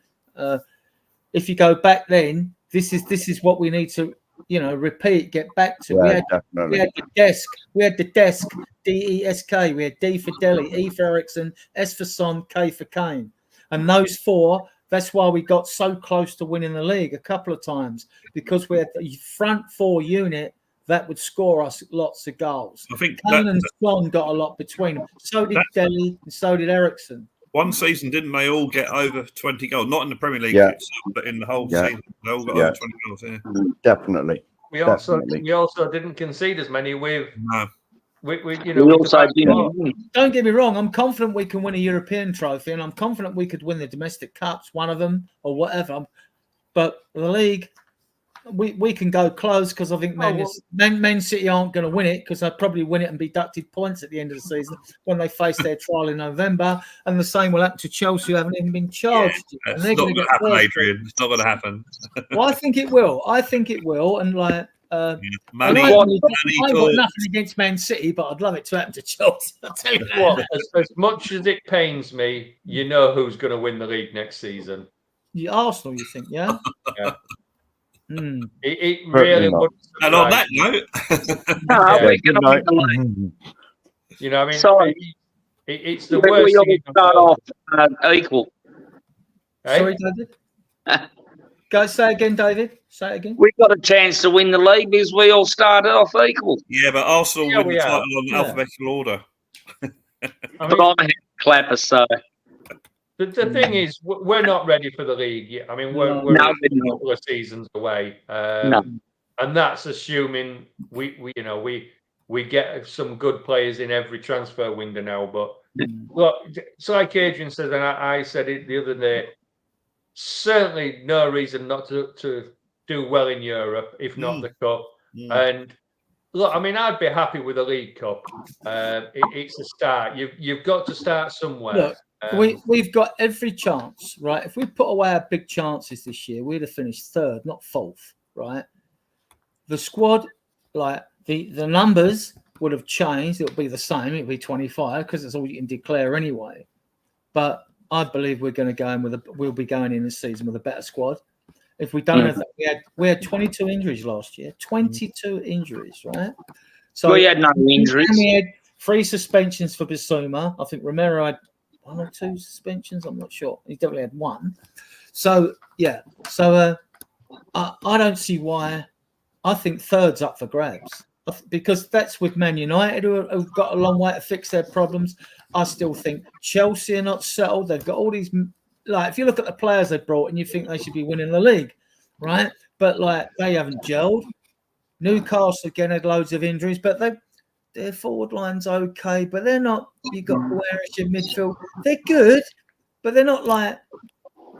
If you go back, then this is what we need to repeat, get back to. Yeah, we had the desk. We had the desk. DESK. We had D for Delhi, E for Ericsson, S for Son, K for Kane. And those four, that's why we got so close to winning the league a couple of times, because we had the front four unit that would score us lots of goals. I think Kane and Son got a lot between them. So did Delhi and so did Ericsson. One season, didn't they all get over 20 goals? Not in the Premier League, but in the whole season. They all got over 20 goals, Definitely. We also didn't concede as many with... No. Don't get me wrong, I'm confident we can win a European trophy, and I'm confident we could win the domestic cups, one of them or whatever. But the league, we can go close, because I think Man City aren't going to win it, because they'll probably win it and be deducted points at the end of the season when they face their trial in November. And the same will happen to Chelsea, who haven't even been charged. Yeah, it's not going to happen, Adrian. It's not going to happen. Well, I think it will. And I ain't got nothing against Man City, but I'd love it to happen to Chelsea. I'll tell you what, as much as it pains me, you know who's going to win the league next season. Arsenal, you think? Yeah. Yeah. It really would. And on that note, I mean, sorry, it's the worst. We all start off equal. Hey? Sorry, David. Go say again, David. Say it again. We've got a chance to win the league because we all started off equal. Yeah, but Arsenal win the title on alphabetical order. But I'm a clapper, so. The thing is, we're not ready for the league yet. I mean, we're a couple of seasons away, and that's assuming we get some good players in every transfer window now. But look, it's like Adrian said, and I said it the other day. Certainly, no reason not to do well in Europe, if not the cup. And look, I mean, I'd be happy with a League Cup. It's a start. You've got to start somewhere. Look, we've got every chance, right? If we put away our big chances this year, we'd have finished third, not fourth, right? The squad, the numbers would have changed. It would be the same. It would be 25, because that's all you can declare anyway. But I believe we're going to go in we'll be going in this season with a better squad. If we don't have that, we had 22 injuries last year. 22 injuries, right? So we had no injuries. And we had 3 suspensions for Bissouma. I think Romero had 1 or 2 suspensions. I'm not sure. He definitely had 1. So yeah. So I don't see why. I think third's up for grabs, because that's with Man United, who've got a long way to fix their problems. I still think Chelsea are not settled. They've got all these, if you look at the players they brought and you think they should be winning the league, right? But they haven't gelled. Newcastle again had loads of injuries, but their forward line's okay, but they're not. You got Guerrero in midfield. They're good, but they're not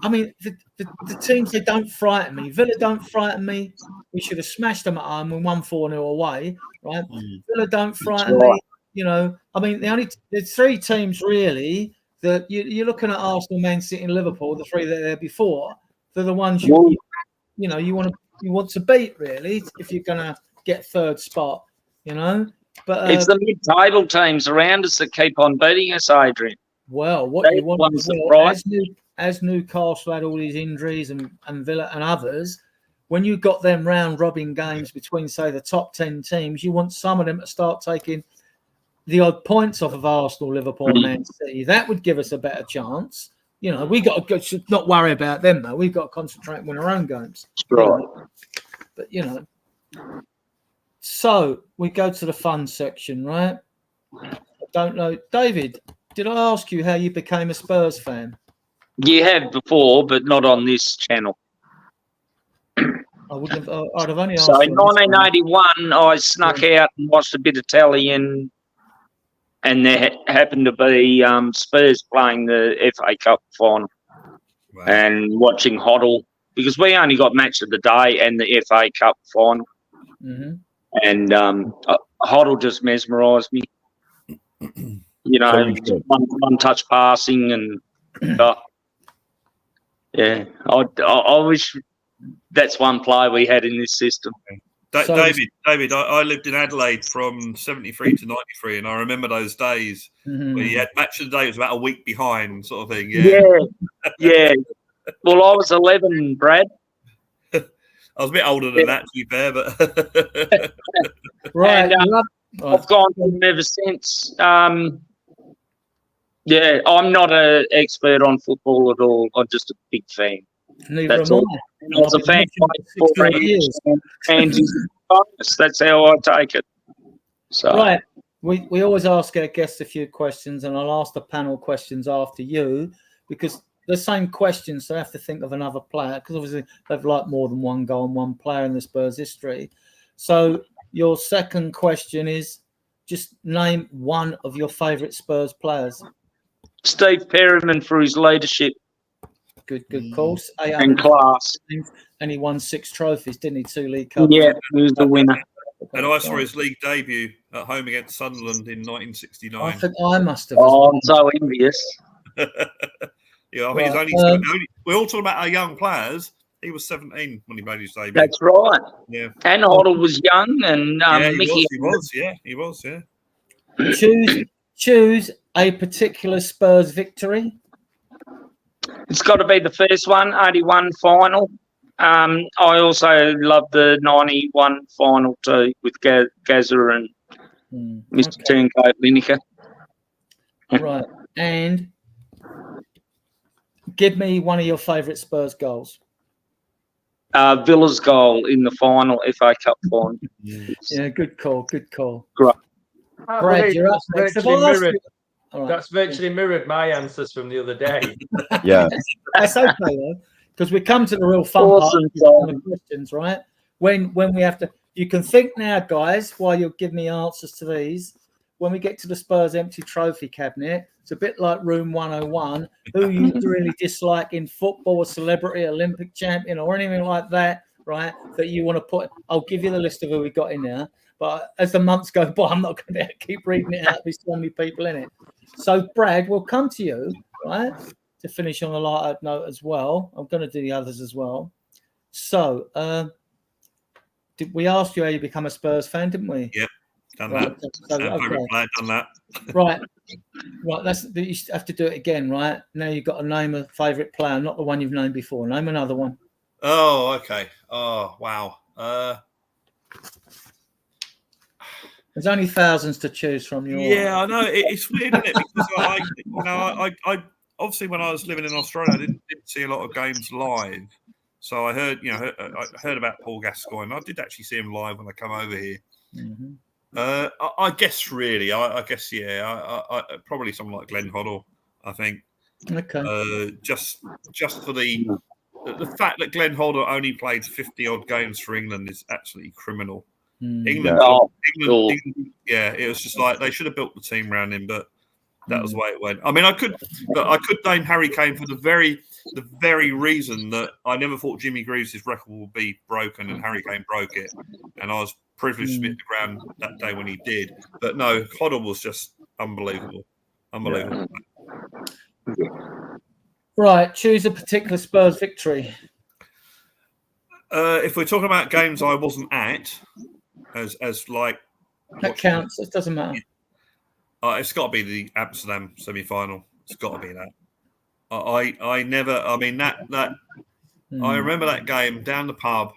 I mean, the teams, they don't frighten me. Villa don't frighten me. We should have smashed them at home and won 4-0 away, right? Villa don't frighten me. I mean, there's 3 teams really that you're looking at: Arsenal, Man City, and Liverpool. The 3 that are there before, they're the ones you want to beat, really, if you're going to get third spot. But it's the mid-table teams around us that keep on beating us, Adrian. Well, what you want as Newcastle had all these injuries and Villa and others, when you got them round robin games between, say, the top 10 teams, you want some of them to start taking the odd points off of Arsenal, Liverpool, and Man City. That would give us a better chance. We got to not worry about them, though. We've got to concentrate on our own games. Right. But so we go to the fun section, right? I don't know, David. Did I ask you how you became a Spurs fan? You have before, but not on this channel. I would have. I'd have only asked. So in 1981, I snuck out and watched a bit of telly and and there happened to be Spurs playing the FA Cup final Wow. and watching Hoddle, because we only got match of the day and the FA Cup final. Mm-hmm. And Hoddle just mesmerised me. You know, one touch passing and yeah. I wish that's one player we had in this system. David, I lived in Adelaide from 73 to 93, and I remember those days where you had match of the day, it was about a week behind, sort of thing. Yeah. Well, I was 11, Brad. I was a bit older than that, to be fair, but right. And, I've gone to them ever since. Yeah, I'm not an expert on football at all. I'm just a big fan. Neither That's am all. I was a fan for 4 years, and that's how I take it. So right, we always ask our guests a few questions, and I'll ask the panel questions after you, because the same questions, so they have to think of another player, because obviously they've liked more than one goal and one player in the Spurs history. So your second question is, just name one of your favourite Spurs players. Steve Perryman for his leadership. Good course. And class. And he won 6 trophies, didn't he? 2 League Cups. Yeah, he was the winner. And I saw his league debut at home against Sunderland in 1969. I think I must have. Oh, I'm so envious. Yeah, I think he's only. We're all talking about our young players. He was 17 when he made his debut. That's right. Yeah. And Hoddle was young, and Mickey. He was. Choose a particular Spurs victory. It's got to be the first one, 81 final. I also love the 91 final too, with Gazza and Mr. Turncoat Lineker. Right. And give me one of your favourite Spurs goals. Villa's goal in the final, FA Cup final. Yeah, good call. Great. Brad, you're up next. That's virtually mirrored my answers from the other day. Yeah. That's okay, though, because we come to the real fun part of the questions, right? When we have to, you can think now, guys, while you'll give me answers to these. When we get to the Spurs empty trophy cabinet, it's a bit like Room 101. Who you really dislike in football, a celebrity, Olympic champion, or anything like that, right? That you want to put. I'll give you the list of who we got in there. But as the months go by, I'm not going to keep reading it out. There's so many people in it. So, Brad, we'll come to you, right, to finish on a lighter note as well. I'm going to do the others as well. So, did we ask you how you become a Spurs fan, didn't we? Yep, done right. that. So, done that. Right. You have to do it again, right? Now you've got to name a favourite player, not the one you've named before. Name another one. Oh, okay. Oh, wow. There's only thousands to choose from. Yeah, I know. It's weird, isn't it? Because I obviously when I was living in Australia, I didn't see a lot of games live. So I heard, I heard about Paul Gascoigne. I did actually see him live when I come over here. Mm-hmm. I guess really, I guess I probably someone like Glenn Hoddle. I think. Okay. Just for the fact that Glenn Hoddle only played 50 odd games for England is absolutely criminal. England, it was just like they should have built the team around him, but that was the way it went. I mean, I could name Harry Kane for the very reason that I never thought Jimmy Greaves' record would be broken, and Harry Kane broke it, and I was privileged to be at the ground that day when he did. But no, Hoddle was just unbelievable. Right, choose a particular Spurs victory. If we're talking about games I wasn't at, as like that counts. It doesn't matter. It's got to be the Amsterdam semi-final. It's got to be that. I never. I mean that. I remember that game down the pub,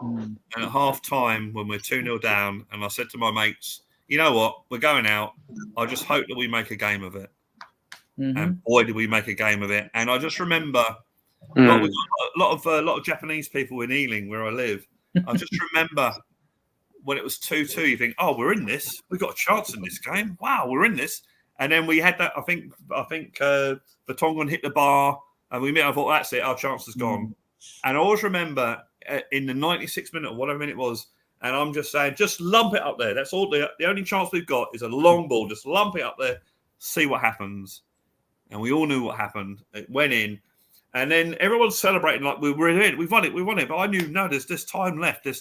and at half time when we're 2-0 down, and I said to my mates, "You know what? We're going out. I just hope that we make a game of it." And boy, did we make a game of it! And I just remember we've got a lot of Japanese people in Ealing where I live. I just remember. When it was 2-2, you think, "Oh, we're in this. We've got a chance in this game. Wow, we're in this." And then we had that. I think Vertonghen hit the bar, and I thought, "That's it. Our chance is gone." And I always remember in the 96th minute or whatever minute it was, And I'm just saying, just lump it up there. That's all. The only chance we've got is a long ball. Just lump it up there, see what happens. And we all knew what happened. It went in. And then everyone's celebrating like we were in. We've won it. But I knew, no, there's time left. And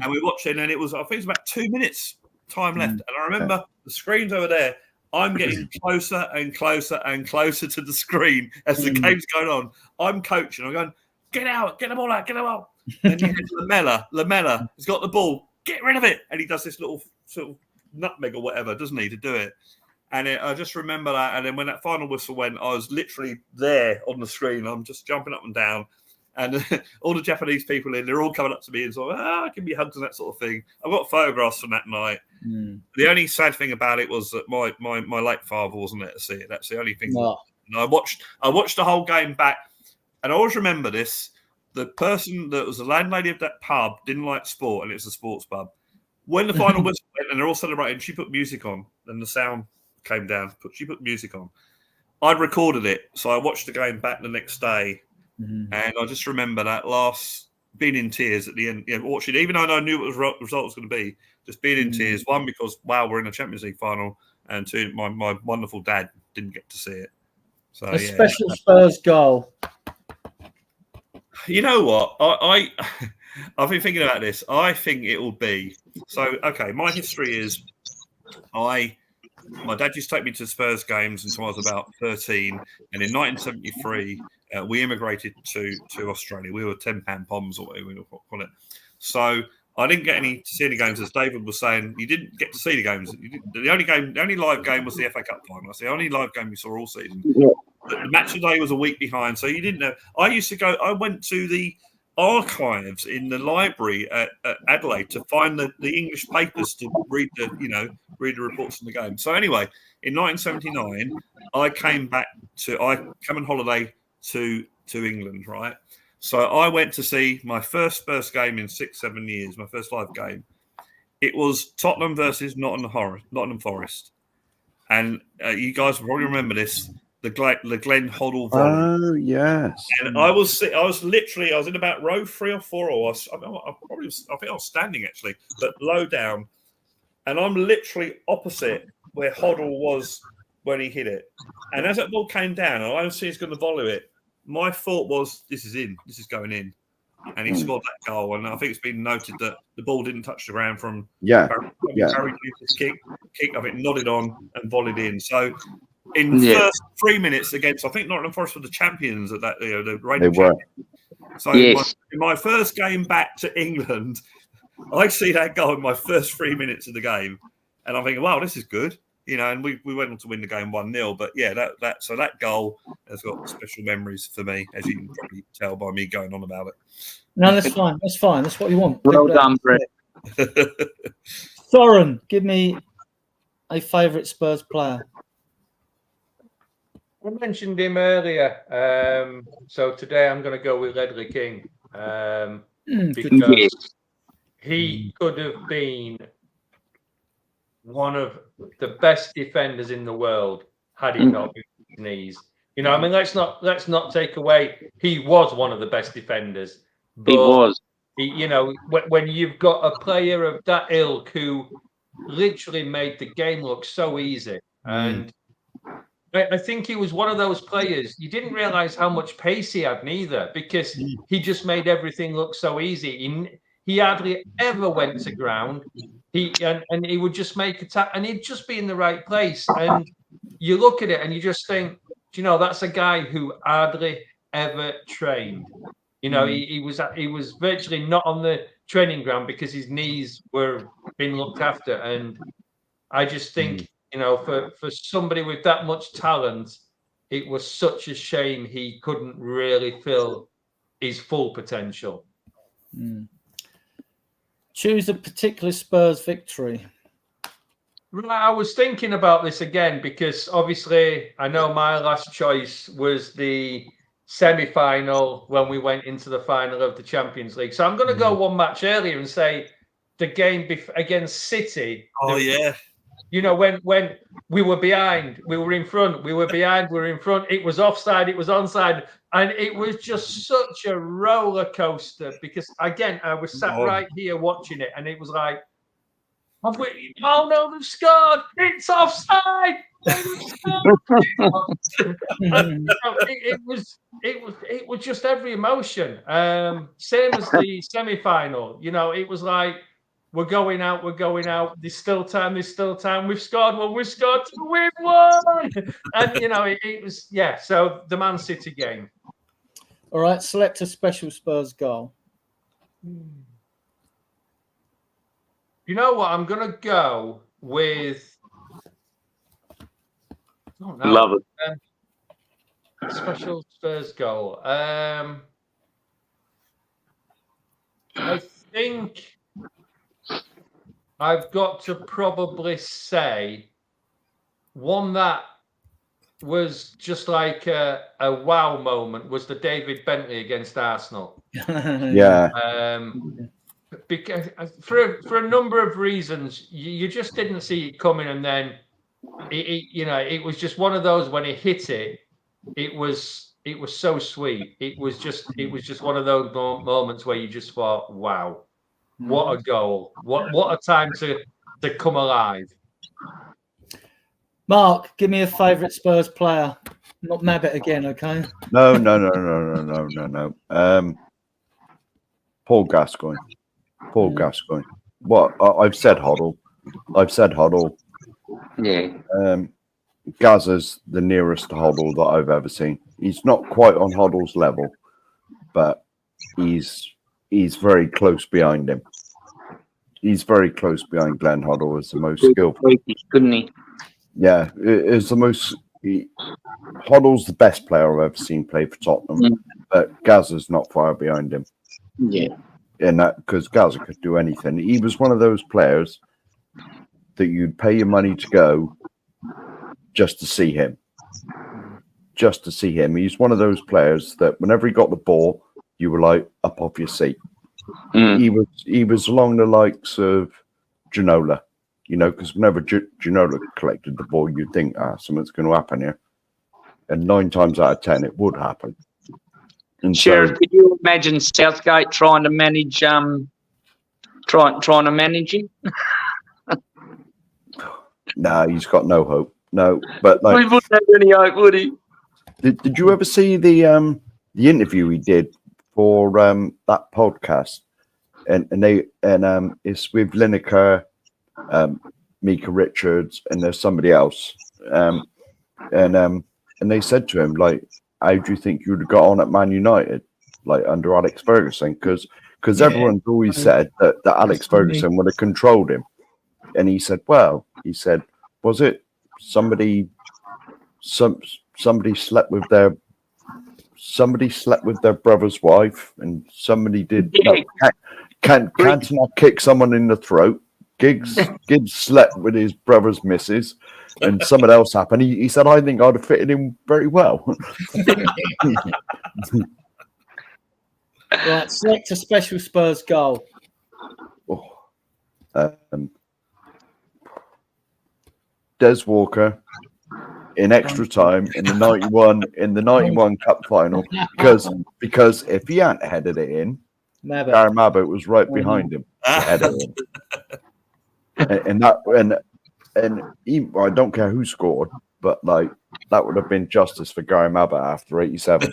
we watched it, and it was, I think it was about 2 minutes time left. And I remember the screen's over there. I'm getting closer and closer and closer to the screen as the game's going on. I'm coaching. I'm going, get out, get the ball out, get them out. And you had Lamella, he's got the ball, get rid of it. And he does this little sort of nutmeg or whatever, doesn't he, to do it. And I just remember that. And then when that final whistle went, I was literally there on the screen. I'm just jumping up and down. And all the Japanese people they're all coming up to me and sort of, give me hugs and that sort of thing. I've got photographs from that night. The only sad thing about it was that my late father wasn't there to see it. That's the only thing. Oh. And I watched the whole game back. And I always remember this. The person that was the landlady of that pub didn't like sport, and it's a sports pub. When the final whistle went and they're all celebrating, she put music on, and the sound came down. She put music on. I'd recorded it, so I watched the game back the next day, and I just remember that last being in tears at the end, watching, even though I knew what the result was going to be, just being in tears. One, because, wow, we're in a Champions League final, and two, my wonderful dad didn't get to see it. So a special Spurs goal. You know what? I've been thinking about this. I think it will be so. Okay, my history is my dad used to take me to Spurs games until I was about 13, and in 1973 we immigrated to Australia. We were 10-pound poms, or whatever we call it. So I didn't get to see any games, as David was saying. You didn't get to see the games. The only live game was the FA Cup final. That's the only live game we saw all season. Yeah. The match of the day was a week behind, so you didn't know. I went to the archives in the library at Adelaide to find the English papers to read the reports from the game. So anyway, in 1979, I came on holiday to England, right? So I went to see my first Spurs game in 6-7 years, my first live game. It was Tottenham versus Nottingham Forest, and you guys will probably remember this. The Glenn Hoddle volley. Oh yes. And I was in about row 3 or 4, or I think I was standing actually, but low down, and I'm literally opposite where Hoddle was when he hit it. And as that ball came down, and I see he's going to volley it, my thought was, this is going in, and he scored that goal. And I think it's been noted that the ball didn't touch the ground from Barry Hughes' kick. I think nodded on and volleyed in. So. In the first 3 minutes against, I think Nottingham Forest were the champions at that, the reigning champions. So in my first game back to England, I see that goal in my first 3 minutes of the game, and I'm thinking, wow, this is good, And we went on to win the game 1-0. But yeah, that goal has got special memories for me, as you can probably tell by me going on about it. No, that's fine. That's fine. That's what you want. Well done, Brett. Thorin, give me a favourite Spurs player. I mentioned him earlier, so today I'm going to go with Ledley King because he could have been one of the best defenders in the world had he not been his knees. Let's not take away he was one of the best defenders. But he was. When you've got a player of that ilk who literally made the game look so easy, and I think he was one of those players. You didn't realize how much pace he had, neither, because he just made everything look so easy. He hardly ever went to ground. He would just make a tap, and he'd just be in the right place. And you look at it, and you just think, that's a guy who hardly ever trained. He was virtually not on the training ground because his knees were being looked after. And I just think. For somebody with that much talent, it was such a shame he couldn't really fill his full potential. Choose a particular Spurs victory. Right, I was thinking about this again because obviously I know my last choice was the semi-final when we went into the final of the Champions League. So I'm going to go one match earlier and say the game against City. Oh, yeah. You know, when we were behind, we were in front, we were behind, we were in front. It was offside, it was onside, and it was just such a roller coaster. Because again, I was sat right here watching it, and it was like, oh no, they've scored! It's offside! It was just every emotion. Same as the semi-final. You know, it was like, we're going out. There's still time. We've scored one. We've scored two. We've won. And you know, it was So the Man City game. All right, select a special Spurs goal. You know what? I'm gonna go with. Oh, no. Love it. Special Spurs goal. I think I've got to probably say one that was just like a wow moment was the David Bentley against Arsenal. Yeah. Because for a number of reasons, you just didn't see it coming, and then it was just one of those when he hit it. It was so sweet. It was just one of those moments where you just thought, wow, what a goal! What a time to come alive. Mark, give me a favourite Spurs player. Not Mabbott again, okay? No. Paul Gascoigne. What I've said, Hoddle. Yeah. Gaza's the nearest to Hoddle that I've ever seen. He's not quite on Hoddle's level, but he's very close behind him. He's very close behind Glenn Hoddle as the most skillful. Couldn't he? Yeah, is the most. Hoddle's the best player I've ever seen play for Tottenham, but Gaza's not far behind him. Yeah. And that because Gaza could do anything. He was one of those players that you'd pay your money to go just to see him. He's one of those players that whenever he got the ball, you were like up off your seat. He was along the likes of Ginola, you know, because whenever Ginola collected the ball, you'd think, something's going to happen here. And 9 times out of 10, it would happen. And Sheriff, could you imagine Southgate trying to manage trying to manage him? No, he's got no hope. No, but like, He wouldn't have any hope, would he? Did you ever see the interview he did for that podcast? And it's with Lineker, Mika Richards, and there's somebody else. And they said to him, like, how do you think you'd have got on at Man United, like under Alex Ferguson? Because everyone's always said that Alex Ferguson would have controlled him. And he said, was it somebody slept with their brother's wife, and somebody did Cantona kick someone in the throat. Gibbs slept with his brother's missus, and something else happened. He said, I think I'd have fitted in very well. Right, select a special Spurs goal. Des Walker in extra time in the 91 Cup final, because if he hadn't headed it in, Gary Mabbott was right behind him. And even, I don't care who scored, but like that would have been justice for Gary Mabbott after 87.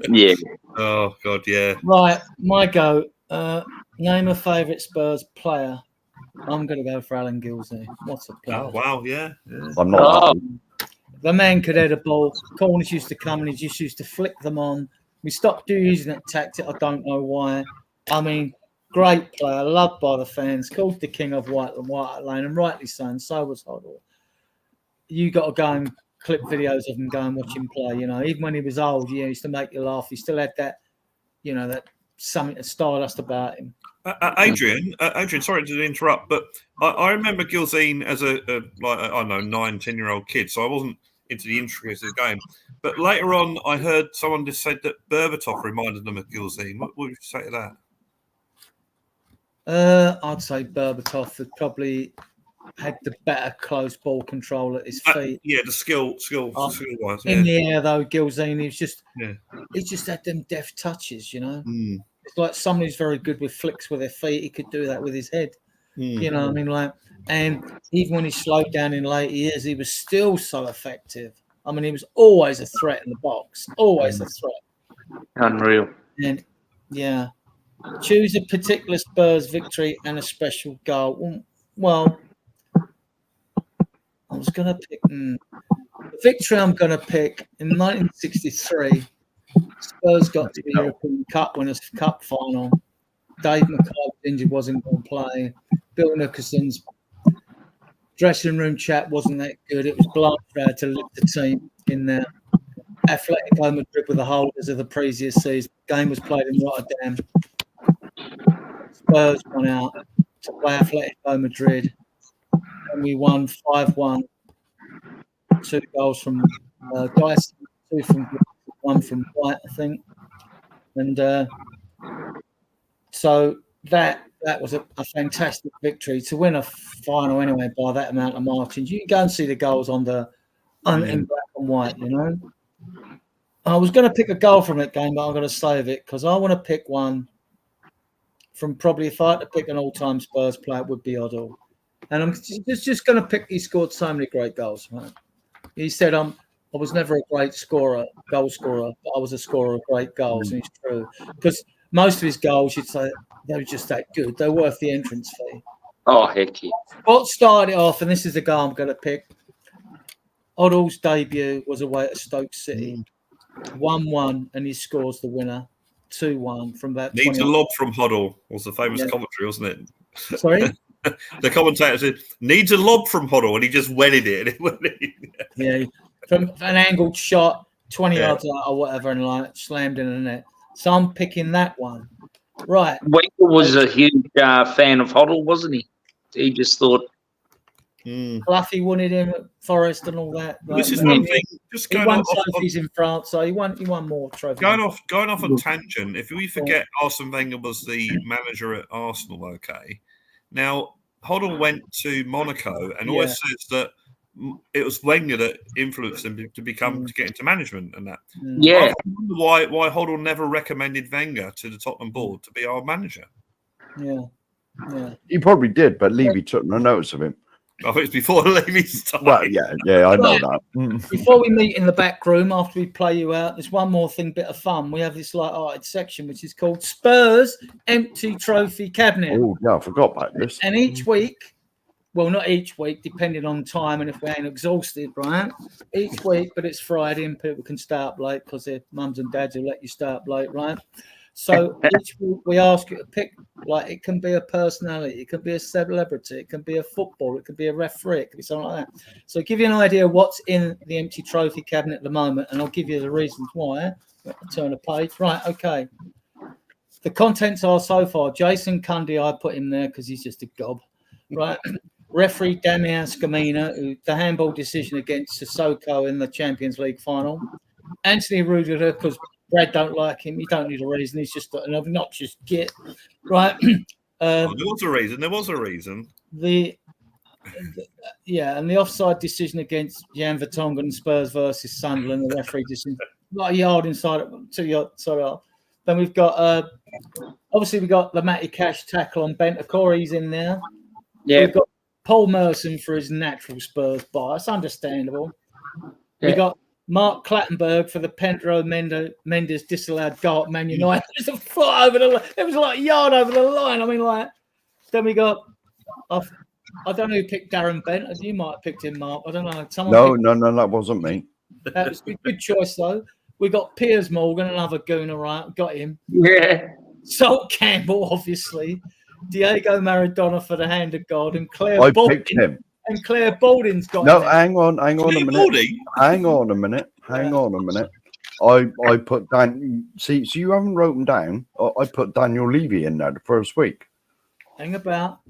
Yeah. Oh God, yeah. Right, my go. Name a favourite Spurs player. I'm going to go for Alan Gilsey. What a player! Oh wow, yeah. I'm not. The man could head a ball. Corners used to come and he just used to flick them on. We stopped using that tactic. I don't know why. I mean, great player, loved by the fans, called the king of White Lane, and rightly so. And so was Hoddle. You got to go and clip videos of him, go and watch him play. You know, even when he was old, he used to make you laugh. He still had that, you know, that something stardust about him. Adrian, sorry to interrupt, but I remember Gilsey as a 9-10-year-old kid, so I wasn't into the intricacies of the game. But later on, I heard someone just said that Berbatov reminded them of Gilsey. What would you say to that? I'd say Berbatov would probably had the better close ball control at his feet. Yeah, the skill wise. In the air though, Gilzini Yeah. he just had them deft touches, you know. Mm. It's like someone who's very good with flicks with their feet. He could do that with his head. You know what I mean? Like, and even when he slowed down in later years, he was still so effective. I mean, he was always a threat in the box, always a threat. Unreal. And yeah, choose a particular Spurs victory and a special goal. Well, I was going to pick the victory. I'm going to pick in 1963. Spurs got to the European Cup Winners' Cup final. Dave McCall was injured, wasn't going to play. Bill Nickerson's dressing room chat wasn't that good. It was Blanchard to lift the team in there. Atletico Madrid with the holders of the previous season. The game was played in Rotterdam. Spurs won out to play Atletico Madrid. And we won 5-1. 2 goals from Dyson, 2 from 1 from White, I think. And so that was a fantastic victory to win a final anyway by that amount of margins. You can go and see the goals in black and white, you know. I was going to pick a goal from that game, but I'm going to save it because I want to pick one from probably, if I had to pick an all-time Spurs player, it would be Odell. And I'm just going to pick, he scored so many great goals. Right? He said, I was never a great goal scorer, but I was a scorer of great goals. And it's true. Because most of his goals, you'd say, they were just that good. They're worth the entrance fee. Oh, heck yeah. What started it off, and this is the goal I'm going to pick, Odell's debut was away at Stoke City. 1-1, and he scores the winner. 2-1 from about. Needs a lob from Hoddle was the famous commentary, wasn't it? Sorry? The commentator said, needs a lob from Hoddle, and he just wedded it. And it went in. Yeah, from an angled shot, 20 yards out or whatever, and like slammed in the net. So I'm picking that one. Right. Wenger was a huge fan of Hoddle, wasn't he? He just thought. Fluffy wanted him at Forest and all that. This is one thing. Just he going won off trophies in France, so he won more trophies. Going off on tangent. If we forget Arsene Wenger was the manager at Arsenal, okay. Now Hoddle went to Monaco and always says that it was Wenger that influenced him to get into management and that. Yeah. I wonder why Hoddle never recommended Wenger to the Tottenham board to be our manager. Yeah. He probably did, but Levy took no notice of him. I think it's before Levy's time. Well, yeah, I know that. Before we meet in the back room, after we play you out, there's one more thing, bit of fun. We have this light-hearted section, which is called Spurs Empty Trophy Cabinet. Oh, yeah, I forgot about this. And each week, well, not each week, depending on time and if we ain't exhausted, right? Each week, but it's Friday and people can stay up late because their mums and dads will let you stay up late, right? So each week we ask you to pick, like, it can be a personality, it can be a celebrity, it can be a footballer, it can be a referee, it can be something like that. So give you an idea what's in the empty trophy cabinet at the moment, and I'll give you the reasons why. I'll turn a page. Right, okay. The contents are so far, Jason Cundy, I put him there because he's just a gob, right? Referee Damian Scamina, who the handball decision against Sissoko in the Champions League final. Anthony Rudiger, because Brad don't like him. You don't need a reason. He's just an obnoxious git, right? There was a reason. And the offside decision against Jan Vertonghen, Spurs versus Sunderland, the referee decision, like a yard inside, 2 yards. Sorry. Then we've got obviously we got the Matty Cash tackle on Bentancur. He's in there. Yeah. We've got Paul Merson for his natural Spurs bias, understandable. Yeah. We got Mark Clattenburg for the Pedro Mendes disallowed goal at Man United. It was a foot over the line. It was like a yard over the line. I mean, like, then we got, I don't know who picked Darren Bent. You might have picked him, Mark. I don't know. No, that wasn't me. That was a good choice, though. We got Piers Morgan, another gooner, right? Got him. Yeah. Salt Campbell, obviously. Diego Maradona for the hand of God. And Claire I Baldwin. picked him. And Claire Baldwin's got No, him. hang on a minute. Hang on a minute. I put Dan. See, so you haven't wrote them down. I put Daniel Levy in there the first week. Hang about.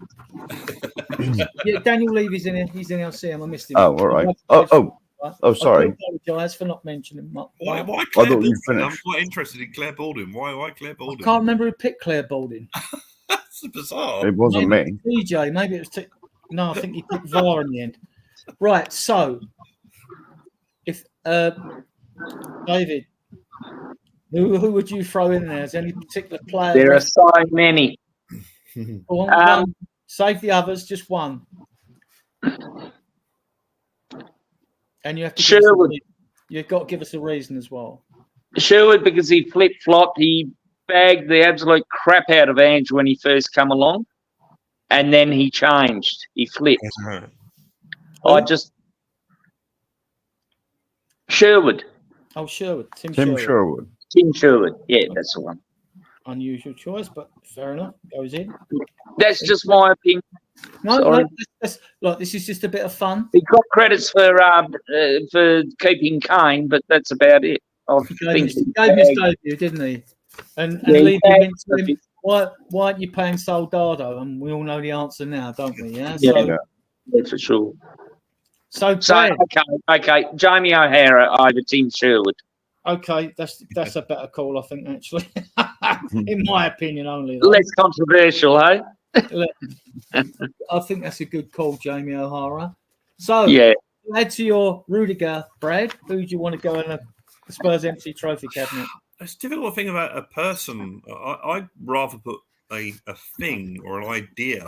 Yeah, Daniel Levy's in here. He's in here. I'll see him. I missed him. Oh, all right. Oh, sorry. I apologise for not mentioning him. Why Claire I thought you Baldwin? finished. I'm quite interested in Claire Baldwin. Why Claire Baldwin? I can't remember who picked Claire Baldwin. That's bizarre. It wasn't me. TJ, maybe it was. No, I think he picked VAR in the end. Right, so if David, who would you throw in there? Is there any particular player? There are so many. One. Save the others, just one. And you have to Sherwood. You've got to give us a reason as well. Sherwood, because he flip-flopped, he bagged the absolute crap out of Ange when he first come along, and then he changed. He flipped. Sherwood. Oh, Sherwood. Tim Sherwood. Tim Sherwood. Yeah, that's the one. Unusual choice, but fair enough. Goes in. That's just my opinion. No, look, this is just a bit of fun. He got credits for keeping Kane, but that's about it. He gave his debut, didn't he? And leading into him, why aren't you paying Soldado? And we all know the answer now, don't we? Yeah, yeah, for sure. So okay, Jamie O'Hara over Tim Sherwood. Okay, that's a better call, I think, actually. In my opinion only. Less controversial, eh? I think that's a good call, Jamie O'Hara. So, add to your Rudiger, Brad. Who do you want to go in the Spurs empty trophy cabinet? It's difficult to think about a person. I'd rather put a thing or an idea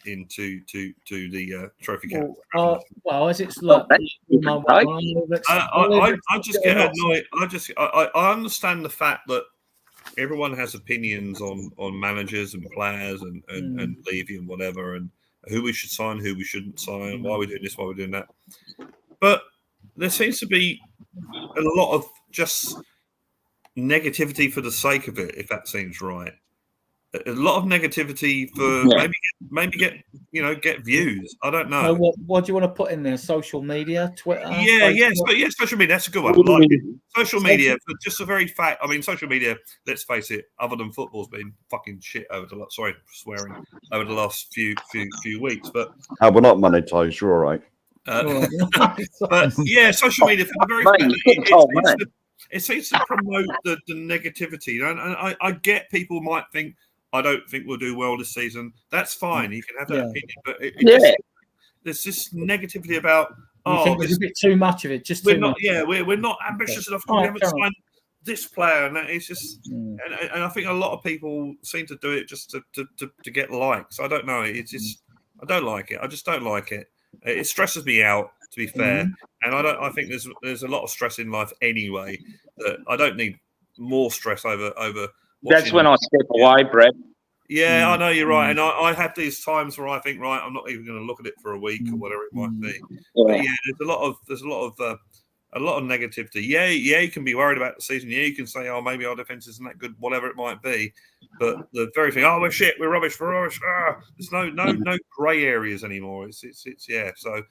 into the trophy cabinet. Well, as it's like, I just get annoyed. I understand the fact that everyone has opinions on managers and players and Levy and whatever, and who we should sign, who we shouldn't sign, why we're doing this, why we're doing that. But there seems to be a lot of just negativity for the sake of it, if that seems right. A lot of negativity for maybe get views. I don't know. So what do you want to put in there? Social media, Twitter? Social media. That's a good one. I like it. Social media, for just the very fact. I mean, social media. Let's face it. Other than football's been fucking shit over the last few weeks. But we're not monetized. You're all right. But yeah, social media for the very fact it seems to promote the negativity. And I get people might think, I don't think we'll do well this season. That's fine. You can have that opinion. But there's this negativity about, there's a bit too much of it. Just we're not ambitious enough. We haven't signed this player. And it's just, and I think a lot of people seem to do it just to get likes. I don't know. It's just, I don't like it. I just don't like it. It stresses me out, to be fair, and I think there's a lot of stress in life anyway. That I don't need more stress over. That's when I step away, Brad. Yeah, I know you're right, and I have these times where I think, right, I'm not even going to look at it for a week or whatever it might be. But yeah, there's a lot of negativity. Yeah, you can be worried about the season. Yeah, you can say, oh, maybe our defense isn't that good, whatever it might be. But the very thing, we're shit, we're rubbish. There's no grey areas anymore. It's So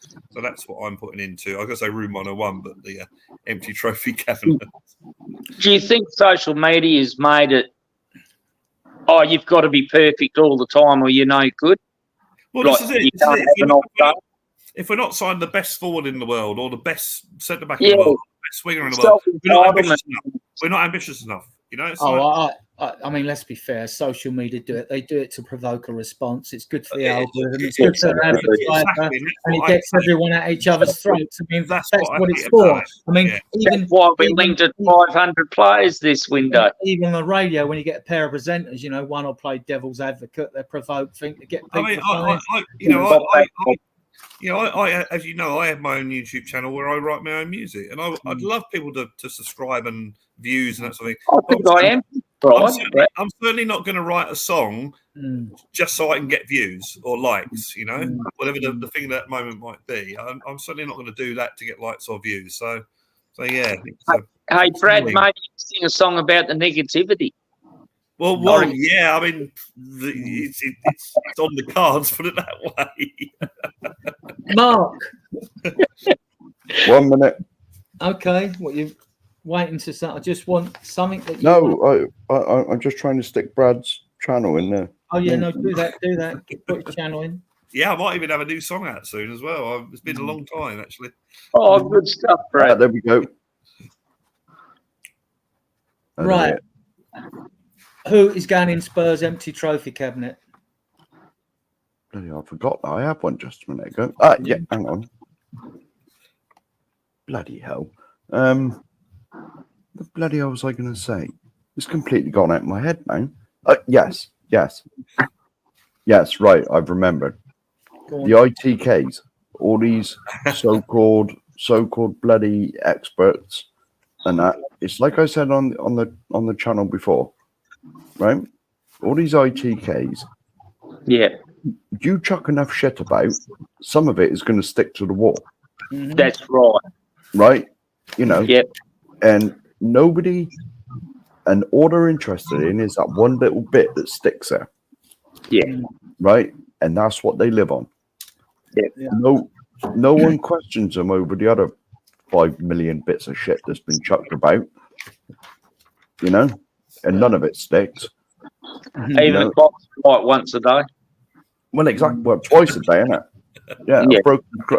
that's what I'm putting into. I was going to say room 101, but the empty trophy cabinet. Do you think social media has made it? Oh, you've got to be perfect all the time, or you're no good. Well, this is it. If we're not signing the best forward in the world or the best centre back in the world, the best winger in the world, we're not ambitious enough. You know. I mean, let's be fair. Social media do it. They do it to provoke a response. It's good for the algorithm. It's good for the advertiser, and it gets everyone at each other's throats. I mean, that's what it's for. I mean, that's why we linked at 500 players this window. Even on the radio, when you get a pair of presenters, one will play devil's advocate. They provoke, think to get people. As you know, I have my own YouTube channel where I write my own music, and I'd love people to subscribe and views and that sort of thing. I think I am. I'm certainly not going to write a song just so I can get views or likes, whatever the thing at that moment might be. I'm certainly not going to do that to get likes or views. So yeah. Hey, Brad, maybe you sing a song about the negativity. Well, yeah. I mean, it's on the cards. Put it that way. Mark. 1 minute. Okay. What you waiting to say? I just want something that. I'm just trying to stick Brad's channel in there. Oh yeah, no, do that. Put your channel in. Yeah, I might even have a new song out soon as well. It's been a long time actually. Oh, good stuff, Brad. There we go. Right. Who is going in Spurs empty trophy cabinet? Bloody hell, I forgot that. I had one just a minute ago. Yeah, hang on. Bloody hell. The bloody hell was I going to say? It's completely gone out of my head now. Yes. Yes, right. I've remembered. The ITKs, all these so-called bloody experts, and that. It's like I said on the channel before, right? All these ITKs. Yeah, You chuck enough shit about, some of it is going to stick to the wall. that's right. Right? You know. Yep. And nobody, and all they're interested in is that one little bit that sticks there. Yeah. Right? And that's what they live on. Yeah. No one questions them over the other 5 million bits of shit that's been chucked about. You know? And none of it sticks. Even the clock's right once a day. Well, exactly. Well, twice a day, isn't it? Yeah.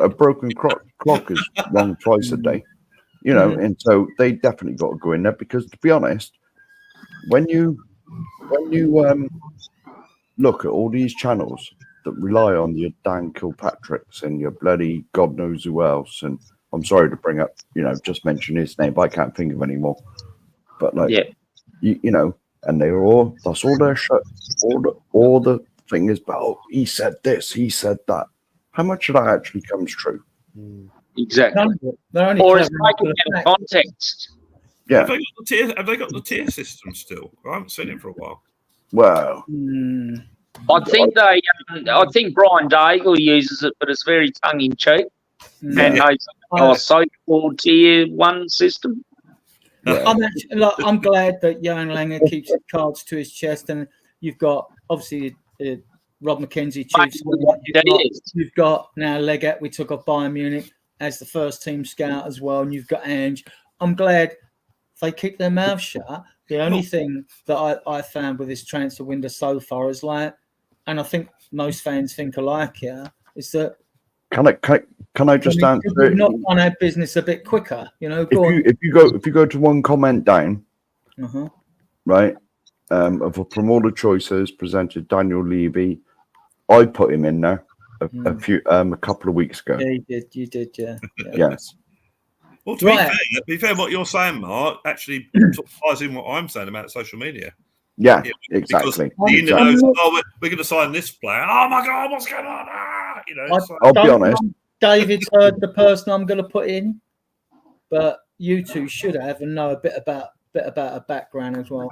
A broken clock is wrong twice a day. You know, and so they definitely got to go in there because, to be honest, when you look at all these channels that rely on your Dan Kilpatricks and your bloody God knows who else, and I'm sorry to bring up, just mention his name, but I can't think of any more. But you know, and they're all, that's all their shit. All the thing is, oh, he said this, he said that. How much of that actually comes true? Exactly. Or it's taken out of context. Yeah. Have they got the tier system still? I haven't seen it for a while. Well, I think Brian Daigle uses it, but it's very tongue in cheek. And they so-called tier 1 system. Yeah. I'm glad that Johan Langer keeps the cards to his chest, and you've got obviously Rob McKenzie, you've got now Leggett. We took off Bayern Munich as the first team scout as well, and you've got Ange. I'm glad they keep their mouths shut. The only thing that I found with this transfer window so far is and I think most fans think alike here, is that can I just answer? We've not done our business a bit quicker, If you go to one comment down, right, of promoter choices presented Daniel Levy, I put him in there a couple of weeks ago. Yeah, you did, yeah. Yes. Well, to be fair, what you're saying, Mark, actually ties in what I'm saying about social media. Yeah, exactly. The internet knows, we're going to sign this player. Oh my God, what's going on? I'll be honest. David's heard the person I'm going to put in, but you two should have and know a bit about a background as well.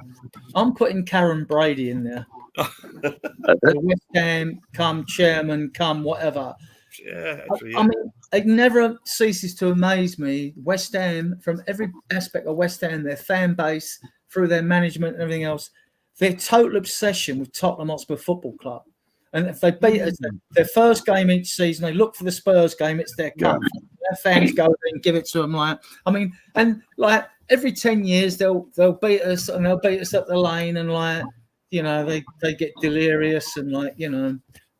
I'm putting Karen Brady in there. The West Ham, come chairman, come whatever. Yeah, I mean, it never ceases to amaze me. West Ham, from every aspect of West Ham, their fan base, through their management and everything else, their total obsession with Tottenham Hotspur Football Club. And if they beat us, their first game each season, they look for the Spurs game, it's their cup. Their fans go there and give it to them. Every 10 years, they'll beat us and they'll beat us up the lane and they get delirious and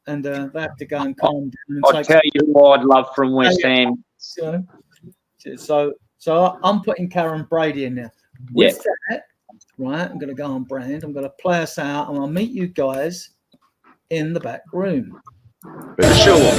and they have to go and calm down. I'll tell you what I'd love from West Ham. So I'm putting Karen Brady in there. With that, right, I'm going to go on brand. I'm going to play us out and I'll meet you guys in the back room. Sure.